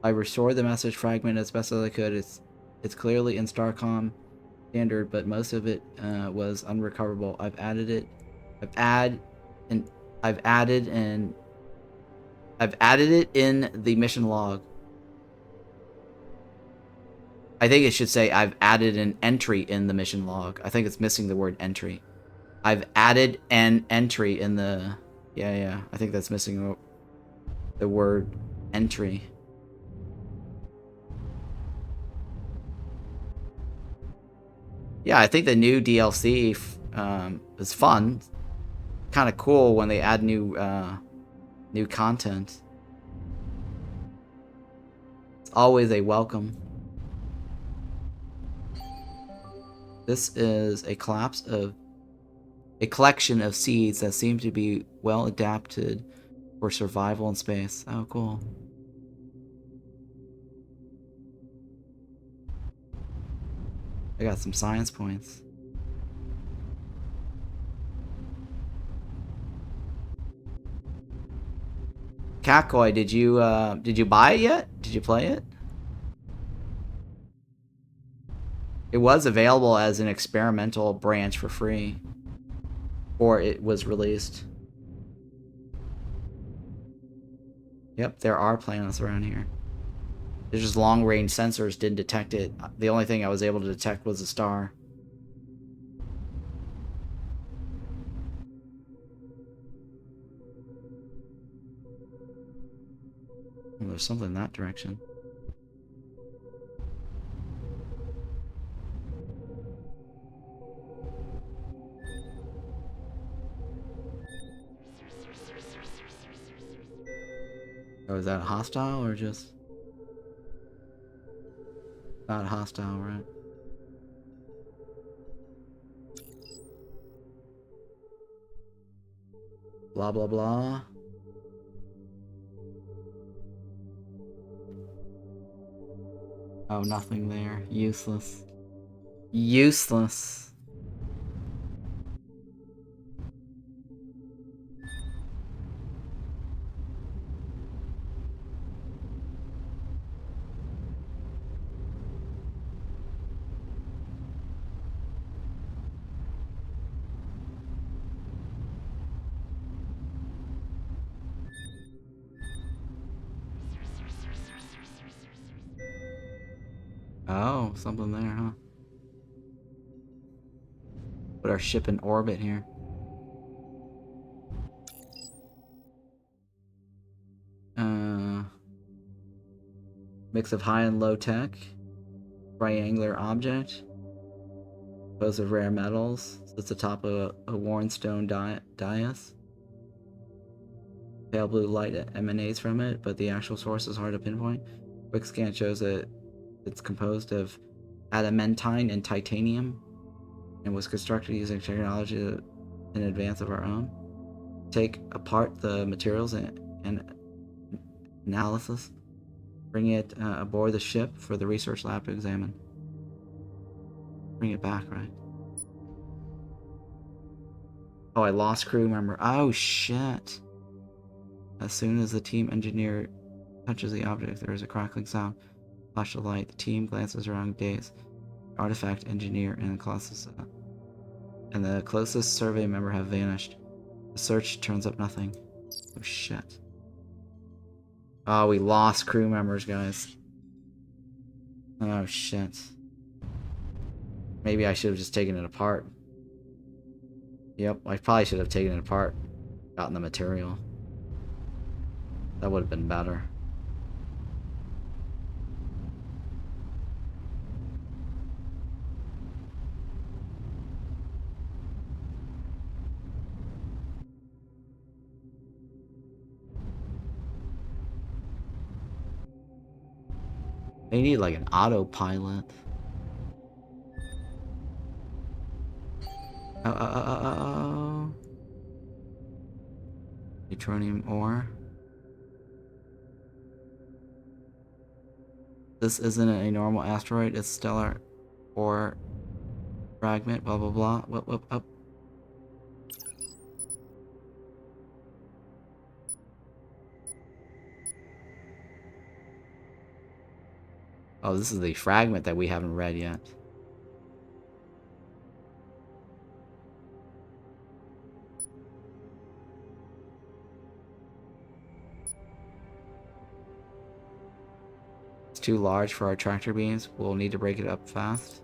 I restored the message fragment as best as I could. It's clearly in Starcom standard, but most of it was unrecoverable. I've added it in the mission log. I think it should say I've added an entry in the mission log. I think it's missing the word entry. I've added an entry in the... Yeah. I think that's missing the word entry. Yeah, I think the new DLC is fun. Kind of cool when they add new content. It's always a welcome. This is a collection of seeds that seem to be well adapted for survival in space. Oh, cool. I got some science points. Kakoi, did you buy it yet? Did you play it? It was available as an experimental branch for free. Or it was released. Yep, there are planets around here. There's just long-range sensors didn't detect it. The only thing I was able to detect was a star. Well, there's something in that direction. Oh, is that hostile or just... Not hostile, right? Blah, blah, blah. Oh, nothing there. Useless. Useless. Oh, something there, huh? Put our ship in orbit here. Mix of high and low tech. Triangular object. Composed of rare metals. Sits atop a worn stone dais. Pale blue light emanates from it, but the actual source is hard to pinpoint. Quick scan shows that it's composed of adamantine and titanium, and was constructed using technology in advance of our own. Take apart the materials and analysis. Bring it aboard the ship for the research lab to examine. Bring it back, right? Oh, I lost crew member. Oh, shit. As soon as the team engineer touches the object, there is a crackling sound. Flash of light. The team glances around, dazed. Artifact engineer and the closest survey member have vanished. The search turns up nothing. Oh, shit. Oh, we lost crew members, guys. Oh, shit. Maybe I should have just taken it apart. Yep, I probably should have taken it apart. Gotten the material. That would have been better. They need like an autopilot. Oh. Neutronium ore. This isn't a normal asteroid, it's stellar ore fragment, blah blah blah. Whoop, up. Oh, this is the fragment that we haven't read yet. It's too large for our tractor beams. We'll need to break it up fast.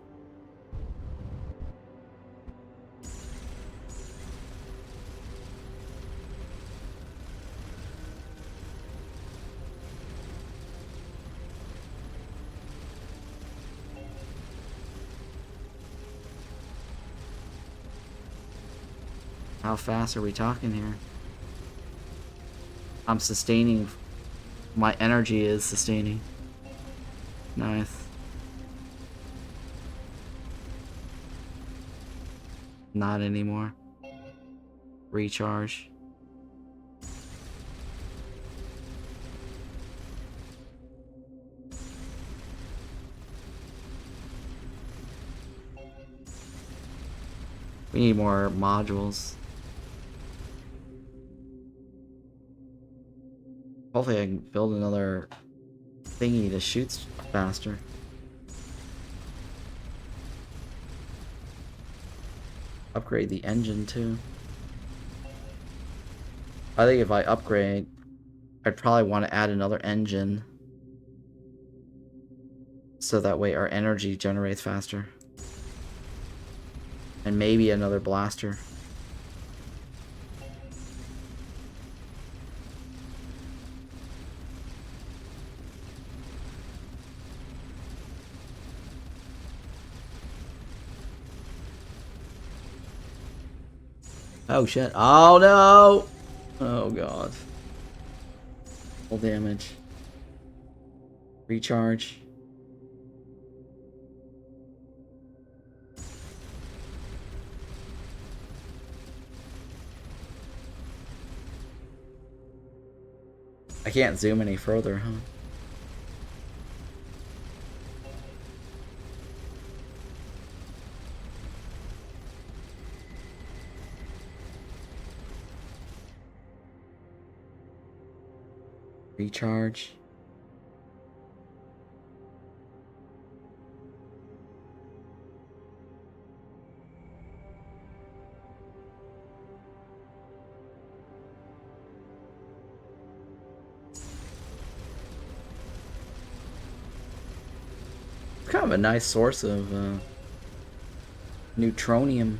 How fast are we talking here? I'm sustaining. My energy is sustaining. Nice. Not anymore. Recharge. We need more modules. Hopefully I can build another thingy that shoots faster. Upgrade the engine too. I think if I upgrade, I'd probably want to add another engine. So that way our energy generates faster. And maybe another blaster. Oh shit. Oh no! Oh god. Full damage. Recharge. I can't zoom any further, huh? Recharge. Kind of a nice source of neutronium.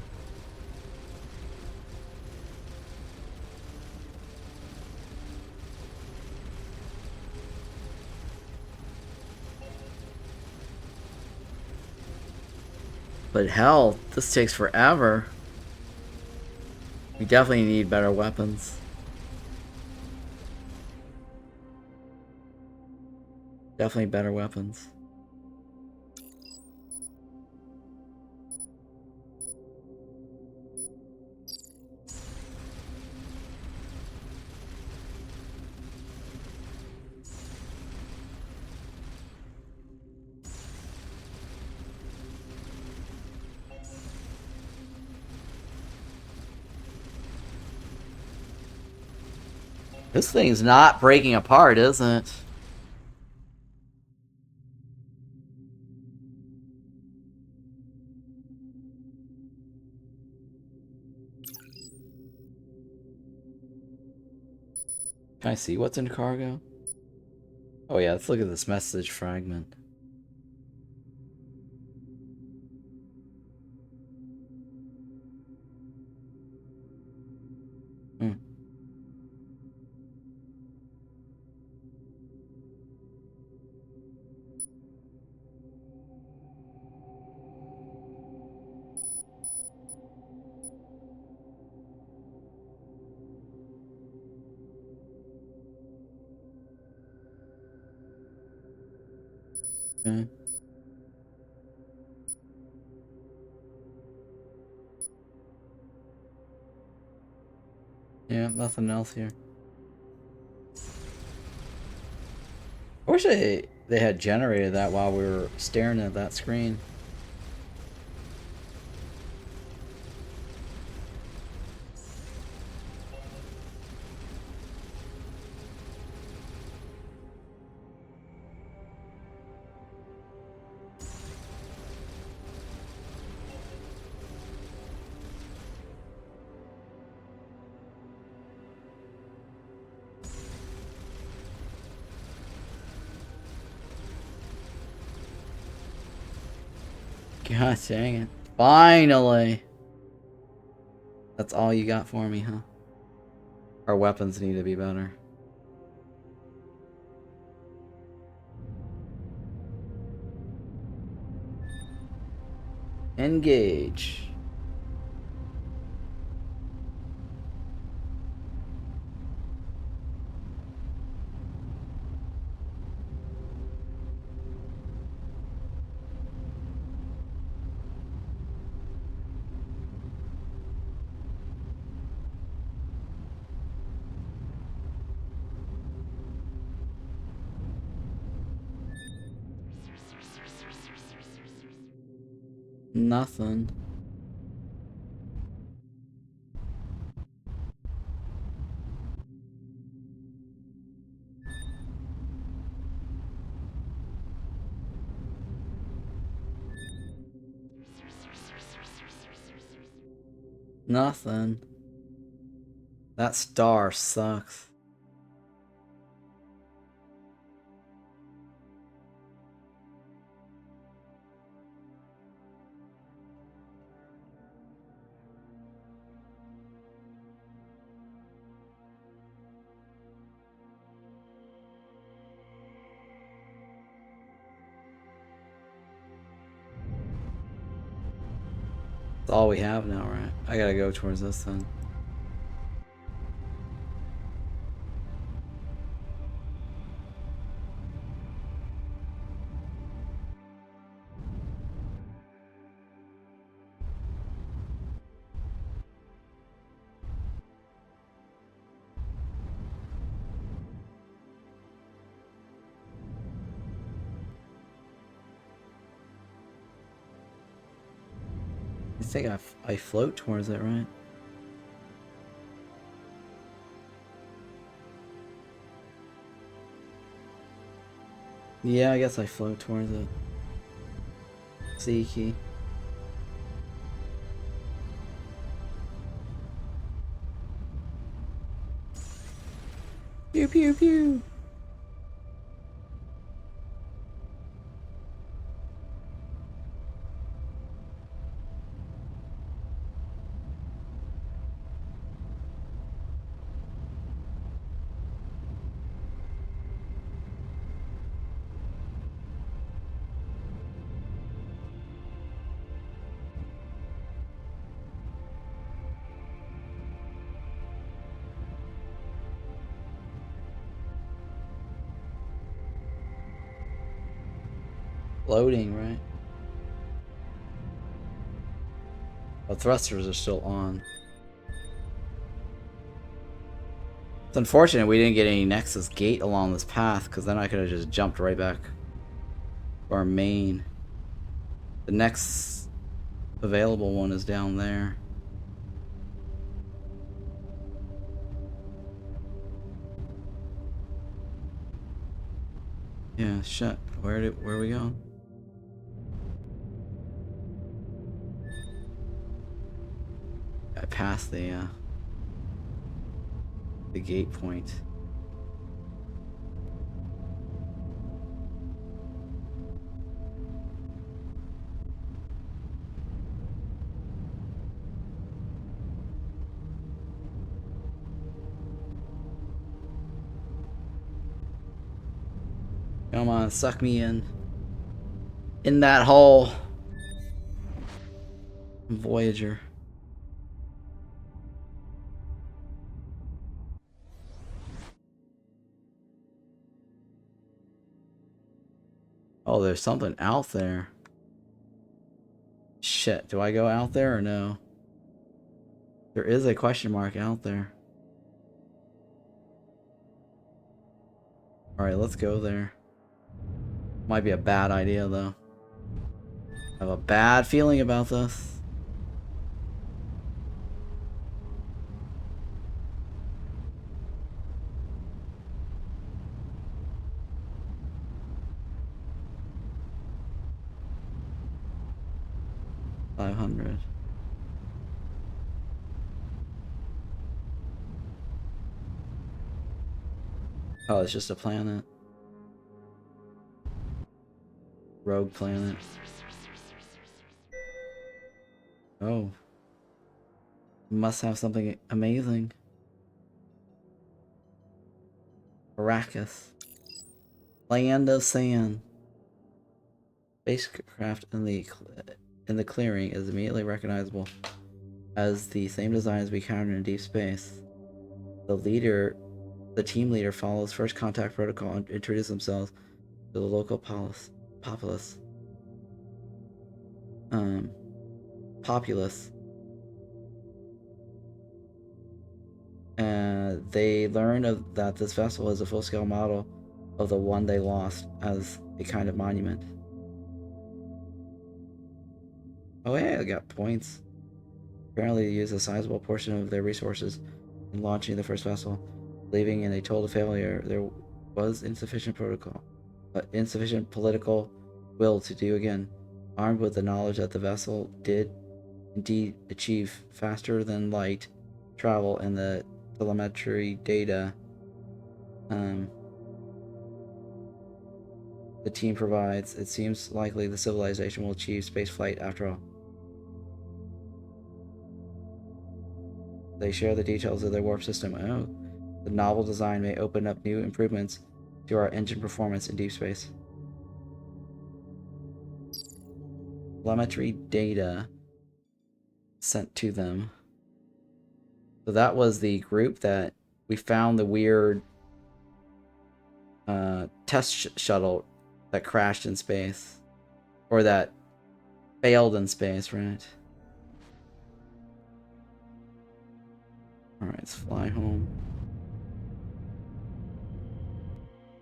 But hell, this takes forever. We definitely need better weapons. Definitely better weapons. This thing's not breaking apart, is it? Can I see what's in cargo? Oh yeah, let's look at this message fragment. Hmm. Okay. Yeah, nothing else here. I wish they had generated that while we were staring at that screen. God dang it. Finally! That's all you got for me, huh? Our weapons need to be better. Engage. Nothing. Nothing. That star sucks. That's all we have now, right? I gotta go towards this thing. I think I float towards it, right? Yeah, I guess I float towards it. C key. Pew pew pew. Loading, right? The thrusters are still on. It's unfortunate we didn't get any Nexus gate along this path, because then I could have just jumped right back to our main. The next available one is down there. Yeah, shit. Where are we going? I passed the gate point. Come on, suck me in. In that hole. Voyager. Oh, there's something out there. Shit, do I go out there or no? There is a question mark out there. Alright, let's go there. Might be a bad idea, though. I have a bad feeling about this. $500. Oh, it's just a planet. Rogue planet. Oh. Must have something amazing. Arrakis. Land of Sand. Spacecraft in the clearing is immediately recognizable as the same design as we encountered in deep space. The team leader follows first contact protocol and introduces themselves to the local populace. They learn that this vessel is a full-scale model of the one they lost as a kind of monument. Oh yeah, I got points. Apparently they used a sizable portion of their resources in launching the first vessel, leaving in a total failure. There was insufficient political will to do again. Armed with the knowledge that the vessel did indeed achieve faster than light travel and the telemetry data the team provides, it seems likely the civilization will achieve spaceflight after all. They share the details of their warp system. Oh, the novel design may open up new improvements to our engine performance in deep space. Telemetry data sent to them. So that was the group that we found the weird test shuttle that crashed in space. Or that failed in space, right? Alright, let's fly home.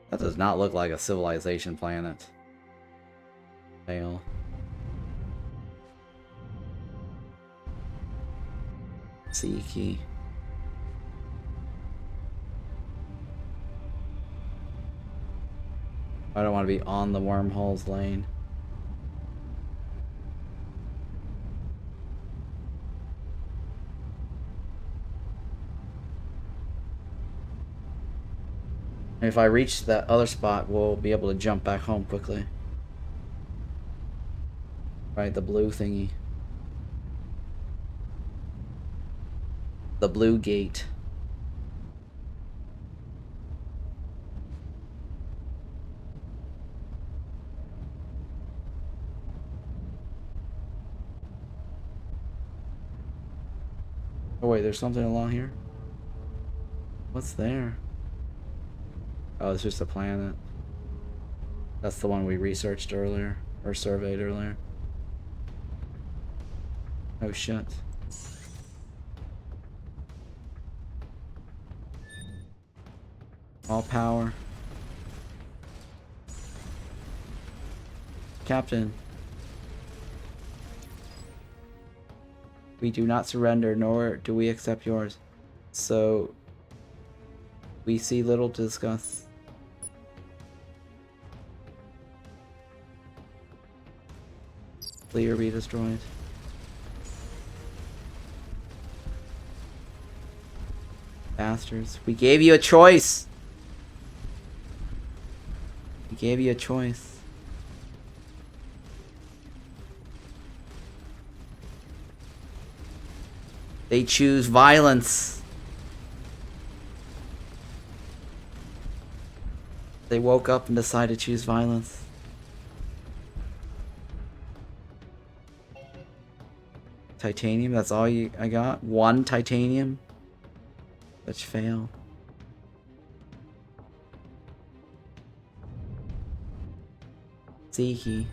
That does not look like a civilization planet. Fail. C key. I don't want to be on the wormholes lane. And if I reach that other spot, we'll be able to jump back home quickly. Right, the blue thingy. The blue gate. Oh wait, there's something along here? What's there? Oh, it's just a planet. That's the one we researched earlier. Or surveyed earlier. Oh shit. All power. Captain. We do not surrender, nor do we accept yours. So, we see little to discuss. Flee or be destroyed. Bastards. We gave you a choice! We gave you a choice. They choose violence. They woke up and decided to choose violence. Titanium, that's all I got? One titanium? Let's fail. Zeke.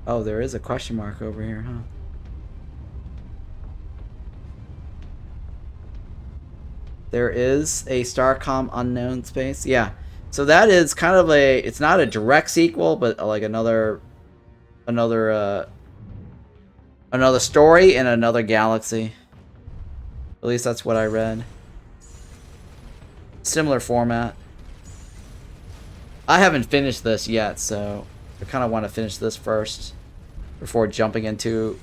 Oh, there is a question mark over here, huh? There is a Starcom unknown space. Yeah. So that is kind of a, it's not a direct sequel, but like another story in another galaxy. At least that's what I read. Similar format. I haven't finished this yet, so I kind of want to finish this first before jumping into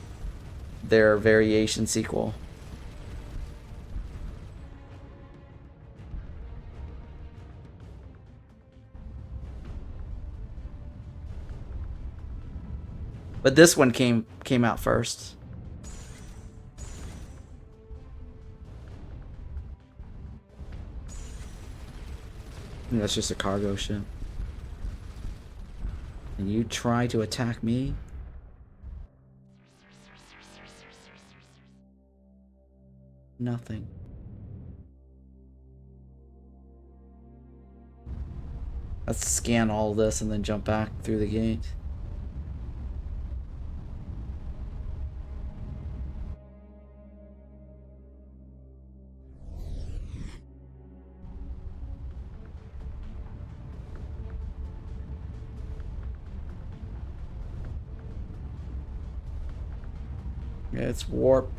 their variation sequel. But this one came out first. That's just a cargo ship. And you try to attack me? Nothing. Let's scan all this and then jump back through the gate. Yeah, it's warp.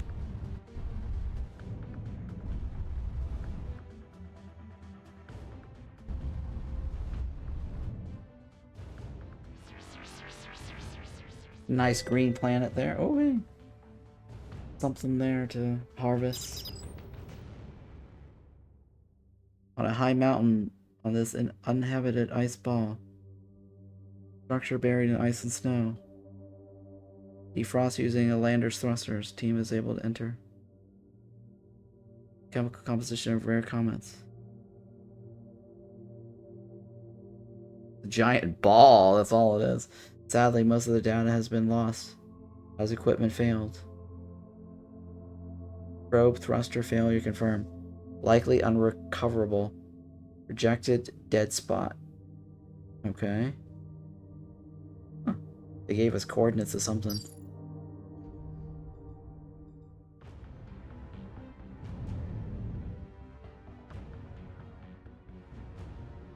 Nice green planet there. Oh, hey. Something there to harvest. On a high mountain on this uninhabited ice ball. Structure buried in ice and snow. Defrost using a lander's thrusters. Team is able to enter. Chemical composition of rare comets. A giant ball, that's all it is. Sadly, most of the data has been lost as equipment failed. Probe thruster failure confirmed. Likely unrecoverable. Rejected dead spot. Okay. Huh. They gave us coordinates of something.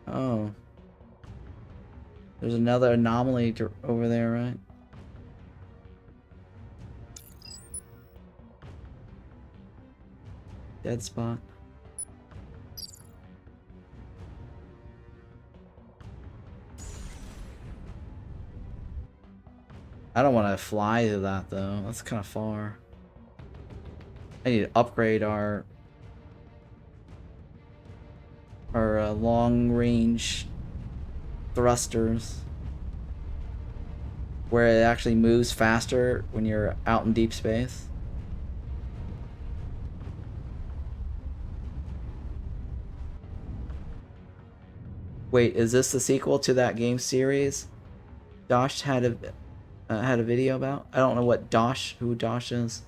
Oh. There's another anomaly over there, right? Dead spot. I don't want to fly to that though. That's kind of far. I need to upgrade our long range thrusters where it actually moves faster when you're out in deep space. Wait, is this the sequel to that game series Dosh had a video about? I don't know what Dosh, who Dosh is.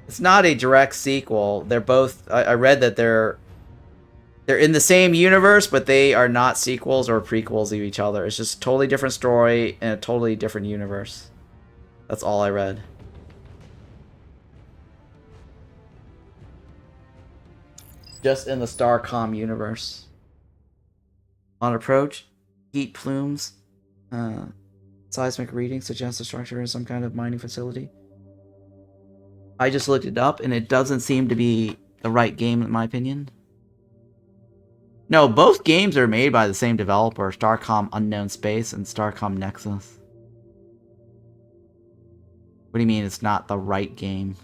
It's not a direct sequel. They're both... I read that they're in the same universe, but they are not sequels or prequels of each other. It's just a totally different story and a totally different universe. That's all I read. Just in the Starcom universe. On approach, heat plumes, seismic reading suggests the structure is some kind of mining facility. I just looked it up, and it doesn't seem to be the right game, in my opinion. No, both games are made by the same developer, Starcom Unknown Space and Starcom Nexus. What do you mean it's not the right game?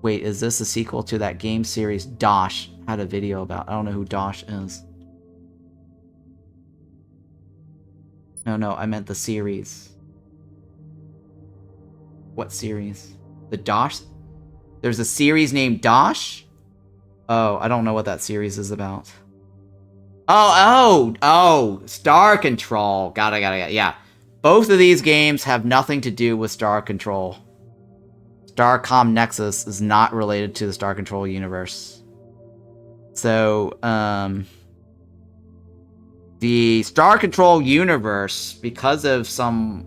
Wait, is this a sequel to that game series Dosh had a video about? I don't know who Dosh is. No, I meant the series. What series? The Dosh? There's a series named Dosh? Oh, I don't know what that series is about. Oh, Star Control. Got it, yeah. Both of these games have nothing to do with Star Control. Starcom Nexus is not related to the Star Control universe. So, the Star Control universe, because of some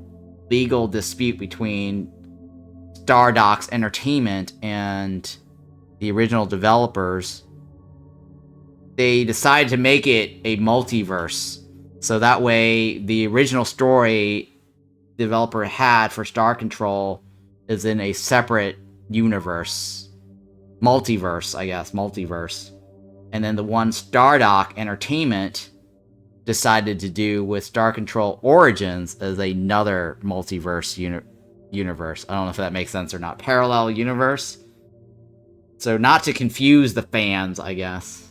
legal dispute between Stardox Entertainment and the original developers, they decided to make it a multiverse. So that way, the original story the developer had for Star Control is in a separate universe. Multiverse, I guess. Multiverse. And then the one Stardock Entertainment decided to do with Star Control Origins as another multiverse universe. I don't know if that makes sense or not. Parallel universe. So not to confuse the fans, I guess.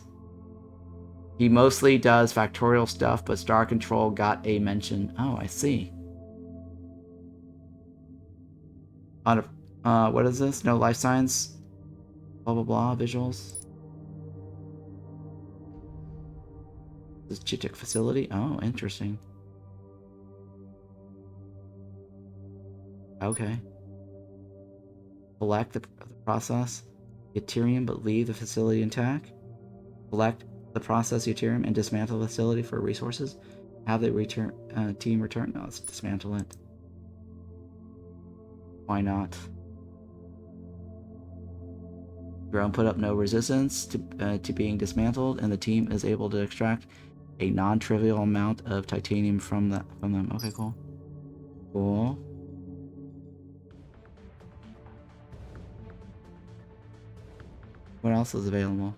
He mostly does Factorial stuff, but Star Control got a mention. Oh, I see. What is this? No life science? Blah, blah, blah. Visuals. This is Chitik facility. Oh, interesting. Okay. Select the process Ethereum, but leave the facility intact. Select the process Ethereum and dismantle the facility for resources. Have the team return. No, let's dismantle it. Why not? Drone put up no resistance to being dismantled, and the team is able to extract a non-trivial amount of titanium from them. Okay, cool. Cool. What else is available?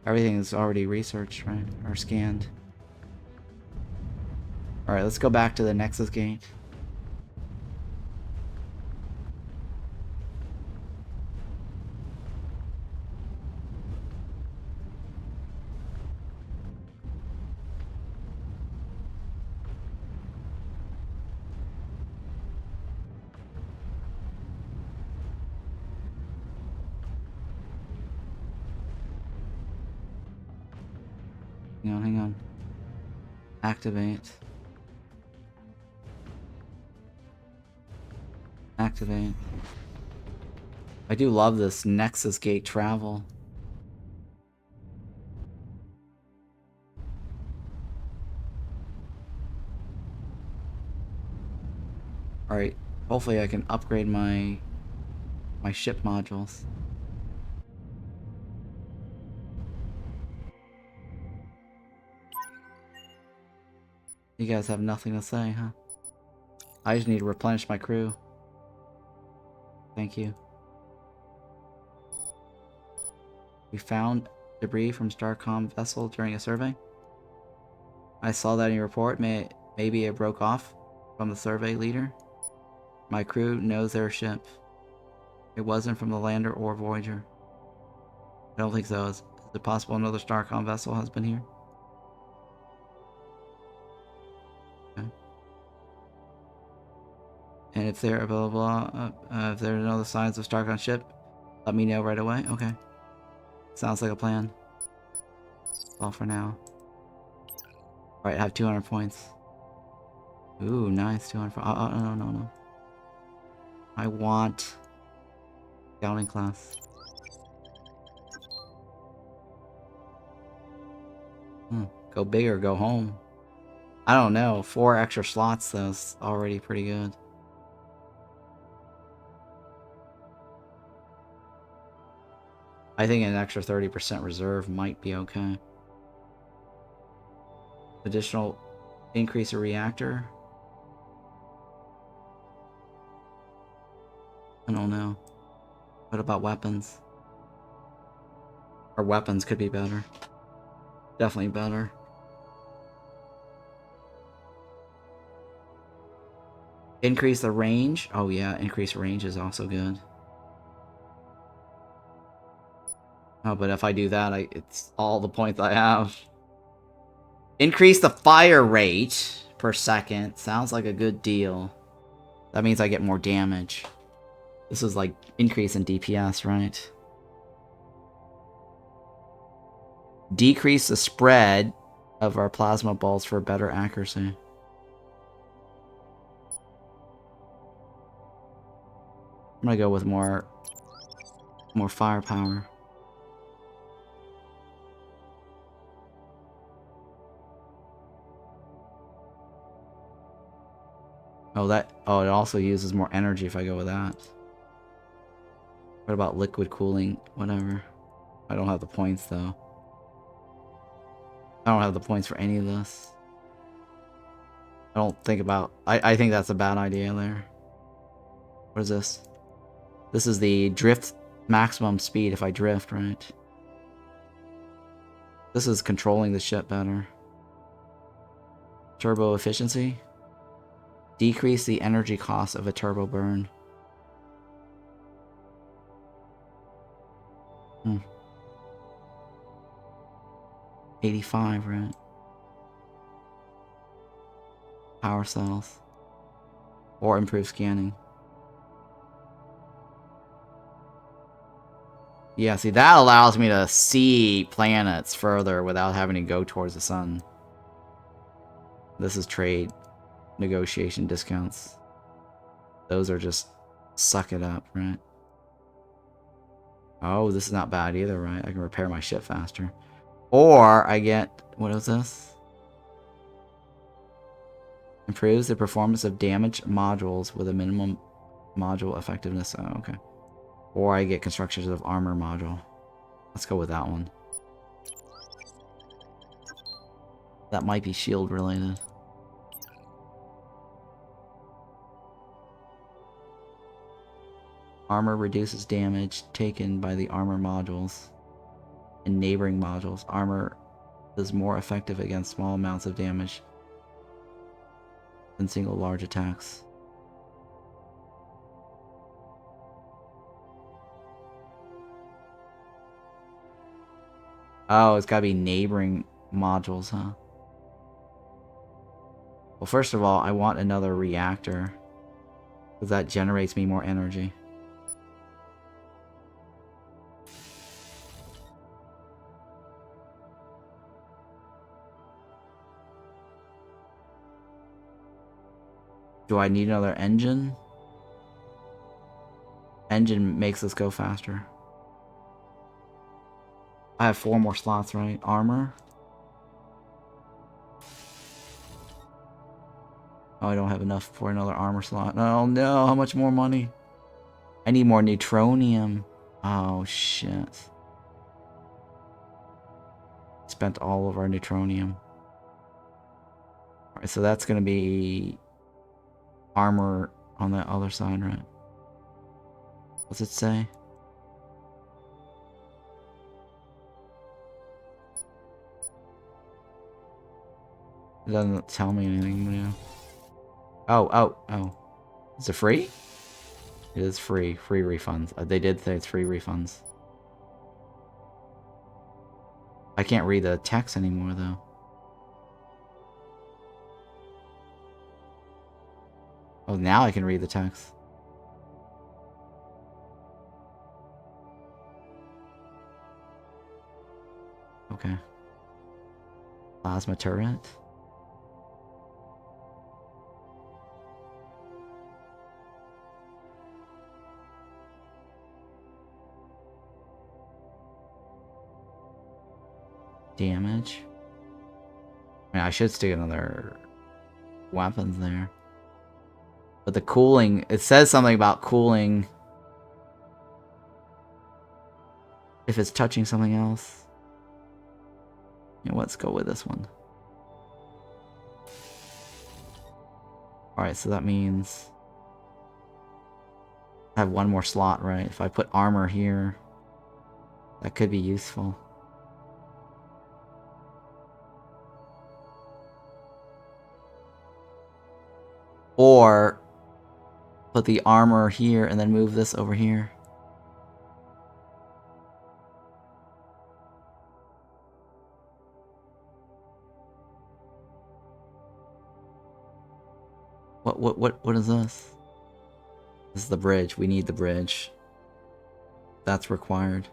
Everything is already researched, right? Or scanned. Alright, let's go back to the Nexus gate. Hang on. Activate. Activate. I do love this Nexus gate travel. Alright, hopefully I can upgrade my ship modules. You guys have nothing to say, huh? I just need to replenish my crew. Thank you. We found debris from Starcom vessel during a survey. I saw that in your report. Maybe it broke off from the survey leader. My crew knows their ship. It wasn't from the lander or Voyager. I don't think so. Is it possible another Starcom vessel has been here? Okay. And if there are if there are no other signs of Starcom ship, let me know right away. Okay. Sounds like a plan. That's all for now. Alright, I have 200 points. Ooh, nice. 200. No, no, no. I want scouting class. Go big or go home. I don't know. 4 extra slots, though, is already pretty good. I think an extra 30% reserve might be okay. Additional increase a reactor. I don't know. What about weapons? Our weapons could be better. Definitely better. Increase the range. Oh yeah, increase range is also good. Oh, but if I do that, it's all the points I have. Increase the fire rate per second. Sounds like a good deal. That means I get more damage. This is like increase in DPS, right? Decrease the spread of our plasma balls for better accuracy. I'm gonna go with more firepower. Oh, it also uses more energy if I go with that. What about liquid cooling? Whatever. I don't have the points, though. I don't have the points for any of this. I don't think about... I think that's a bad idea there. What is this? This is the drift maximum speed if I drift, right? This is controlling the ship better. Turbo efficiency. Decrease the energy cost of a turbo burn. 85, right? Power cells. Or improve scanning. Yeah, see, that allows me to see planets further without having to go towards the sun. This is trade negotiation discounts. Those are just suck it up, right? Oh, this is not bad either, right? I can repair my ship faster. Or I get... What is this? Improves the performance of damaged modules with a minimum module effectiveness. Oh, okay. Or I get constructions of armor module. Let's go with that one. That might be shield related. Armor reduces damage taken by the armor modules and neighboring modules. Armor is more effective against small amounts of damage than single large attacks. Oh, it's gotta be neighboring modules, huh? Well, first of all, I want another reactor, because that generates me more energy. Do I need another engine? Engine makes us go faster. I have 4 more slots, right? Armor. Oh, I don't have enough for another armor slot. Oh no, how much more money? I need more neutronium. Oh shit. Spent all of our neutronium. Alright, so that's gonna be armor on the other side, right? What's it say? It doesn't tell me anything new. Oh. Is it free? It is free. Free refunds. They did say it's free refunds. I can't read the text anymore, though. Oh, now I can read the text. Okay. Plasma turret. damage. I mean, I should stick another weapons there. But the cooling, it says something about cooling if it's touching something else. Yeah, let's go with this one. Alright, so that means I have one more slot, right? If I put armor here, that could be useful. Or put the armor here and then move this over here. What is this? This is the bridge. We need the bridge. That's required.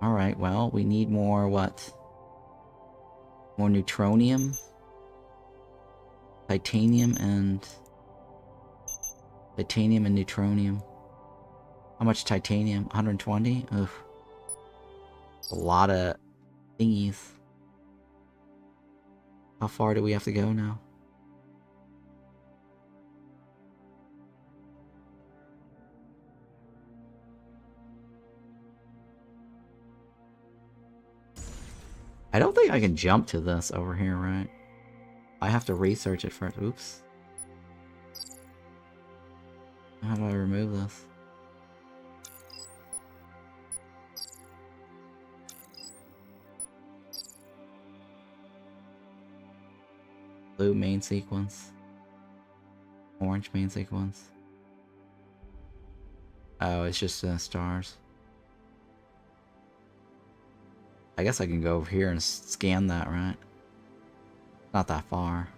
Alright, well, we need more what? More neutronium? Titanium and neutronium. How much titanium? 120? Ugh. A lot of thingies. How far do we have to go now? I don't think I can jump to this over here, right? I have to research it first. Oops. How do I remove this? Blue main sequence. Orange main sequence. Oh, it's just stars. I guess I can go over here and scan that, right? Not that far.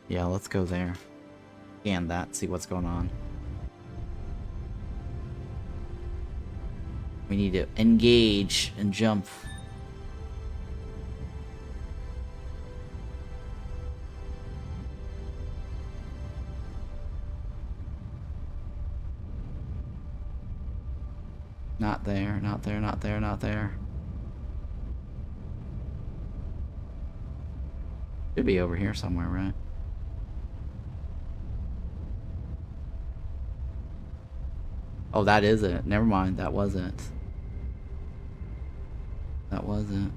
Yeah, let's go there. Scan that, see what's going on. We need to engage and jump. Not there, not there, not there, not there. Should be over here somewhere, right? Oh, that is it. Never mind, that wasn't. That wasn't.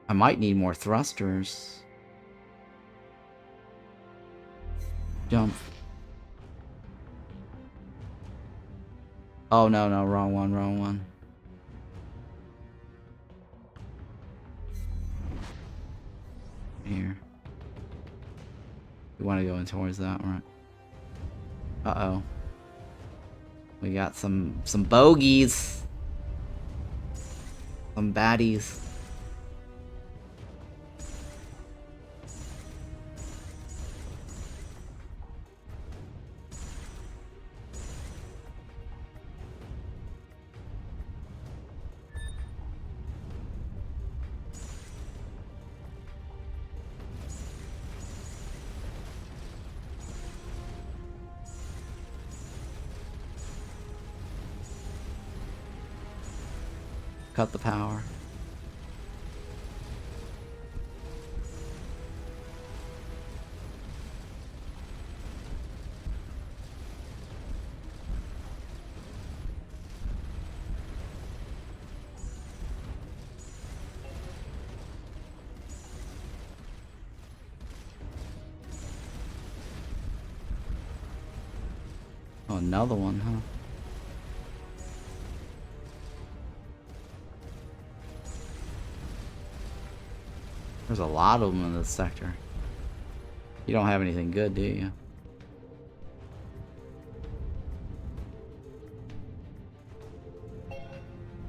I might need more thrusters. Jump. Oh, no, no, wrong one, wrong one. Here. We want to go in towards that, right? Uh-oh. We got some bogeys. Some baddies. Cut the power. Oh, another one, huh? There's a lot of them in this sector. You don't have anything good, do you?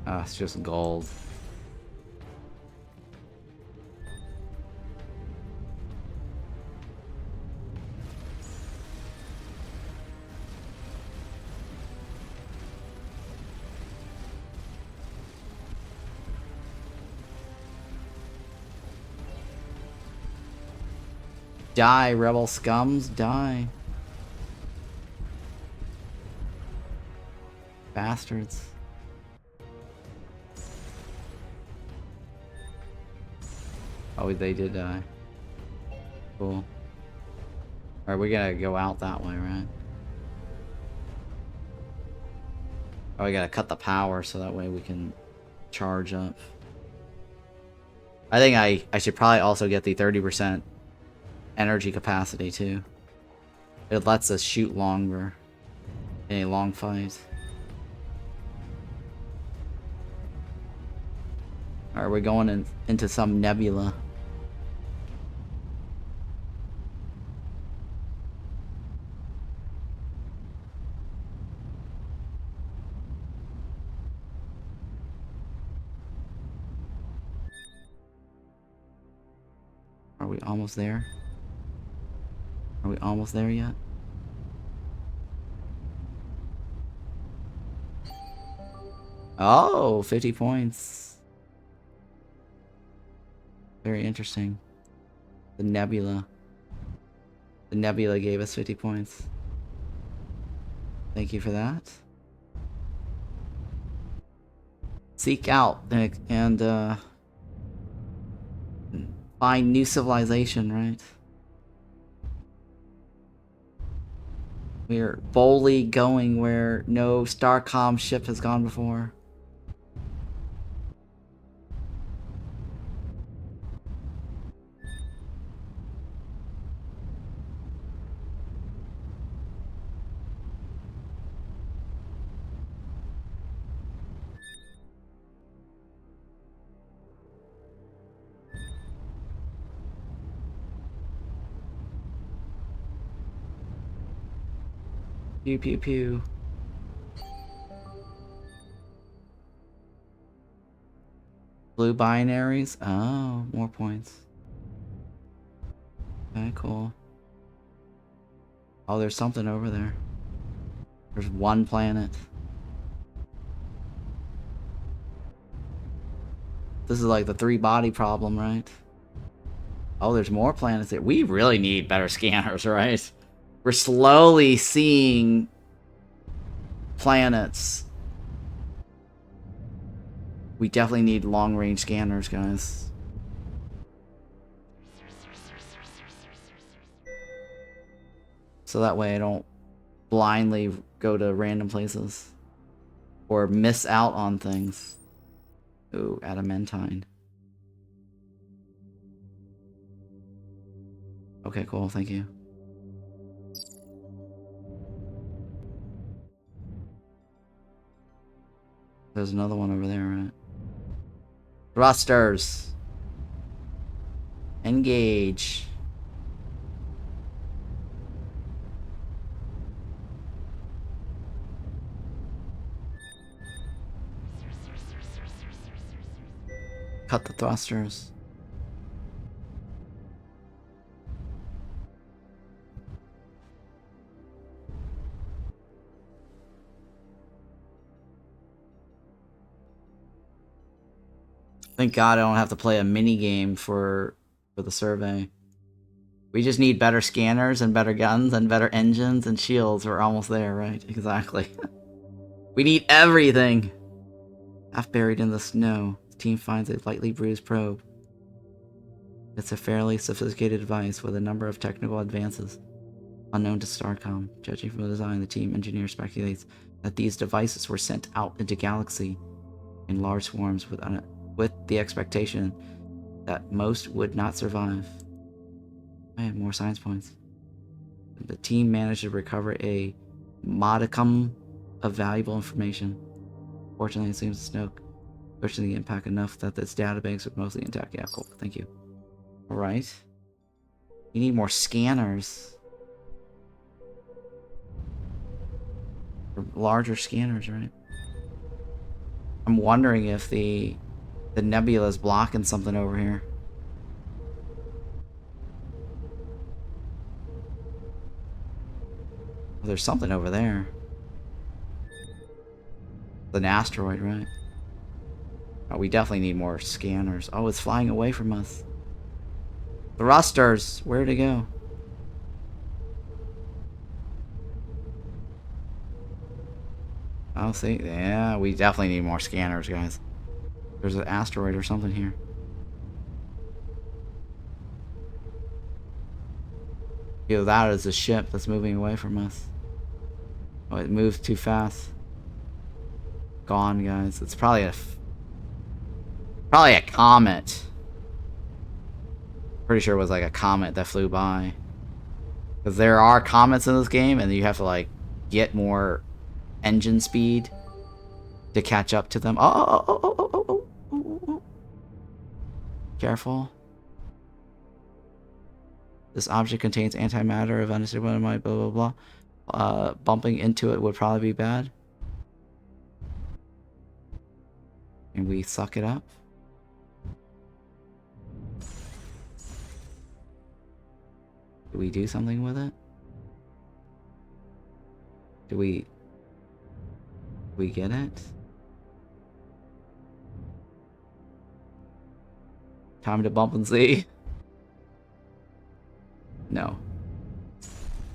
Ah, it's just gold. Die, rebel scums, die. Bastards. Oh, they did die. Cool. Alright, we gotta go out that way, right? Oh, we gotta cut the power so that way we can charge up. I think I should probably also get the 30% energy capacity too. It lets us shoot longer in a long fight. Alright, we're going into some nebula. Are we almost there? Are we almost there yet? Oh, 50 points. Very interesting. The nebula. The nebula gave us 50 points. Thank you for that. Seek out and find new civilization, right? We're boldly going where no Starcom ship has gone before. Pew pew pew. Blue binaries? Oh, more points. Okay, cool. Oh, there's something over there. There's one planet. This is like the 3-body problem, right? Oh, there's more planets there. We really need better scanners, right? We're slowly seeing planets. We definitely need long-range scanners, guys. So that way I don't blindly go to random places. Or miss out on things. Ooh, adamantine. Okay, cool, thank you. There's another one over there, right? Thrusters. Engage. Cut the thrusters. Thank God I don't have to play a mini game for the survey. We just need better scanners and better guns and better engines and shields. We're almost there, right? Exactly. We need everything. Half buried in the snow, the team finds a lightly bruised probe. It's a fairly sophisticated device with a number of technical advances unknown to Starcom. Judging from the design, the team engineer speculates that these devices were sent out into galaxy in large swarms with the expectation that most would not survive. I have more science points. The team managed to recover a modicum of valuable information. Fortunately, it seems the Snoke cushioned the impact enough that this database was mostly intact. Yeah, cool. Thank you. Alright. We need more scanners. Or larger scanners, right? I'm wondering if the nebula is blocking something over here. Oh, there's something over there. An asteroid, right? Oh, we definitely need more scanners. Oh, it's flying away from us. Thrusters! Where'd it go? I'll see. Yeah, we definitely need more scanners, guys. There's an asteroid or something here. Either that is a ship that's moving away from us. Oh, it moves too fast. Gone, guys. It's probably a comet. Pretty sure it was like a comet that flew by. Because there are comets in this game, and you have to like get more engine speed to catch up to them. Oh. Careful. This object contains antimatter of unstable blah blah blah. Bumping into it would probably be bad. And we suck it up. Do we do something with it? Do we get it? Time to bump and see. No.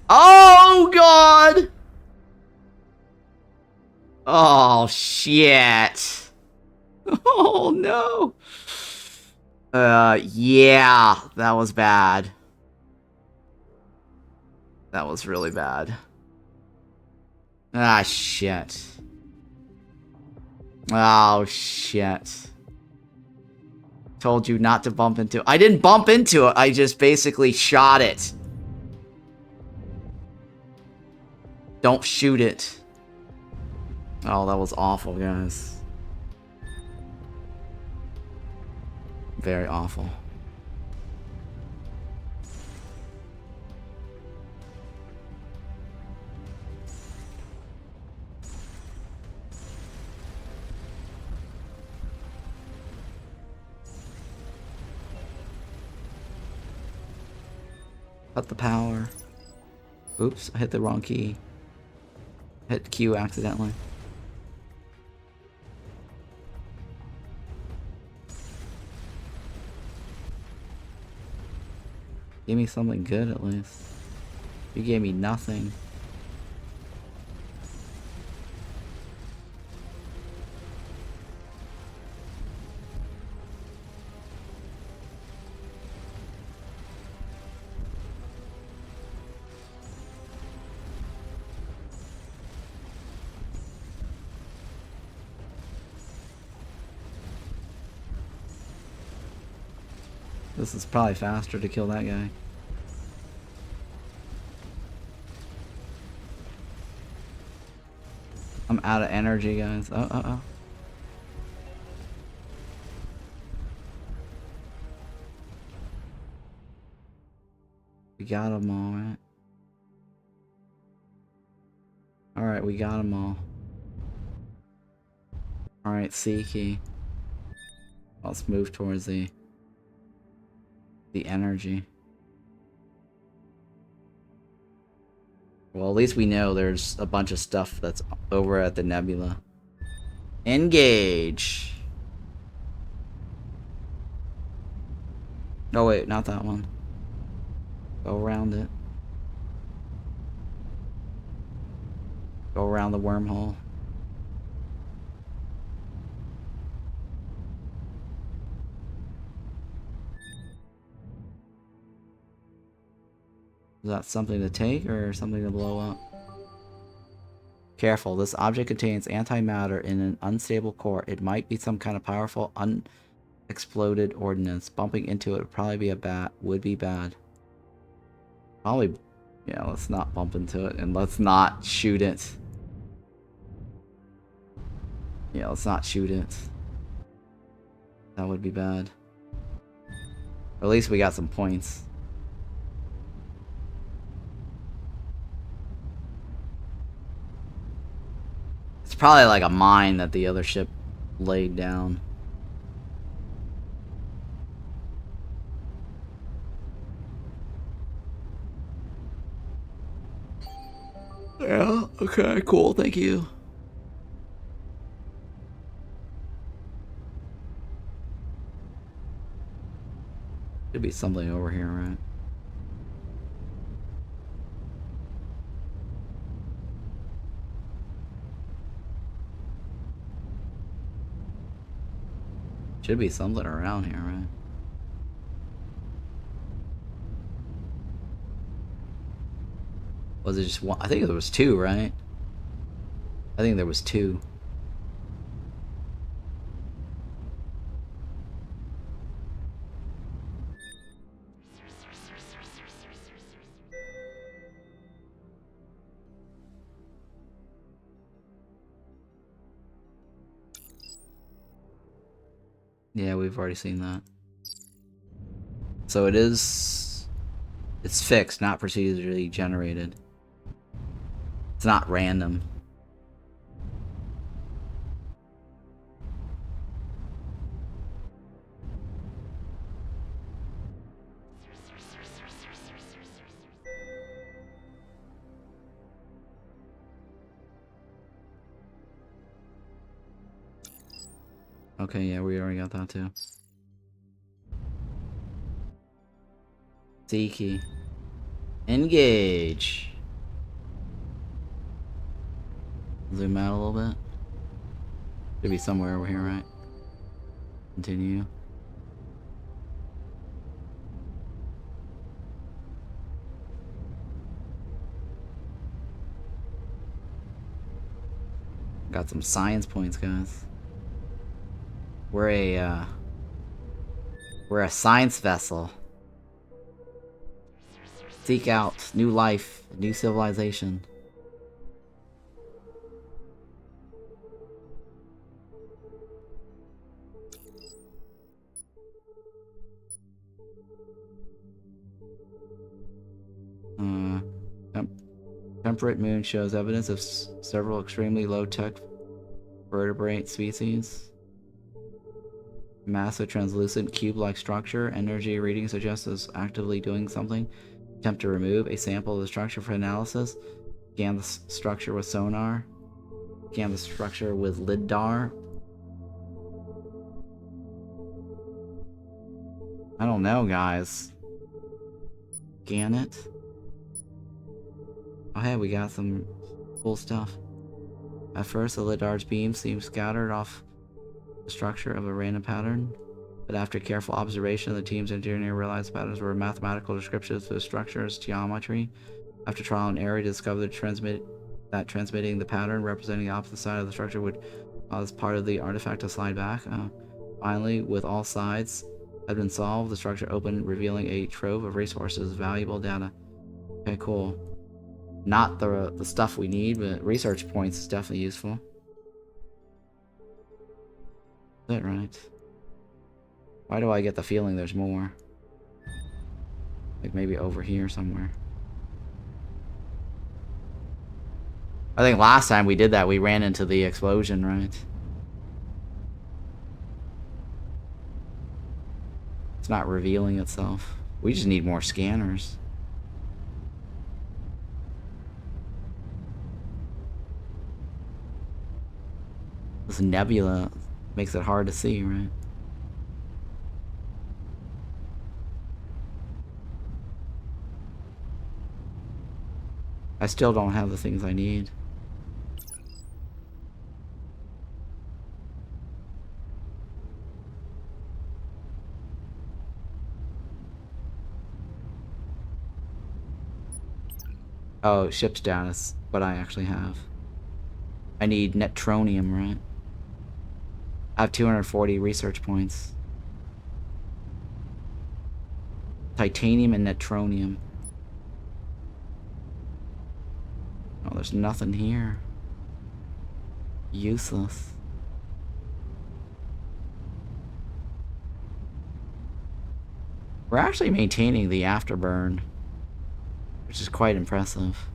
Oh god! Oh shit. Oh no. Yeah, that was bad. That was really bad. Ah, shit. Oh, shit. Told you not to bump into it. I didn't bump into it. I just basically shot it. Don't shoot it. Oh, that was awful, guys. Very awful. Cut the power. Oops, I hit the wrong key. Hit Q accidentally. Give me something good at least. You gave me nothing. This is probably faster to kill that guy. I'm out of energy, guys. Oh. We got them all, right? Alright, we got them all. Alright, C key. Let's move towards the energy. Well, at least we know there's a bunch of stuff that's over at the nebula. Engage! Oh wait, not that one. Go around it. Go around the wormhole. Is that something to take or something to blow up? Careful, this object contains antimatter in an unstable core. It might be some kind of powerful unexploded ordnance. Bumping into it would probably be would be bad. Probably, yeah, let's not bump into it and let's not shoot it. Yeah, let's not shoot it. That would be bad. Or at least we got some points. It's probably like a mine that the other ship laid down. Yeah, okay, cool, thank you. Could be something over here, right? Should be something around here, right? Was it just one? I think there was two, right? I think there was two. Yeah, we've already seen that. So it's fixed, not procedurally generated. It's not random. Okay, yeah, we already got that too. C key. Engage. Zoom out a little bit. Should be somewhere over here, right? Continue. Got some science points, guys. We're a science vessel. Seek out new life, new civilization. Temperate moon shows evidence of several extremely low-tech vertebrate species. Massive translucent cube-like structure. Energy reading suggests it's actively doing something. Attempt to remove a sample of the structure for analysis. Scan the structure with sonar. Scan the structure with lidar. I don't know, guys. Scan it. Oh hey, we got some cool stuff. At first, the lidar's beam seemed scattered off the structure of a random pattern, but after careful observation, the team's engineer realized the patterns were mathematical descriptions of the structure's geometry. After trial and error, he discovered that transmitting the pattern representing the opposite side of the structure would cause part of the artifact to slide back. Finally, with all sides had been solved, the structure opened, revealing a trove of resources, valuable data. Okay, cool. Not the stuff we need, but research points is definitely useful. Is that right? Why do I get the feeling there's more? Like maybe over here somewhere. I think last time we did that, we ran into the explosion, right? It's not revealing itself. We just need more scanners. This nebula makes it hard to see, right? I still don't have the things I need. Oh, ship's down is what I actually have. I need neutronium, right? I have 240 research points. Titanium and neutronium. Oh, there's nothing here. Useless. We're actually maintaining the afterburn, which is quite impressive.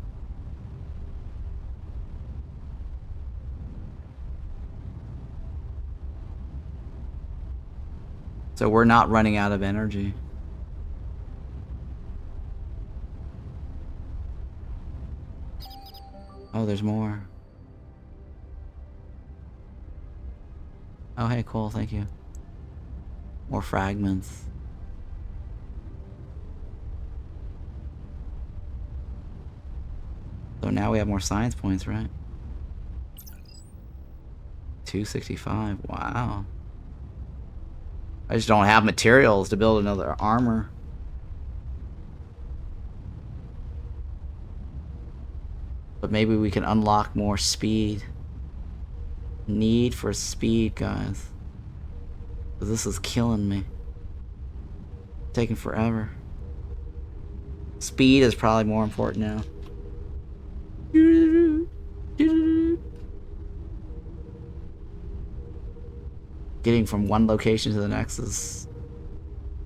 So we're not running out of energy. Oh, there's more. Oh, hey, cool, thank you. More fragments. So now we have more science points, right? 265, wow. I just don't have materials to build another armor. But maybe we can unlock more speed. Need for speed, guys. This is killing me. Taking forever. Speed is probably more important now. Getting from one location to the next is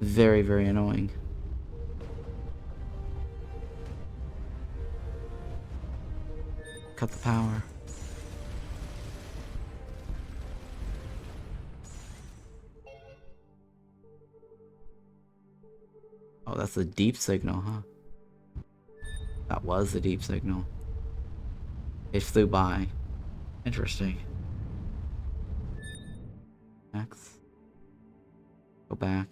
very, very annoying. Cut the power. Oh, that's the deep signal, huh? That was the deep signal. It flew by. Interesting. X. Go back.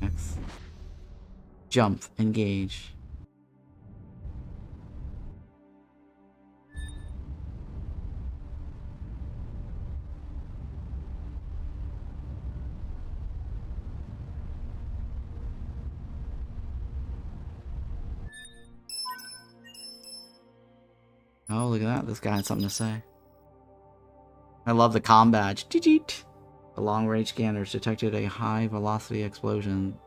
X. Jump. Engage. Oh, look at that. This guy had something to say. I love the comm badge. The long-range scanners detected a high-velocity explosion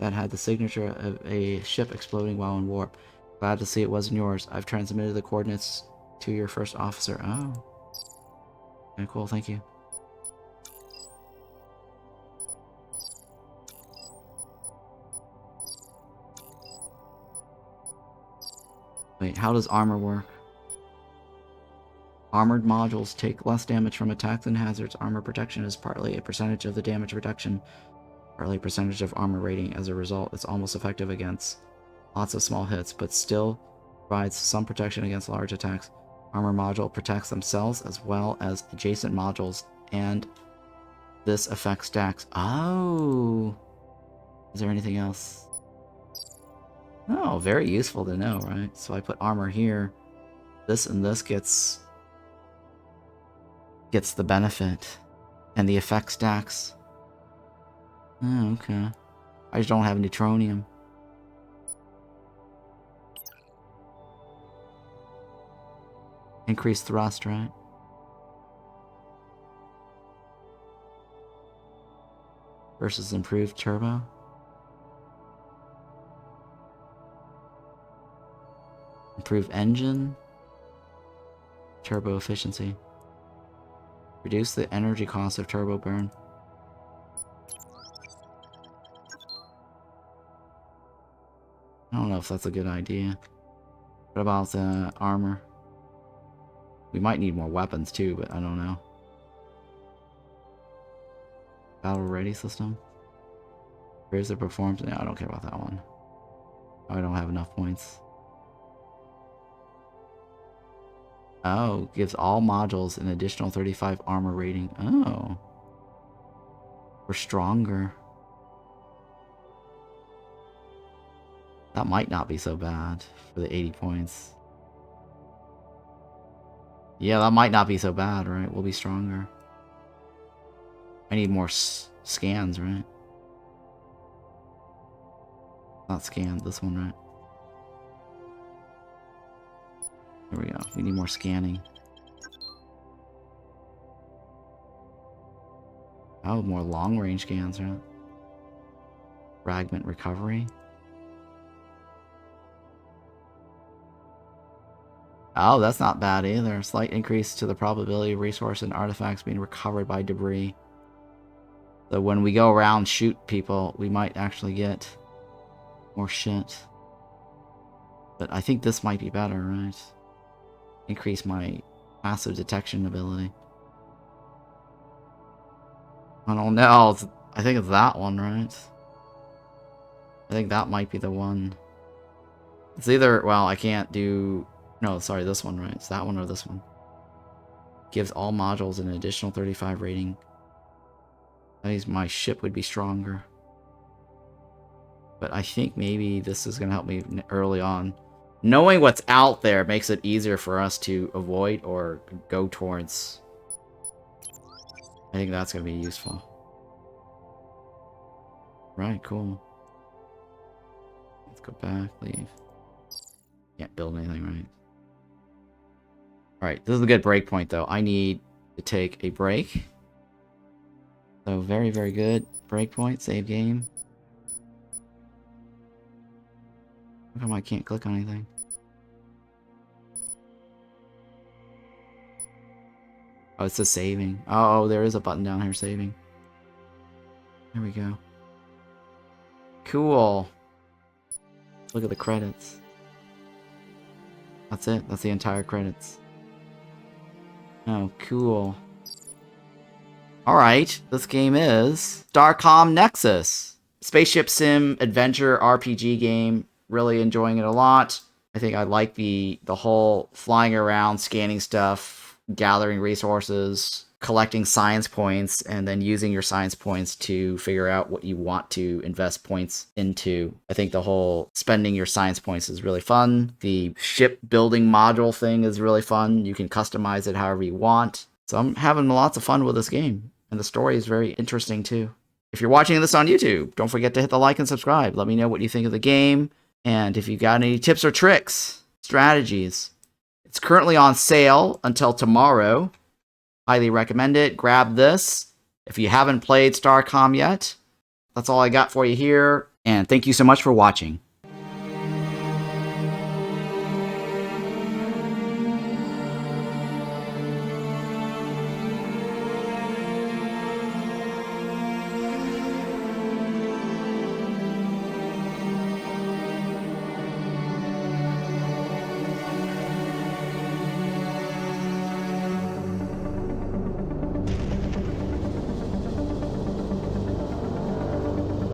that had the signature of a ship exploding while in warp. Glad to see it wasn't yours. I've transmitted the coordinates to your first officer. Oh. Okay, cool. Thank you. Wait, how does armor work? Armored modules take less damage from attacks and hazards. Armor protection is partly a percentage of the damage reduction, partly a percentage of armor rating. As a result, it's almost effective against lots of small hits, but still provides some protection against large attacks. Armor module protects themselves as well as adjacent modules, and this affects stacks. Oh! Is there anything else? Oh, very useful to know, right? So I put armor here. This and this gets the benefit. And the effect stacks. Oh, okay. I just don't have neutronium. Increased thrust, right? Versus improved turbo. Improved engine. Turbo efficiency. Reduce the energy cost of turbo burn. I don't know if that's a good idea. What about the armor? We might need more weapons too, but I don't know. Battle ready system? Where's the performance? No, I don't care about that one. I don't have enough points. Oh, gives all modules an additional 35 armor rating. Oh. We're stronger. That might not be so bad for the 80 points. Yeah, that might not be so bad, right? We'll be stronger. I need more scans, right? Not scanned, this one, right? There we go. We need more scanning. Oh, more long-range scans, right? Fragment recovery. Oh, that's not bad either. Slight increase to the probability of resource and artifacts being recovered by debris. So when we go around shoot people, we might actually get more shit. But I think this might be better, right? Increase my passive detection ability. I don't know. I think it's that one, right? I think that might be the one. It's either, well, I can't do... No, sorry, this one, right? It's that one or this one. Gives all modules an additional 35 rating. That means my ship would be stronger. But I think maybe this is going to help me early on. Knowing what's out there makes it easier for us to avoid or go towards. I think that's going to be useful. Right, cool. Let's go back, leave. Can't build anything, right? Alright, this is a good break point, though. I need to take a break. So, very, very good. Break point, save game. How come I can't click on anything? Oh, it says saving. Oh, there is a button down here saving. There we go. Cool. Let's look at the credits. That's it. That's the entire credits. Oh, cool. Alright, this game is Starcom Nexus. Spaceship sim adventure RPG game. Really enjoying it a lot. I think I like the whole flying around, scanning stuff, gathering resources, collecting science points, and then using your science points to figure out what you want to invest points into. I think the whole spending your science points is really fun. The ship building module thing is really fun. You can customize it however you want. So I'm having lots of fun with this game. And the story is very interesting too. If you're watching this on YouTube, don't forget to hit the like and subscribe. Let me know what you think of the game. And if you got any tips or tricks, strategies. It's currently on sale until tomorrow. Highly recommend it. Grab this. If you haven't played Starcom yet, that's all I got for you here. And thank you so much for watching.